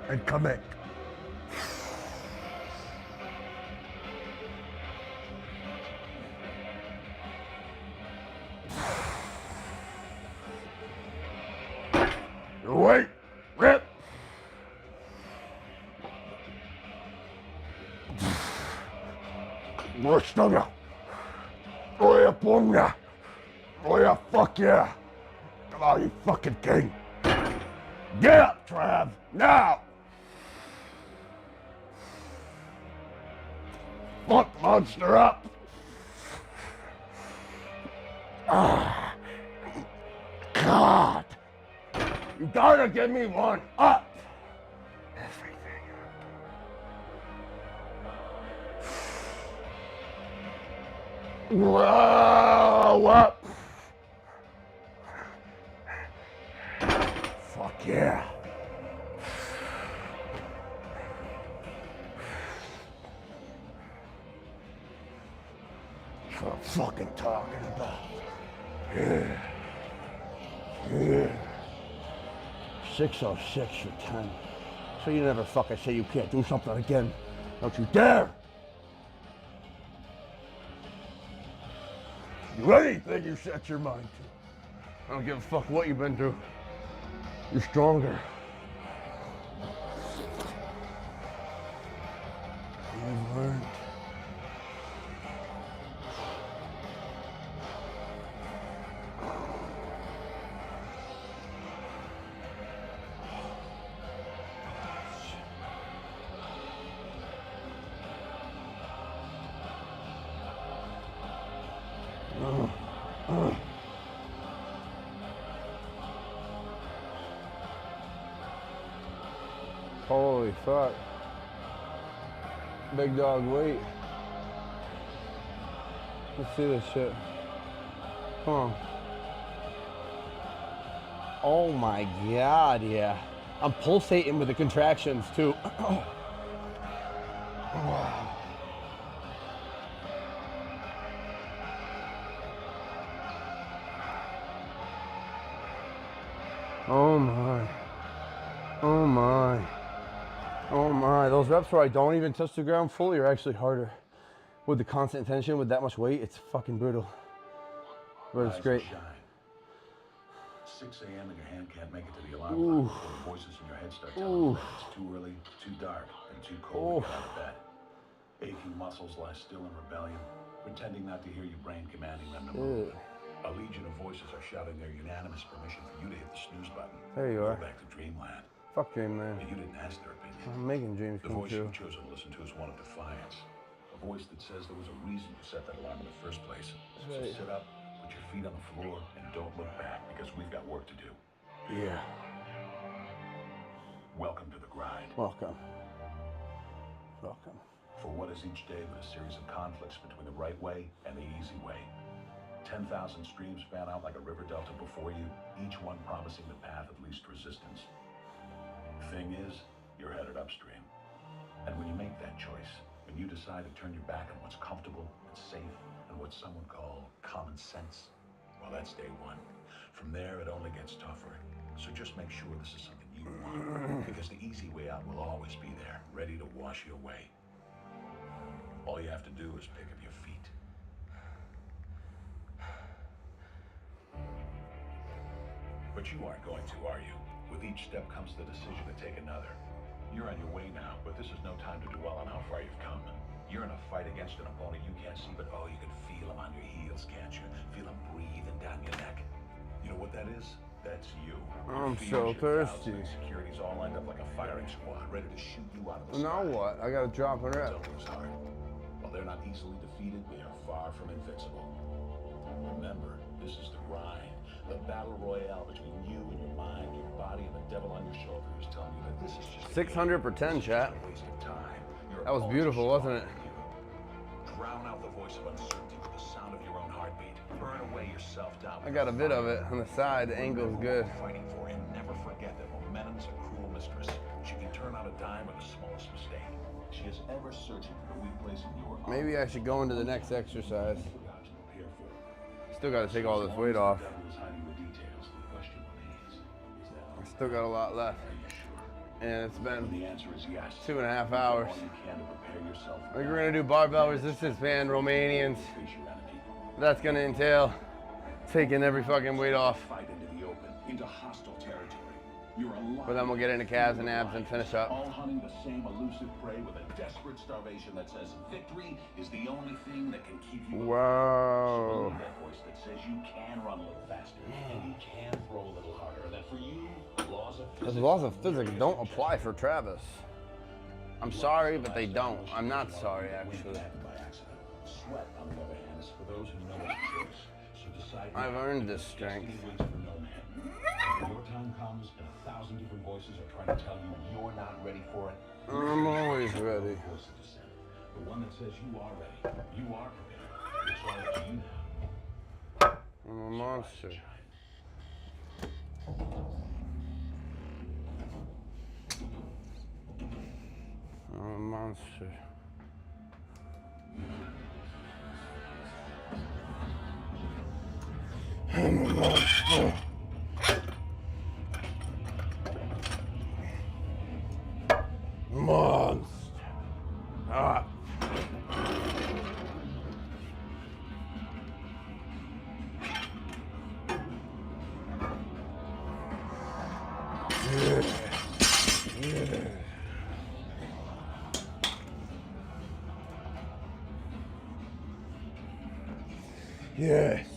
And commit. Wait, rip. Что я? Oh, я помню. Oh, yeah, fuck yeah. Come on, you fucking king. Get up, Trav, now. Fuck monster up. Ah, God. You gotta give me one up. Everything up. Whoa, up. Fuck yeah. That's what I'm fucking talking about. Yeah. Yeah. 606 for 10. So you never fucking say you can't do something again. Don't you dare! Do anything you set your mind to. I don't give a fuck what you've been through. You're stronger. You've learned. Holy fuck. Big dog, wait. Let's see this shit. Come on. Oh my God, yeah. I'm pulsating with the contractions too. Wow. Oh my. Oh my. Oh my. Those reps where I don't even touch the ground fully are actually harder. With the constant tension, with that much weight, it's fucking brutal. But it's great. 6 a.m. and your hand can't make it to the alarm clock before the voices in your head start telling you that it's too early, too dark, and too cold to get out of bed. Aching muscles lie still in rebellion, pretending not to hear your brain commanding them to move. A legion of voices are shouting their unanimous permission for you to hit the snooze button. There you are. Go back to dreamland. Fuck dreamland. But you didn't ask their opinion. I'm making dreams come true. The voice you've true. chosen to listen to is one of defiance. A voice that says there was a reason you set that alarm in the first place. So sit up, put your feet on the floor, and don't look back, because we've got work to do. Yeah. Welcome to the grind. Welcome. Welcome. For what is each day but a series of conflicts between the right way and the easy way. 10,000 streams fan out like a river delta before you, each one promising the path of least resistance. Thing is, you're headed upstream. And when you make that choice, when you decide to turn your back on what's comfortable and safe and what some would call common sense, well, that's day one. From there, it only gets tougher. So just make sure this is something you want, because the easy way out will always be there, ready to wash you away. All you have to do is pick up your feet. But you aren't going to, are you? With each step comes the decision to take another. You're on your way now, but this is no time to dwell on how far you've come. You're in a fight against an opponent you can't see, but oh, you can feel him on your heels, can't you? Feel him breathing down your neck. You know what that is? That's you. I'm Feet so are shut thirsty. down, security's all lined up like a firing squad, ready to shoot you out of the Now sky. what? I gotta drop a rep. Double as hard. While they're not easily defeated, we are far from invincible. Remember, this is the grind. The battle royale between you and your mind, your body, and the devil on your shoulder is telling you that this is just 600 per 10, chat. a waste of time. You're That was all beautiful, too wasn't it? Drown out the voice of uncertainty with the sound of your own heartbeat. Burn away your self-doubt. I got a bit of it on the side. The angle's good. Fighting for, and never forget that momentum's a cruel mistress. She can turn out a dime with the smallest mistake. She is ever searching for the weak place in your armor. Maybe I should go into the next exercise. Still got to take all this weight off. I still got a lot left. And it's been 2.5 hours. I think we're going to do barbell resistance band Romanians. That's going to entail taking every fucking weight off. Into hostile territory. But then we'll get into calves and abs and finish up. All hunting the same elusive prey with a desperate starvation that says victory is the only thing that can keep you. Wow. That voice that says you can run a little faster and you can throw a little harder, and that for you, The laws of physics don't apply for Travis. I'm sorry, but they don't. I'm not sorry, actually. Sweat, on the other hand, is for those who know it's choice. So decide. I've earned this strength. When your time comes and 1,000 different voices are trying to tell you you're not ready for it. I'm always ready. The one that says you are ready, you are prepared. It's all up to you now. I'm a monster. I'm a monster. I'm a monster. Monster. Ah. Yeah. Yeah. Yes.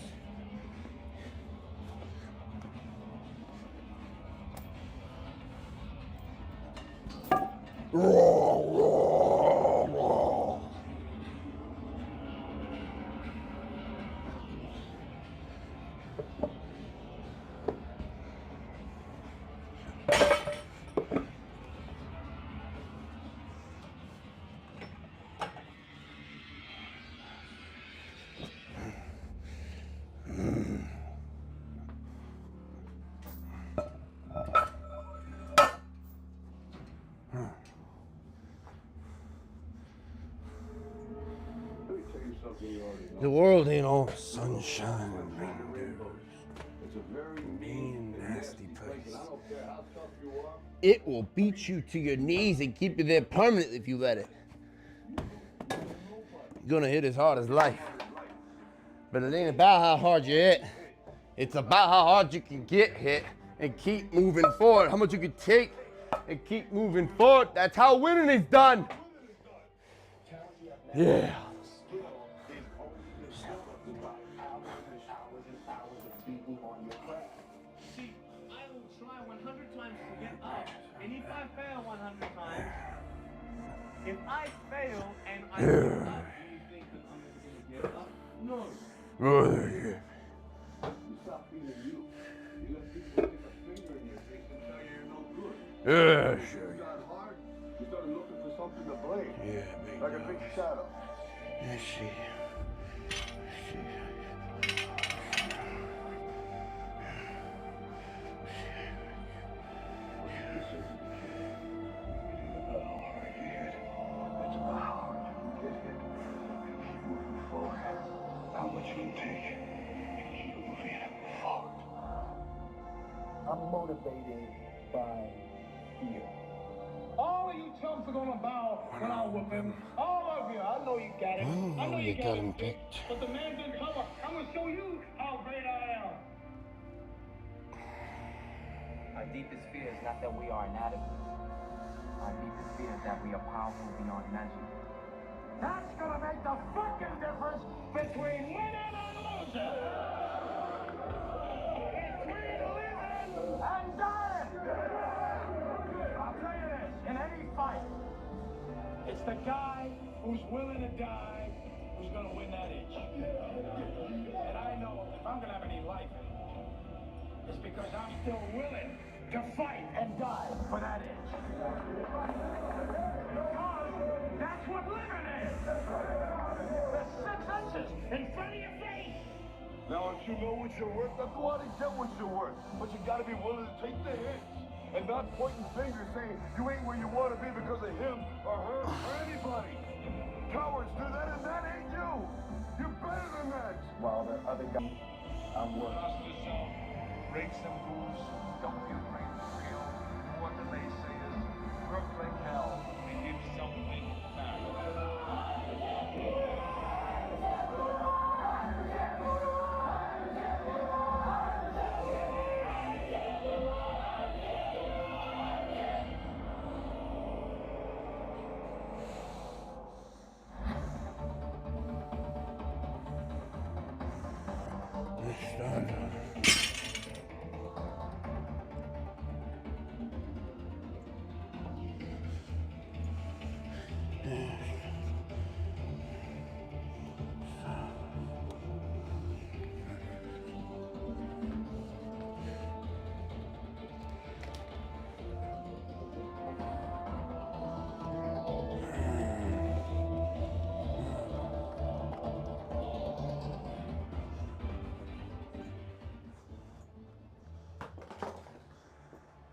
The world ain't all sunshine and rainbows. It's a very mean, nasty place. It will beat you to your knees and keep you there permanently if you let it. You're gonna hit as hard as life. But it ain't about how hard you hit. It's about how hard you can get hit and keep moving forward. How much you can take and keep moving forward. That's how winning is done. Yeah. See, I will try 100 times to get up, and if I fail 100 times, if I fail and I get up, do you think that I'm going to get up? No. You stop being you. You let people stick a finger in your face and tell you you're no good. Yeah, If you got hard, you started looking for something to blame. Yeah, big like a big shadow. Yeah, she. I'm motivated by fear. All of you chumps are gonna bow when I whoop him. All of you. I know you got it. I know you got him picked. But the man's in cover. I'm gonna show you how great I am. Our deepest fear is not that we are inadequate. Our deepest fear is that we are powerful beyond measure. That's gonna make the fucking difference between winning and losing. Between living It's the guy who's willing to die who's gonna win that itch. And I know if I'm gonna have any life in me, it's because I'm still willing to fight and die for that itch. Because that's what living is. The 6 inches in front of your face. Now, if you know what you're worth, now go out and get what you're worth. But you gotta be willing to take the hits and not pointing fingers saying you ain't where you want to be because of him or her or anybody. Cowards do that, and that ain't you. You're better than that. While the other guy, I'm worth. Trust yourself. Break some rules. Don't be afraid to fail. Do what the naysayers. Work like hell and give something back.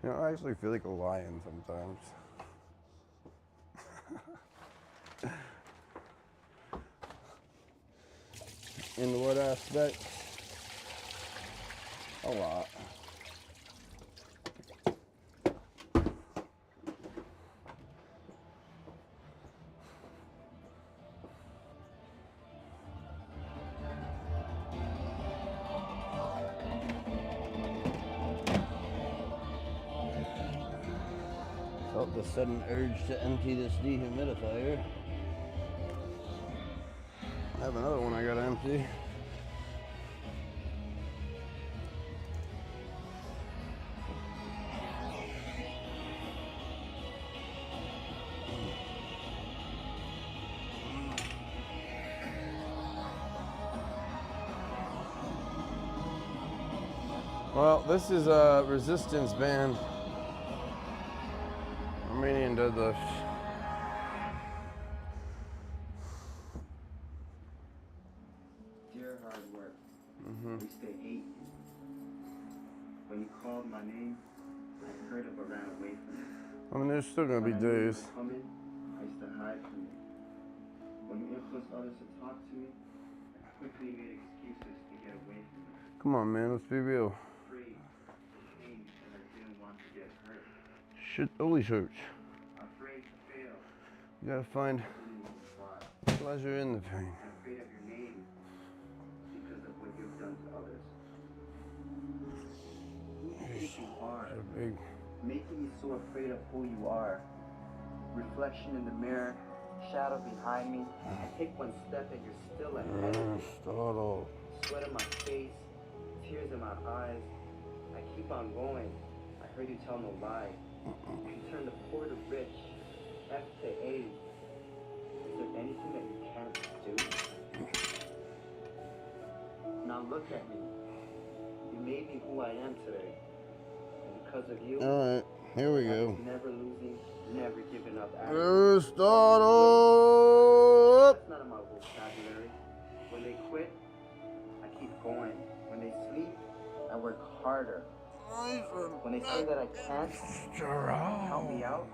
You know, I actually feel like a lion sometimes. In what aspect? A lot. Felt the sudden urge to empty this dehumidifier. I have another one I gotta empty. Well, this is a resistance band. Armenian deadlift. Dear hard work, we stay 8. When you called my name, I heard it but ran away from you. I mean, there's still gonna be When I knew you days. were coming, I used to hide from you. When you influenced others to talk to me, I quickly made excuses to get away from you. Come on, man, let's be real. Afraid to change and I didn't want to get hurt. Shit always hurts. Afraid to fail. You gotta find I didn't even try. pleasure in the pain. I'm afraid of your name because of what you've done to others. Who do you think you are? So big. Making me so afraid of who you are. Reflection in the mirror, shadow behind me. I take one step and you're still ahead of me. Startle. Sweat in my face, tears in my eyes. I keep on going. I heard you tell no lie. You turn the poor to rich, F to A. Is there anything that you can't do? Now look at me. You made me who I am today. And because of you, Alright, here we I go. was never losing, never giving up. Startle! That's not in my vocabulary. When they quit, I keep going. When they sleep, I work harder. When they say that I can't, help me out,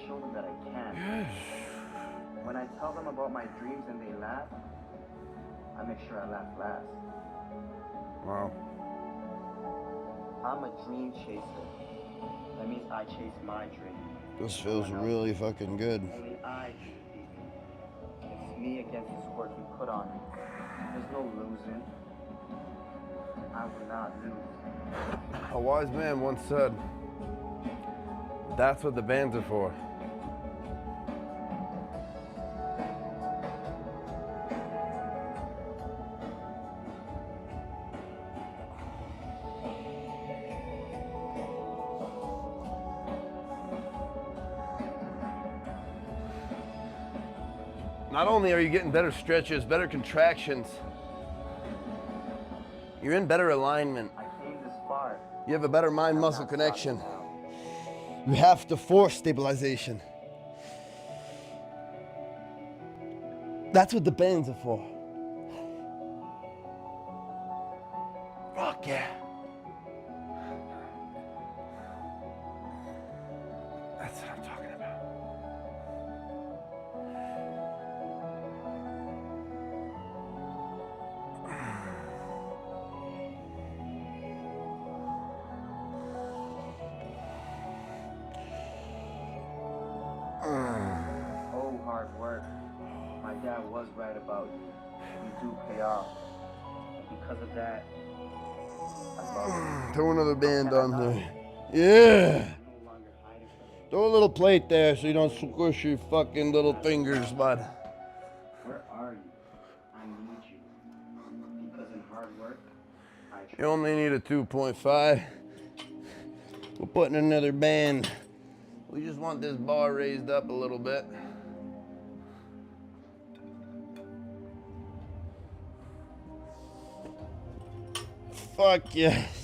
show them that I can. When I tell them about my dreams and they laugh, I make sure I laugh last. Wow. I'm a dream chaser. That means I chase my dream. This feels really fucking good. Only I can defeat me. It's me against this work you put on me. There's no losing. I will not lose. A wise man once said, that's what the bands are for. Not only are you getting better stretches, better contractions, you're in better alignment. I came this far. You have a better mind-muscle connection. You have to force stabilization. That's what the bands are for. Fuck yeah. That's what I'm talking about. Oh, hard work. My dad was right about you. You do pay off. And because of that, I love it. Throw another band on there. Yeah. Throw a little plate there so you don't squish your fucking little fingers, bud. Where are you? I need you. Because in hard work, You only need a 2.5. We're putting another band. We just want this bar raised up a little bit. Fuck yes.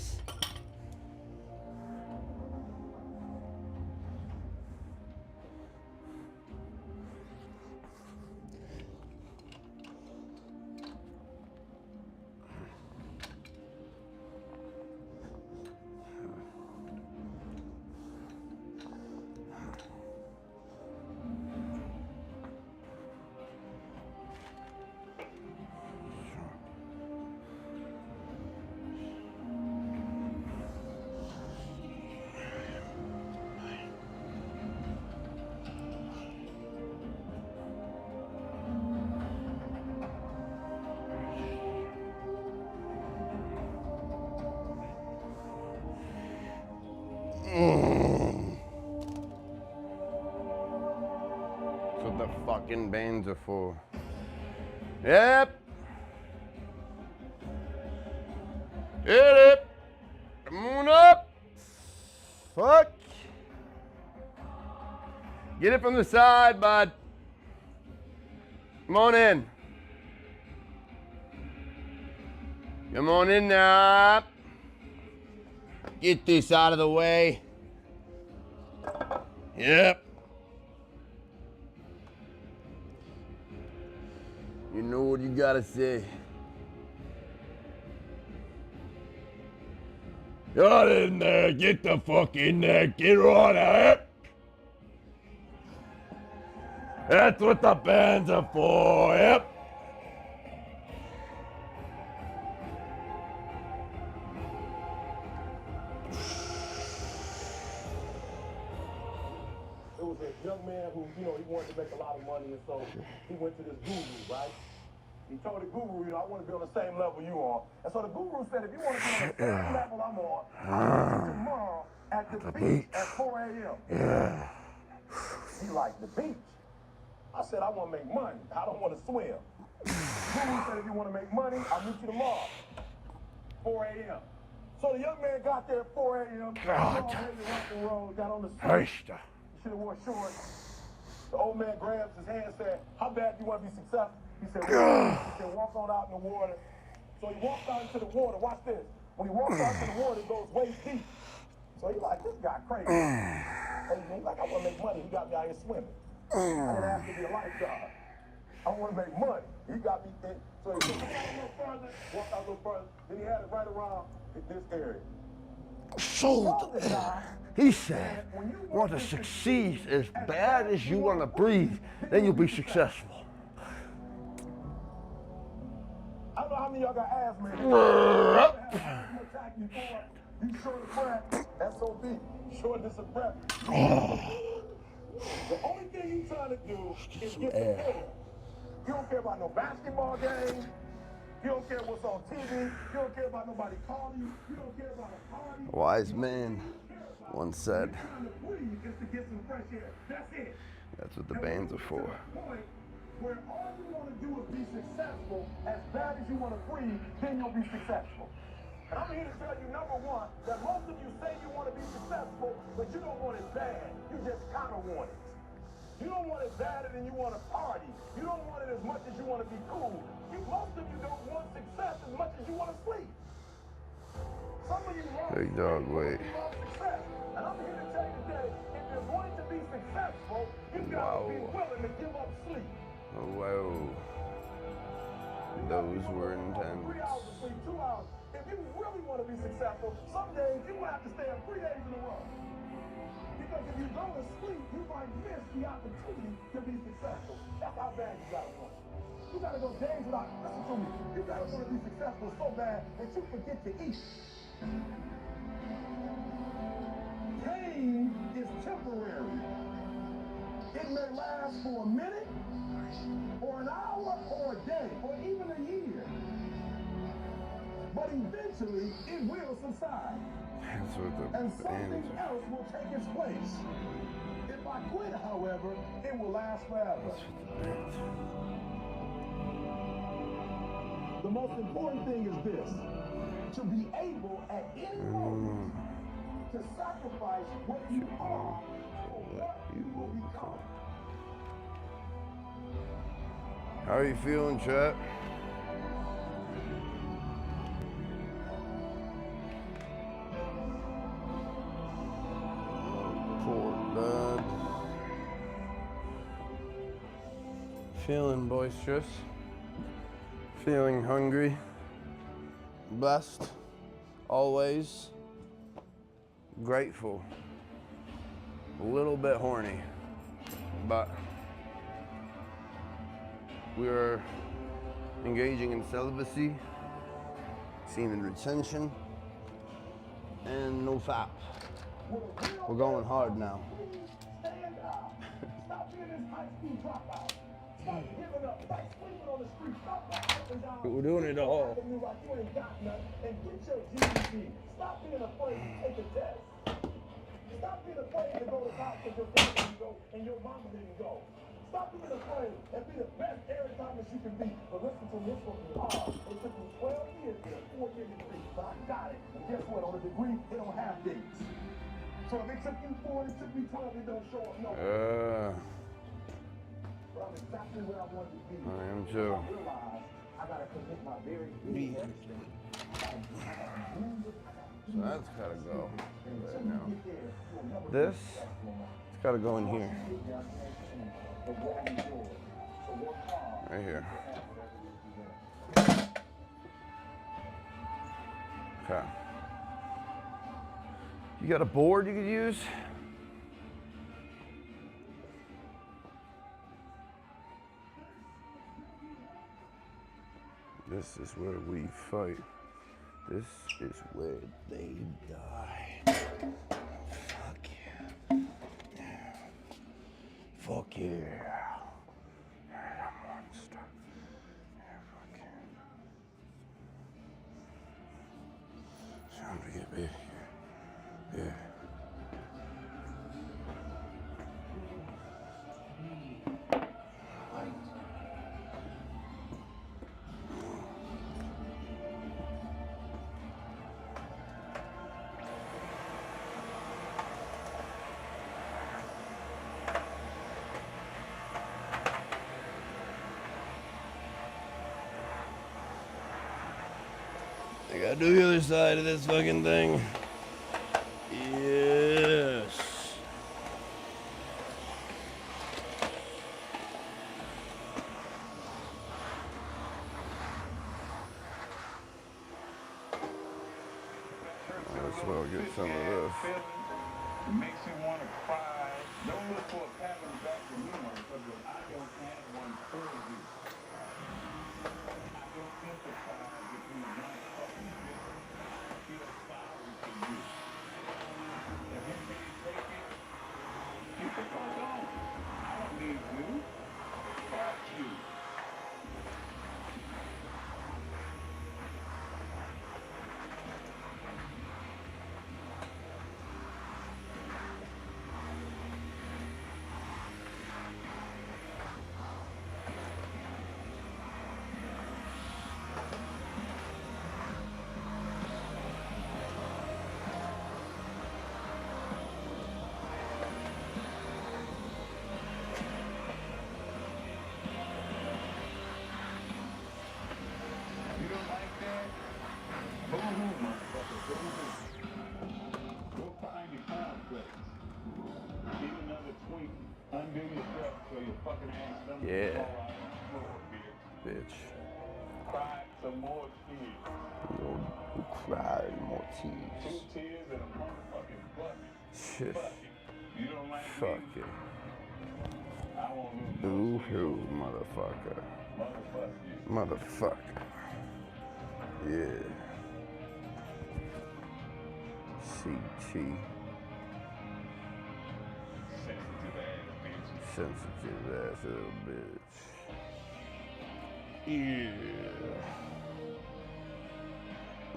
That's what the fucking bands are for. Yep. Hit it. Come on up. Fuck. Get it from the side, bud. Come on in. Come on in now. Get this out of the way. Yep. You know what you gotta say. Get in there. Get the fuck in there. Get on it. That's what the bands are for. Yep. It was a young man who, he wanted to make a lot of money, and so he went to this guru, right? He told the guru, I want to be on the same level you are. And so the guru said, if you want to be on the same level I'm on, I'll see you tomorrow at the beach at 4 a.m. Yeah. He like, the beach? I said, I want to make money. I don't want to swim. The guru said, if you want to make money, I'll meet you tomorrow, 4 a.m. So the young man got there at 4 a.m. God. Rock and roll, got on the suit. Christ. He should have wore shorts. The old man grabs his hand and said, how bad do you want to be successful? He said, walk on out in the water. So he walked out into the water. Watch this. When he walks out into the water, it goes waist deep. So he's like, this guy crazy. And he's like, I want to make money. He got me out here swimming. I didn't ask to be a lifeguard. I want to make money. He got me in. So he walked out a little further, walked out a little further. Then he had it right around this area. So, he said, want to succeed as bad as you want to breathe, then you'll be successful. I don't know how many of y'all got asthma. You short of breath, SOB, shortness of breath. The only thing you trying to do is get the air. You don't care about no basketball game. You don't care what's on TV. You don't care about nobody calling you. You don't care about a party. A wise man once said, that's what the bands are for. Where all you want to do is be successful, as bad as you want to breathe, then you'll be successful. And I'm here to tell you, number one, that most of you say you want to be successful, but you don't want it bad. You just kind of want it. You don't want it badder than you want to party. You don't want it as much as you want to be cool. Most of you don't want success as much as you want to sleep. Some of you love Big dog, wait. success. And I'm here to tell you today, if you're going to be successful, you've got to be willing to give up sleep. Oh, wow. Those were intense. 3 hours of sleep, 2 hours. If you really want to be successful, some days you will have to stay up 3 days in a row. Because if you go to sleep, you might miss the opportunity to be successful. That's how bad you gotta want. You gotta go days without, listen to me, you gotta want to be successful so bad that you forget to eat. Pain is temporary. It may last for a minute, or an hour, or a day, or even a year. But eventually, it will subside. And something else will take its place. If I quit, however, it will last forever. The most important thing is this: to be able at any moment to sacrifice what you are for what you will become. How are you feeling, chat? Poor bud. Feeling boisterous. Feeling hungry. Blessed. Always. Grateful. A little bit horny. But we are engaging in celibacy, semen retention, and no fap. We're going hard now. Stand up. Stop being this high school dropout. Stop giving up. Stop sleeping on the street. Stop walking up and down. We're doing it all. Like you ain't got nothing. And get your GED. Stop being afraid to take a test. Stop being afraid to go to college because your family didn't go and your mama didn't go. Stop being afraid and be the best every time that you can be. But listen to this one hard. It took me 12 years to get a 4-year degree, but I got it. And guess what? On a degree, they don't have dates. So if it took you 4, it took me 12, it don't show up nowhere. But I'm exactly where I wanted to be. I am too. I realized I gotta commit my very best. So that's gotta go right now. This, it's gotta go in here. Right here. Okay. You got a board you could use? This is where we fight. This is where they die. Fuck yeah. Fuck yeah. You're a monster. Yeah, fuck yeah. Time to get big here. Yeah. I gotta do the other side of this fucking thing. Yes. That's where I'll get some of this. It makes you want to cry. Don't look for a pat on the back from anyone because I don't have one for you. I don't sympathize with you not fucking bitter. I feel sorry for you. If you can't take it, keep the fuck on. I don't need you. Fuck you. fucking ass. Them Yeah. fall out on the floor, Bitch. Cry some more tears. Who cried more 2 tears? tears and a motherfucking bucket. Shit. Fuck it. You don't like Fuck me? it. I won't lose no Boo-hoo, motherfucker. Motherfucker. Yeah. CT. Sensitive ass little bitch. Yeah.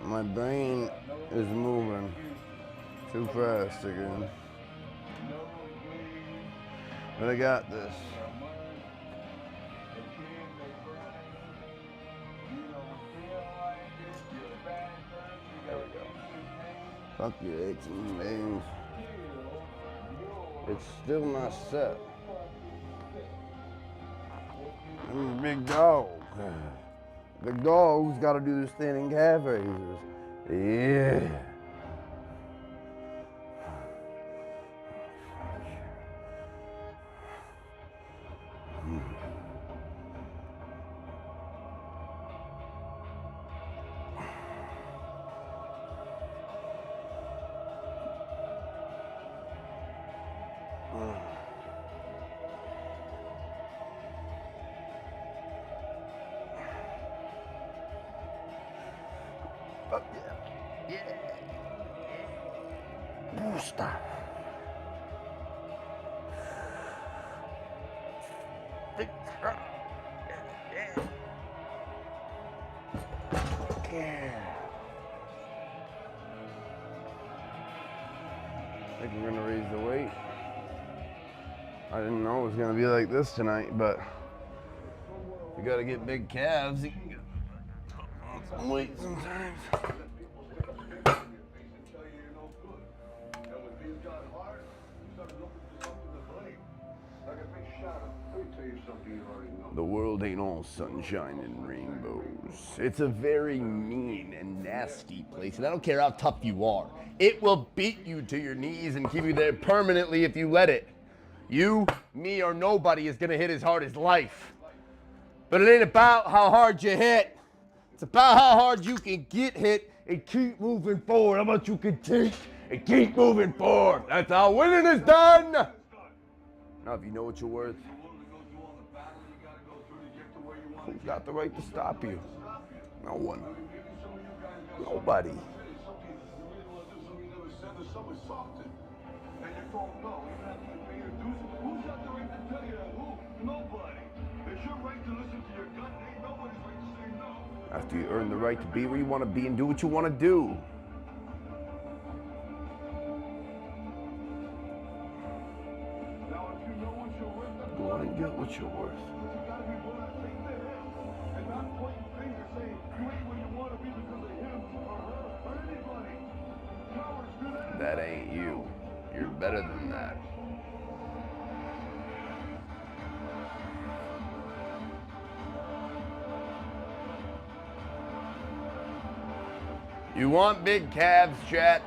My brain is moving too fast again. But I got this. There we go. Fuck your 18 veins. It's still not set. I'm a big dog. Big dog's got to do the standing calf raises. Yeah. Fuck yeah. Yeah. Booster. Yeah. I think we're gonna raise the weight. I didn't know it was gonna be like this tonight, but you gotta get big calves. You can get some weight sometimes. The world ain't all sunshine and rainbows. It's a very mean and nasty place, and I don't care how tough you are. It will beat you to your knees and keep you there permanently if you let it. You, me, or nobody is gonna hit as hard as life. But it ain't about how hard you hit. It's about how hard you can get hit and keep moving forward. How much you can take and keep moving forward. That's how winning is done. Now, if you know what you're worth, who's got the right to stop you? No one. Nobody. After you earn the right to be where you want to be and do what you want to do. Go on and get what you're worth. That ain't you. You're better than that. You want big calves, chat?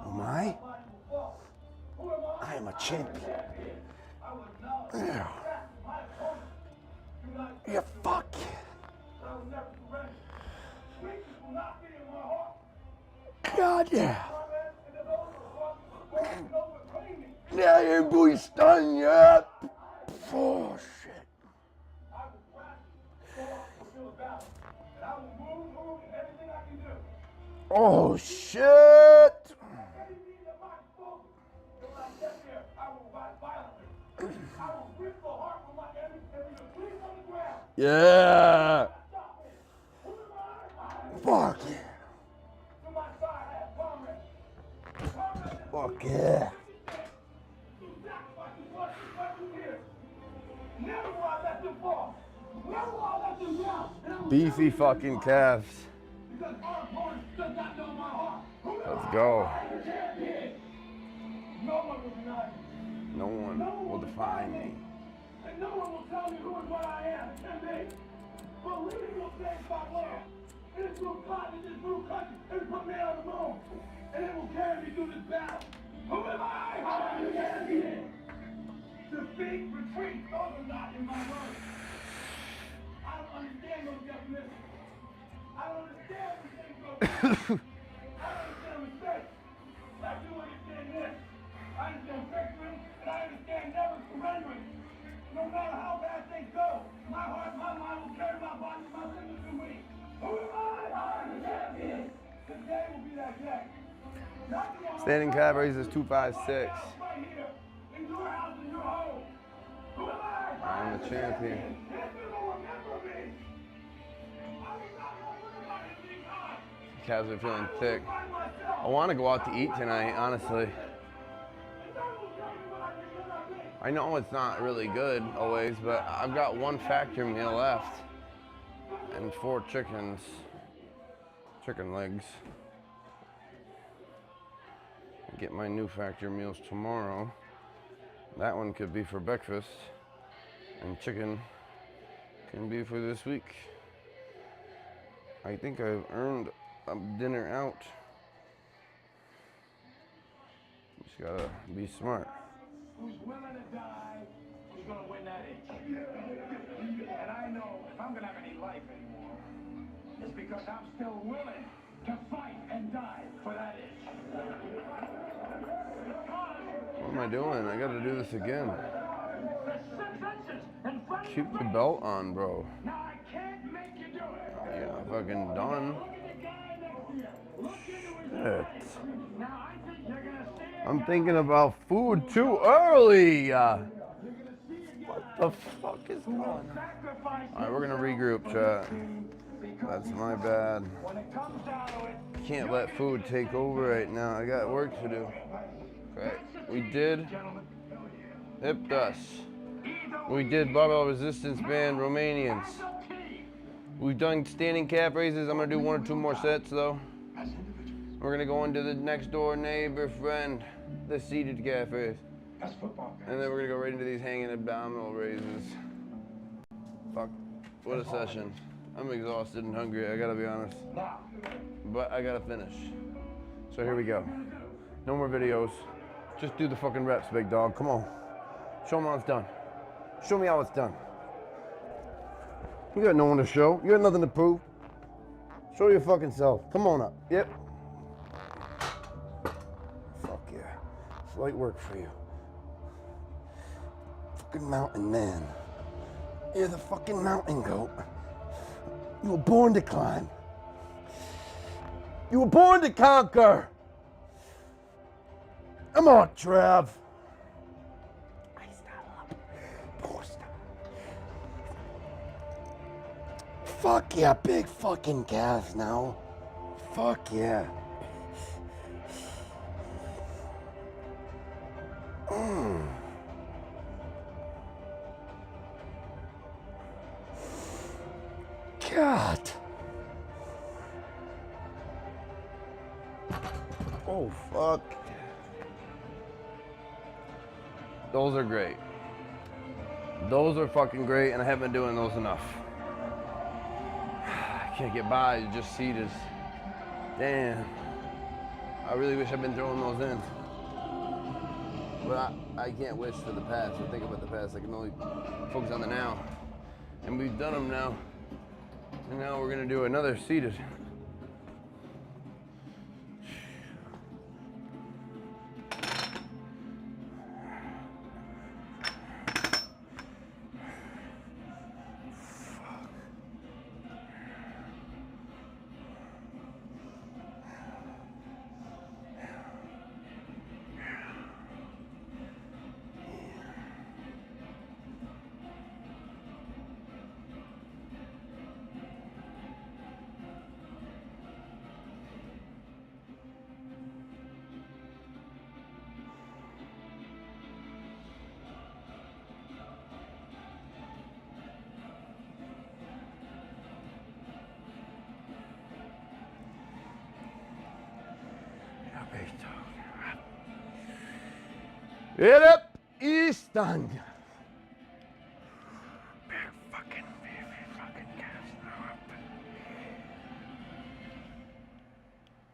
Am I? I am a champion. Yeah. You fuck. God yeah. Yeah, your boy's done yet. Oh, shit. I will practice, go out and feel a battle. And I will move everything I can do. Oh, shit. Anything that might fall, so when I get there, I will violently. I will rip the heart from my enemy and leave a bleed on the ground. Yeah. Fuck yeah. To my side, I have comrades. Fuck yeah. Never will I let them fall. Never will I let them down. Beefy fucking calves. Because our opponents does not know my heart. Let's go. No one will deny me. No one will define me. And no one will tell me who and what I am. Can they? Believing will change my world. It is through God, it is through country, it put me on the moon. And it will carry me through this battle. Who am I? I am the champion. Defeat, retreat, those are not in my words. I don't understand those definitions. I don't understand when things go wrong. I don't understand mistakes. But I do understand this. I understand victory, and I understand never surrendering. No matter how bad things go, my heart, my mind will carry my body, my limbs through me. Who am I? I am the champion. Today will be that day. Standing calf raises 256. Right here, in your house, in your home. Who am I? I'm the champion. History will remember me. I will not remember anything God. Calves are feeling thick. I want to go out to eat tonight, honestly. I know it's not really good always, but I've got one factor meal left and 4 chicken legs. Get my new factor meals tomorrow. That one could be for breakfast, and chicken can be for this week. I think I've earned a dinner out. Just gotta be smart. Who's willing to die, who's gonna win that itch. And I know if I'm gonna have any life anymore, it's because I'm still willing to fight and die for that itch. What am I doing? I gotta do this again. Keep the belt on, bro. Now I can't make you do it. Yeah, fucking done. Shit. I'm thinking about food too early. What the fuck is going on? Alright, we're gonna regroup, chat. That's my bad. Can't let food take over right now. I got work to do. Okay, we did hip thrusts. We did barbell resistance band Romanians. We've done standing calf raises. I'm gonna do 1 or 2 more sets though. We're gonna go into the next door neighbor friend, the seated calf raise. And then we're gonna go right into these hanging abdominal raises. Fuck, what a session. I'm exhausted and hungry, I gotta be honest. But I gotta finish. So here we go. No more videos. Just do the fucking reps, big dog. Come on. Show me how it's done. Show me how it's done. You got no one to show. You got nothing to prove. Show your fucking self. Come on up. Yep. Fuck yeah. It's light work for you. Fucking mountain man. You're the fucking mountain goat. You were born to climb. You were born to conquer. Come on, Trav. Fuck yeah, big fucking gas now. Fuck yeah. God. Oh, fuck. Those are great. Those are fucking great, and I haven't been doing those enough. I can't get by, just seated. Damn. I really wish I'd been throwing those in. But I can't wish for the past or think about the past. I can only focus on the now. And we've done them now. And now we're gonna do another seated. Get up, Easton. Big fucking gas now.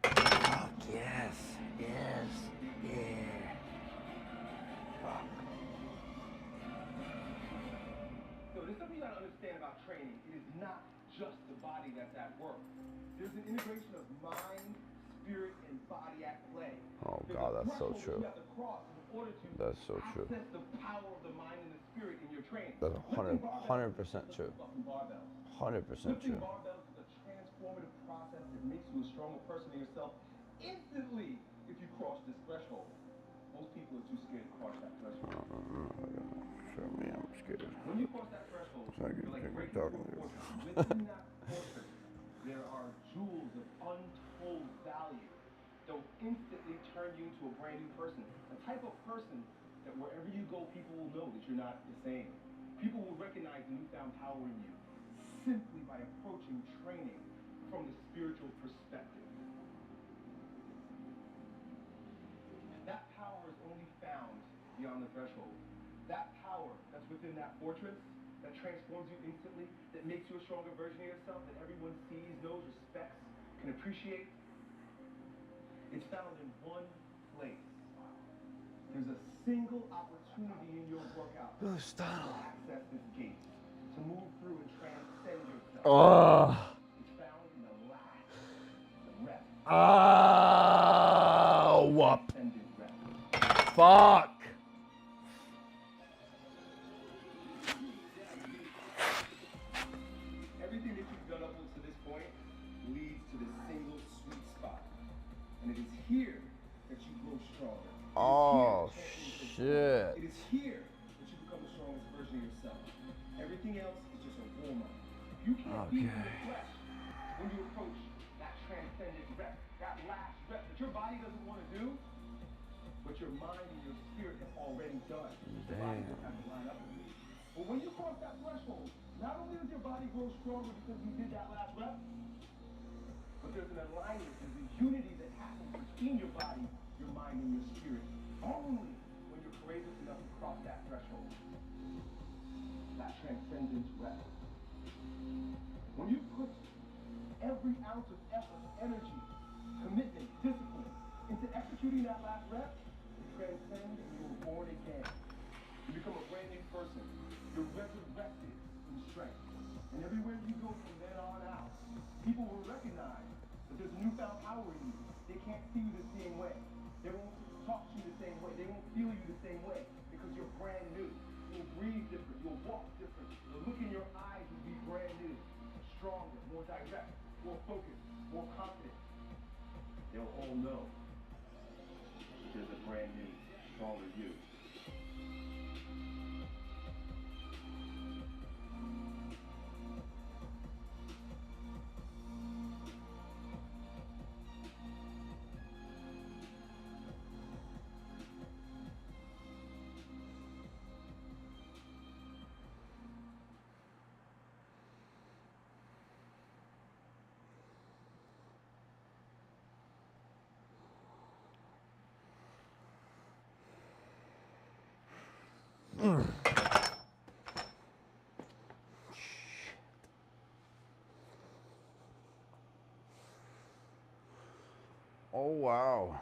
Fuck yes, yeah. Fuck. So there's something you gotta understand about training. It is not just the body that's at work. There's an integration of mind, spirit, and body at play. Oh God, that's so true. That's so true. Access the power of the mind and the spirit in your training. That's 100% true. 100% Lifting true. barbells is a transformative process that makes you a stronger person in yourself instantly if you cross this threshold. Most people are too scared to cross that threshold. Show me, I'm scared. When you cross that threshold, So I can you're like think breaking we're talking through a to fortress. Within that fortress, there are jewels of untold value that will instantly turn you into a brand new person. The type of person that wherever you go, people will know that you're not the same. People will recognize the newfound power in you simply by approaching training from the spiritual perspective. That power is only found beyond the threshold. That power that's within that fortress, that transforms you instantly, that makes you a stronger version of yourself, that everyone sees, knows, respects, can appreciate, it's found in one place. There's a single opportunity in your workout to access this gate, to move through and transcend yourself. It's found in the last rep. Whoop. Fuck. Everything that you've done up to this point leads to this single sweet spot. And it is here that you grow stronger. Oh, shit. It is here that you become the strongest version of yourself. Everything else is just a warm-up. You can't be in the flesh when you approach that transcendent rep, that last rep that your body doesn't want to do, but your mind and your spirit have already done. Your body just has to line up with you. But when you cross that threshold, not only does your body grow stronger because you did that last rep, but there's an alignment, there's a unity that happens between your body, your mind, and your spirit. Only when you're courageous enough to cross that threshold. That transcendence rep. When you put every ounce of effort, energy, commitment, discipline into executing that last rep, you transcend and you are born again. You become a brand new person. You're resurrected in strength. And everywhere you go from then on out, people will recognize that there's a newfound power in you. They can't see you the same way. They won't talk to you the same way. They won't feel you the same way because you're brand new. You'll breathe different. You'll walk different. The look in your eyes will be brand new. Stronger, more direct, more focused, more confident. They'll all know that there's a brand new, stronger you. Oh, wow.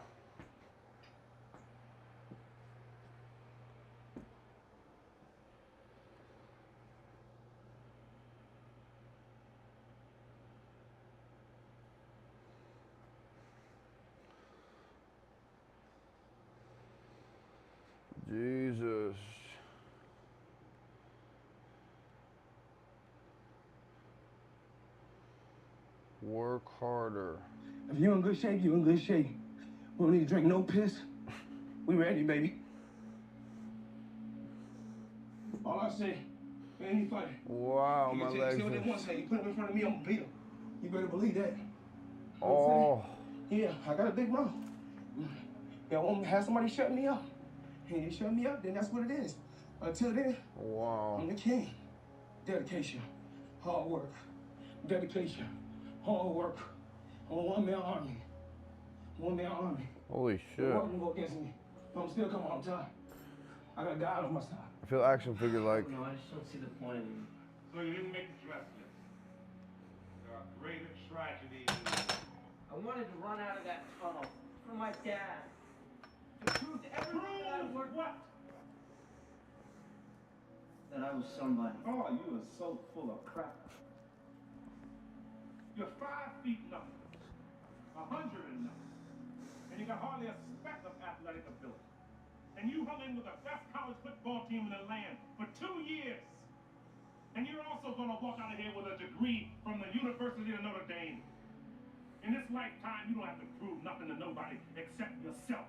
Jesus. Work harder. If you're in good shape, you're in good shape. We don't need to drink no piss. We ready, baby. All I say, man, you fight. Wow, my legs say what they want to say. You put them in front of me, I'm gonna beat them. You better believe that. Oh. Yeah, I got a big mouth. Yeah, I want to have somebody shut me up. And you shut me up, then that's what it is. Until then, wow. I'm the king. Dedication, hard work. Dedication, hard work. I'm a one-man army. One-man army. Holy The shit. world can go against me, but I'm still coming on time. I got God on my side. I feel action figure like. No, I just don't see the point anymore. So you didn't make the dress yet. There are greater tragedies in life. I wanted to run out of that tunnel for my dad. To prove to everyone that I worked. What? That I was somebody. Oh, you are so full of crap. You're 5 feet nothing, 100 and nothing, and you got hardly a speck of athletic ability. And you hung in with the best college football team in the land for 2 years. And you're also gonna walk out of here with a degree from the University of Notre Dame. In this lifetime, you don't have to prove nothing to nobody except yourself.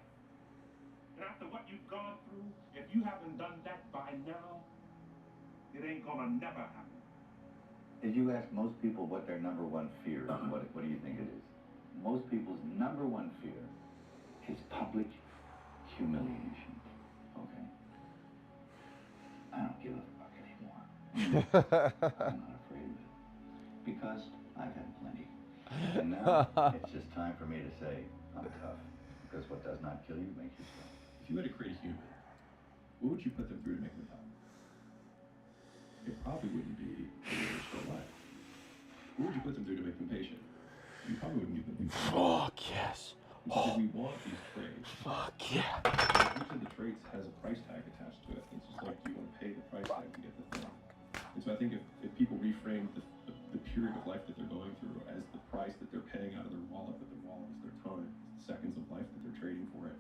And after what you've gone through, if you haven't done that by now, it ain't gonna never happen. If you ask most people what their number one fear is, what do you think it is? Most people's number one fear is public humiliation. Okay? I don't give a fuck anymore. I'm not afraid of it. Because I've had plenty. And now it's just time for me to say, I'm tough. Because what does not kill you makes you strong. If you had to create a human, what would you put them through to make them tough? It probably wouldn't be the worst for life. What would you put them through to make them patient? You probably wouldn't give them things. Fuck yes. Because we want these traits. Fuck yeah. Each of the traits has a price tag attached to it. It's just like, do you want to pay the price tag to get the thing? And so I think if people reframe the period of life that they're going through as the price that they're paying out of their wallet, but their wallet is their time, it's the seconds of life that they're trading for it,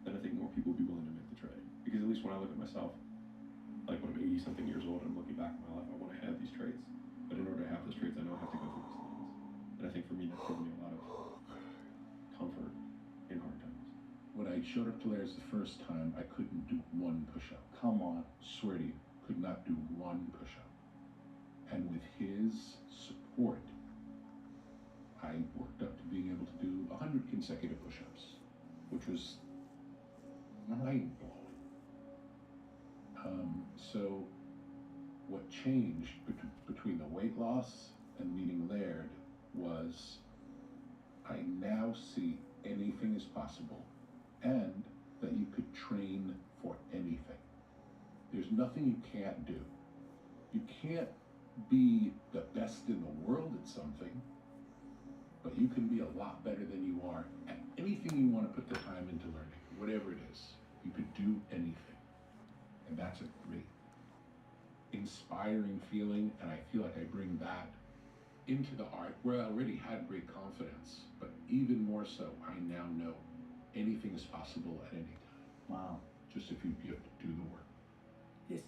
then I think more people will be willing to make the trade. Because at least when I look at myself, like when I'm 80 something years old and I'm looking back at my life, I want to have these traits. But in order to have those traits, I know I have to go through these things. And I think for me, that's given me a lot of comfort in hard times. When I showed up to Laird's the first time, I couldn't do one push-up. Come on, swear to you, could not do one push-up. And with his support, I worked up to being able to do 100 consecutive push-ups, which was mind-blowing. So what changed between the weight loss and meeting Laird was I now see anything is possible and that you could train for anything. There's nothing you can't do. You can't be the best in the world at something, but you can be a lot better than you are at anything you want to put the time into learning, whatever it is. You could do anything. And that's a great, inspiring feeling, and I feel like I bring that into the art where I already had great confidence, but even more so, I now know anything is possible at any time. Wow. Just if you have to do the work. This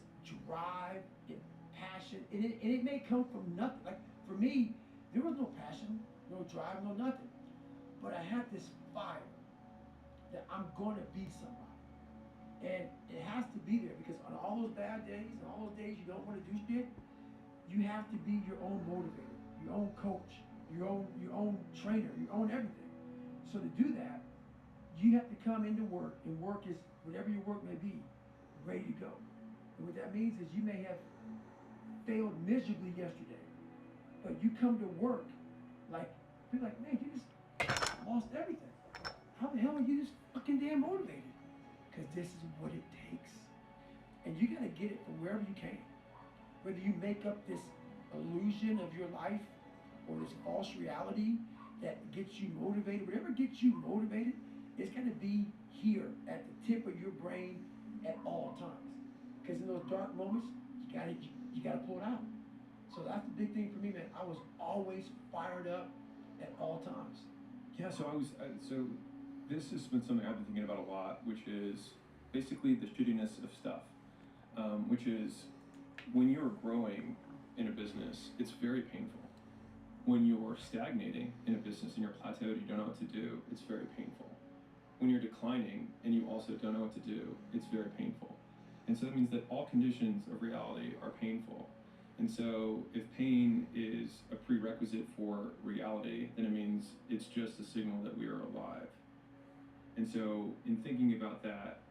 drive and passion, and it may come from nothing. Like for me, there was no passion, no drive, no nothing. But I had this fire that I'm gonna be somebody. And it has to be there because on all those bad days and all those days you don't want to do shit, you have to be your own motivator, your own coach, your own trainer, your own everything. So to do that, you have to come into work, and work is whatever your work may be, ready to go. And what that means is you may have failed miserably yesterday, but you come to work like, be like, man, you just lost everything. How the hell are you just fucking damn motivated? Because this is what it takes. And you gotta get it from wherever you can. Whether you make up this illusion of your life or this false reality that gets you motivated, whatever gets you motivated, it's gonna be here at the tip of your brain at all times. Because in those dark moments, you gotta pull it out. So that's the big thing for me, man. I was always fired up at all times. Yeah, so this has been something I've been thinking about a lot, which is basically the shittiness of stuff. Which is when you're growing in a business, it's very painful. When you're stagnating in a business and you're plateaued, you don't know what to do, it's very painful. When you're declining and you also don't know what to do, it's very painful. And so that means that all conditions of reality are painful. And so if pain is a prerequisite for reality, then it means it's just a signal that we are alive. And so in thinking about that,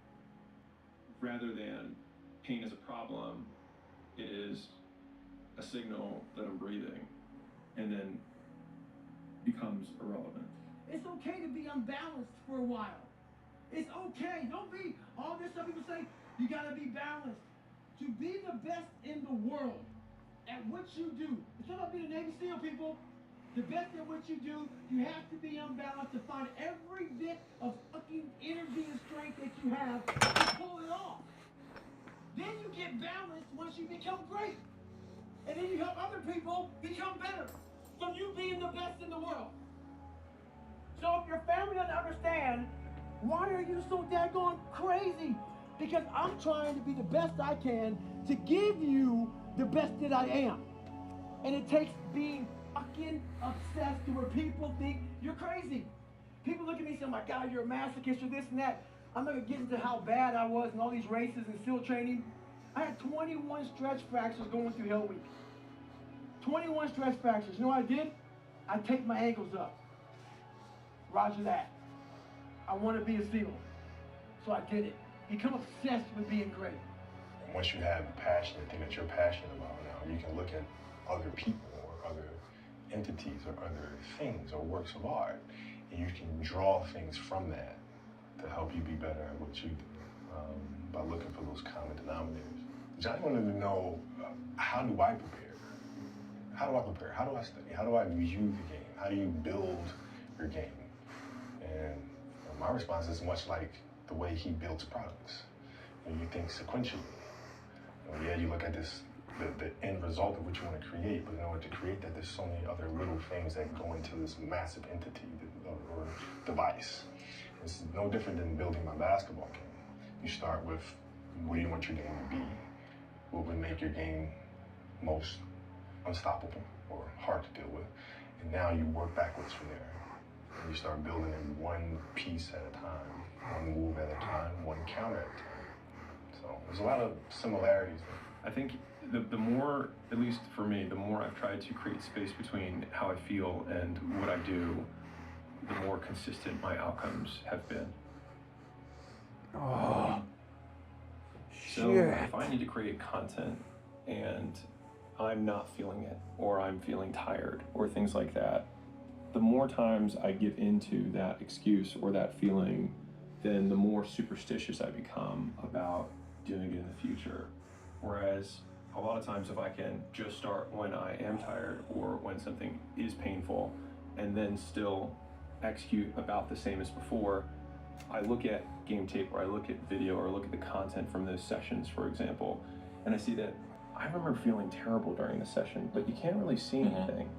rather than pain as a problem, it is a signal that I'm breathing, and then becomes irrelevant. It's okay to be unbalanced for a while. It's okay. Don't be all this stuff people say, you gotta be balanced. To be the best in the world at what you do, it's not about being a Navy SEAL, people. The best at what you do, you have to be unbalanced to find every bit of fucking energy and strength that you have to pull it off. Then you get balanced once you become great. And then you help other people become better from you being the best in the world. So if your family doesn't understand, why are you so daggone crazy? Because I'm trying to be the best I can to give you the best that I am. And it takes being fucking obsessed to where people think you're crazy. People look at me and say, oh my God, you're a masochist or this and that. I'm not gonna get into how bad I was in all these races and SEAL training. I had 21 stretch fractures going through Hell Week. 21 stretch fractures. You know what I did? I taped my ankles up. Roger that. I want to be a SEAL. So I did it. Become obsessed with being great. Once you have a passion, the thing that you're passionate about now, you can look at other people or other entities or other things or works of art, and you can draw things from that to help you be better at what you do by looking for those common denominators. Johnny wanted to know, how do I prepare? How do I prepare? How do I study? How do I view the game? How do you build your game? And my response is much like the way he builds products. You think sequentially. Yeah, you look at this, the end result of what you want to create, but in order to create that, there's so many other little things that go into this massive entity or device. It's no different than building my basketball game. You start with, what do you want your game to be? What would make your game most unstoppable or hard to deal with? And now you work backwards from there. And you start building in one piece at a time, one move at a time, one counter at a time. So there's a lot of similarities there. I think the more, at least for me, the more I've tried to create space between how I feel and what I do, the more consistent my outcomes have been. Oh, So shit. if I need to create content and I'm not feeling it, or I'm feeling tired, or things like that, the more times I give into that excuse or that feeling, then the more superstitious I become about doing it in the future. Whereas a lot of times if I can just start when I am tired or when something is painful and then still execute about the same as before, I look at game tape or I look at video or look at the content from those sessions, for example, and I see that I remember feeling terrible during the session, but you can't really see anything.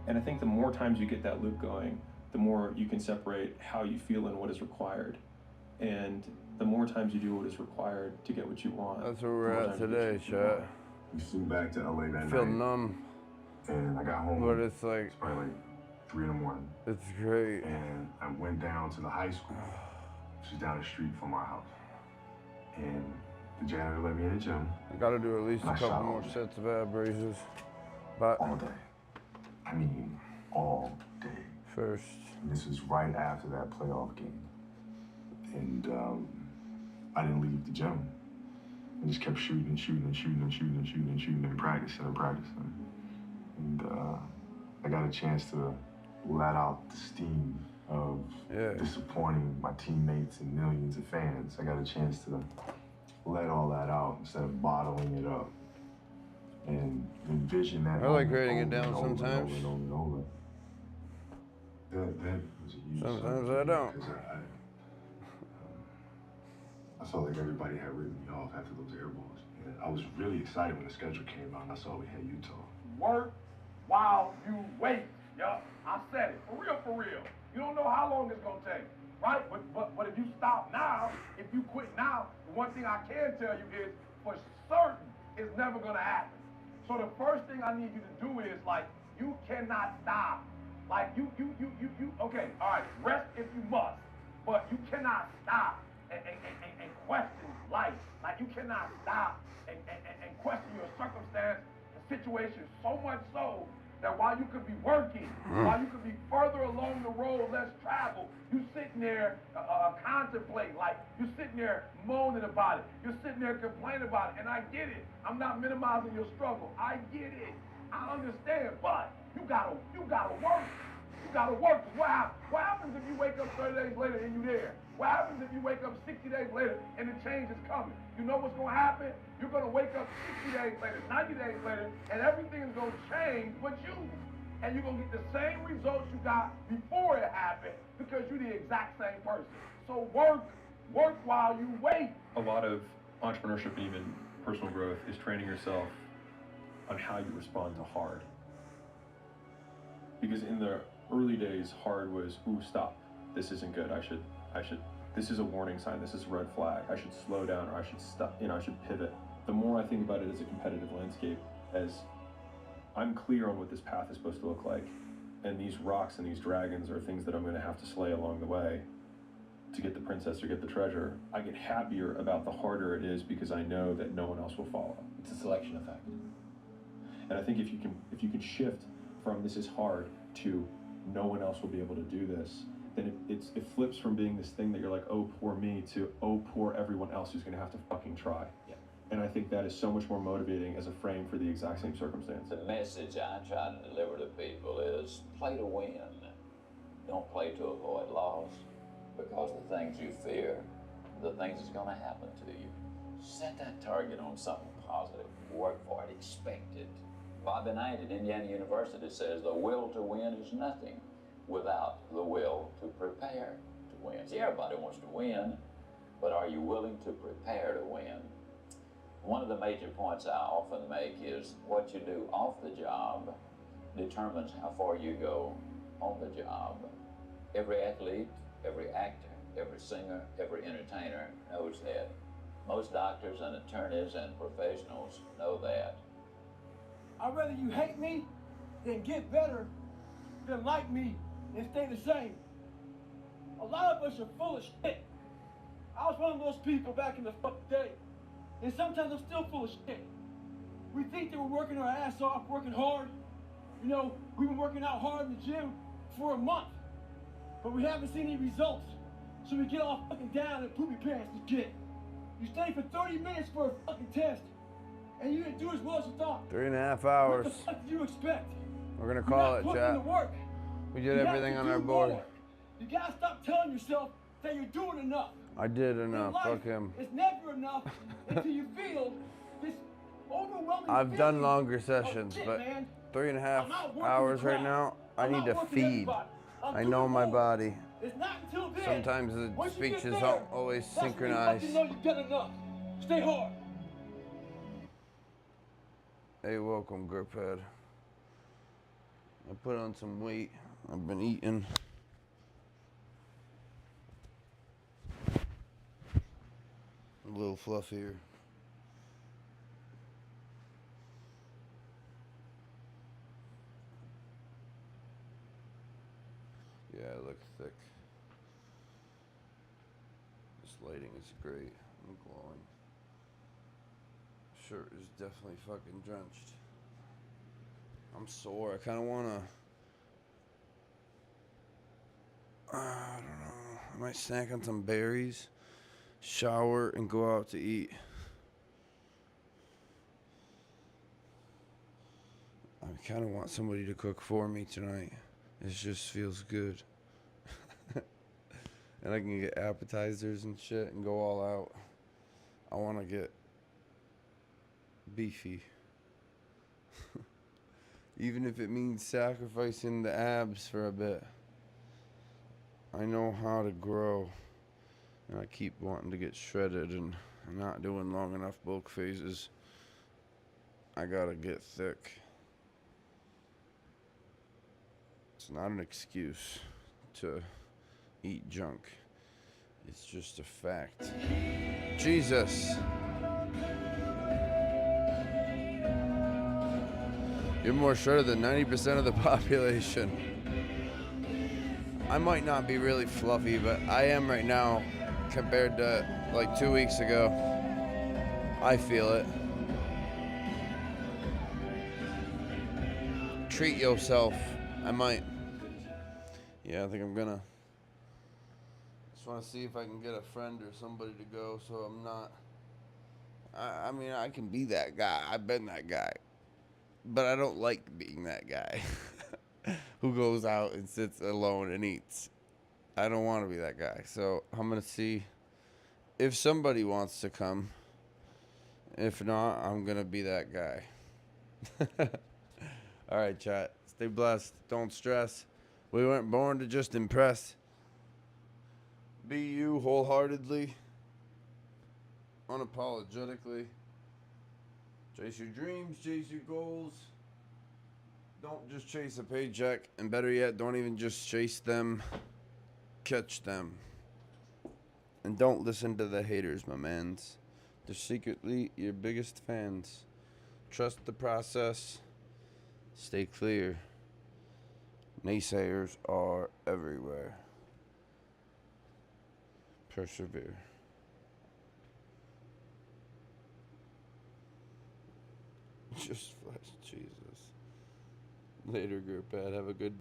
And I think the more times you get that loop going, the more you can separate how you feel and what is required. And the more times you do what is required to get what you want. That's where we're at today, chat. We flew back to LA that Feel night. numb. And I got home. But it's like, probably like 3 in the morning. It's great. And I went down to the high school, which is down the street from our house. And the janitor let me in the gym. I gotta do at least a couple more sets of ab raises. But all day. I mean, all day. First. And this is right after that playoff game. And I didn't leave the gym. I just kept shooting and shooting and shooting and shooting and shooting and shooting and practicing and practicing. And I got a chance to let out the steam of disappointing my teammates and millions of fans. I got a chance to let all that out instead of bottling it up and envision that. I like writing it down sometimes. That was a huge Sometimes I don't. I felt like everybody had written me off after those air balls. And I was really excited when the schedule came out and I saw we had Utah. Work while you wait. Yup, I said it. For real, for real. You don't know how long it's gonna take, right? But if you stop now, if you quit now, the one thing I can tell you is for certain it's never gonna happen. So the first thing I need you to do is like, you cannot stop. Like you, okay, all right, rest if you must, but you cannot stop and question life. Like you cannot stop and question your circumstance and situation, so much so that while you could be working, while you could be further along the road, less traveled, you sitting there contemplating, like you're sitting there moaning about it. You're sitting there complaining about it, and I get it. I'm not minimizing your struggle. I get it. I understand, but you gotta work. You gotta work. What happens if you wake up 30 days later and you there? What happens if you wake up 60 days later and the change is coming? You know what's gonna happen? You're gonna wake up 60 days later, 90 days later, and everything is gonna change but you. And you're gonna get the same results you got before it happened because you're the exact same person. So work while you wait. A lot of entrepreneurship and even personal growth is training yourself on how you respond to hard. Because in the early days, hard was, ooh, stop. This isn't good. I should, this is a warning sign. This is a red flag. I should slow down, or I should stop, I should pivot. The more I think about it as a competitive landscape, as I'm clear on what this path is supposed to look like, and these rocks and these dragons are things that I'm gonna have to slay along the way to get the princess or get the treasure, I get happier about the harder it is because I know that no one else will follow. It's a selection effect. And I think if you can shift from this is hard to no one else will be able to do this, then it flips from being this thing that you're like, oh, poor me, to oh, poor everyone else who's gonna have to fucking try. Yeah. And I think that is so much more motivating as a frame for the exact same circumstance. The message I try to deliver to people is play to win. Don't play to avoid loss, because the things you fear, the things that's gonna happen to you. Set that target on something positive. Work for it, expect it. Bobby Knight at Indiana University says the will to win is nothing without the will to prepare to win. See, everybody wants to win, but are you willing to prepare to win? One of the major points I often make is what you do off the job determines how far you go on the job. Every athlete, every actor, every singer, every entertainer knows that. Most doctors and attorneys and professionals know that. I'd rather you hate me than get better than like me and stay the same. A lot of us are full of shit. I was one of those people back in the fucking day. And sometimes I'm still full of shit. We think that we're working our ass off, working hard. You know, we've been working out hard in the gym for a month, but we haven't seen any results. So we get all fucking down and poopy pants and shit. You study for 30 minutes for a fucking test, and you didn't do as well as you thought. 3.5 hours. What the fuck do you expect? We're gonna call it, You're not putting chat. in the work. We did everything on our board. You gotta stop telling yourself that you're doing enough. I did enough. Fuck him. It's never enough until you feel this overwhelming I've done feeling longer of sessions, shit, but man. 3.5 hours right now, I need to feed. I know my body. It's not until then. Sometimes the Once you get speeches there, don't always that's when you synchronize. fucking know you've done enough. Stay hard. Hey, welcome, Griphead. I put on some weight. I've been eating. A little fluffier. Yeah, I look thick. This lighting is great. I'm glowing. Shirt is definitely fucking drenched. I'm sore. I kind of want to... I don't know. I might snack on some berries, shower, and go out to eat. I kind of want somebody to cook for me tonight. It just feels good. And I can get appetizers and shit and go all out. I want to get beefy. Even if it means sacrificing the abs for a bit. I know how to grow. And I keep wanting to get shredded and not doing long enough bulk phases. I gotta get thick. It's not an excuse to eat junk. It's just a fact. Jesus. You're more shredded than 90% of the population. I might not be really fluffy, but I am right now compared to like 2 weeks ago. I feel it. Treat yourself. I might. Yeah, I think I'm gonna. Just want to see if I can get a friend or somebody to go so I'm not. I mean, I can be that guy. I've been that guy. But I don't like being that guy. who goes out and sits alone and eats. I don't want to be that guy. So I'm going to see if somebody wants to come. If not, I'm going to be that guy. All right, chat. Stay blessed. Don't stress. We weren't born to just impress. Be you wholeheartedly, unapologetically. Chase your dreams, chase your goals. Don't just chase a paycheck. And better yet, don't even just chase them. Catch them. And don't listen to the haters, my mans. They're secretly your biggest fans. Trust the process. Stay clear. Naysayers are everywhere. Persevere. Just flash Jesus. Later, group. Have a good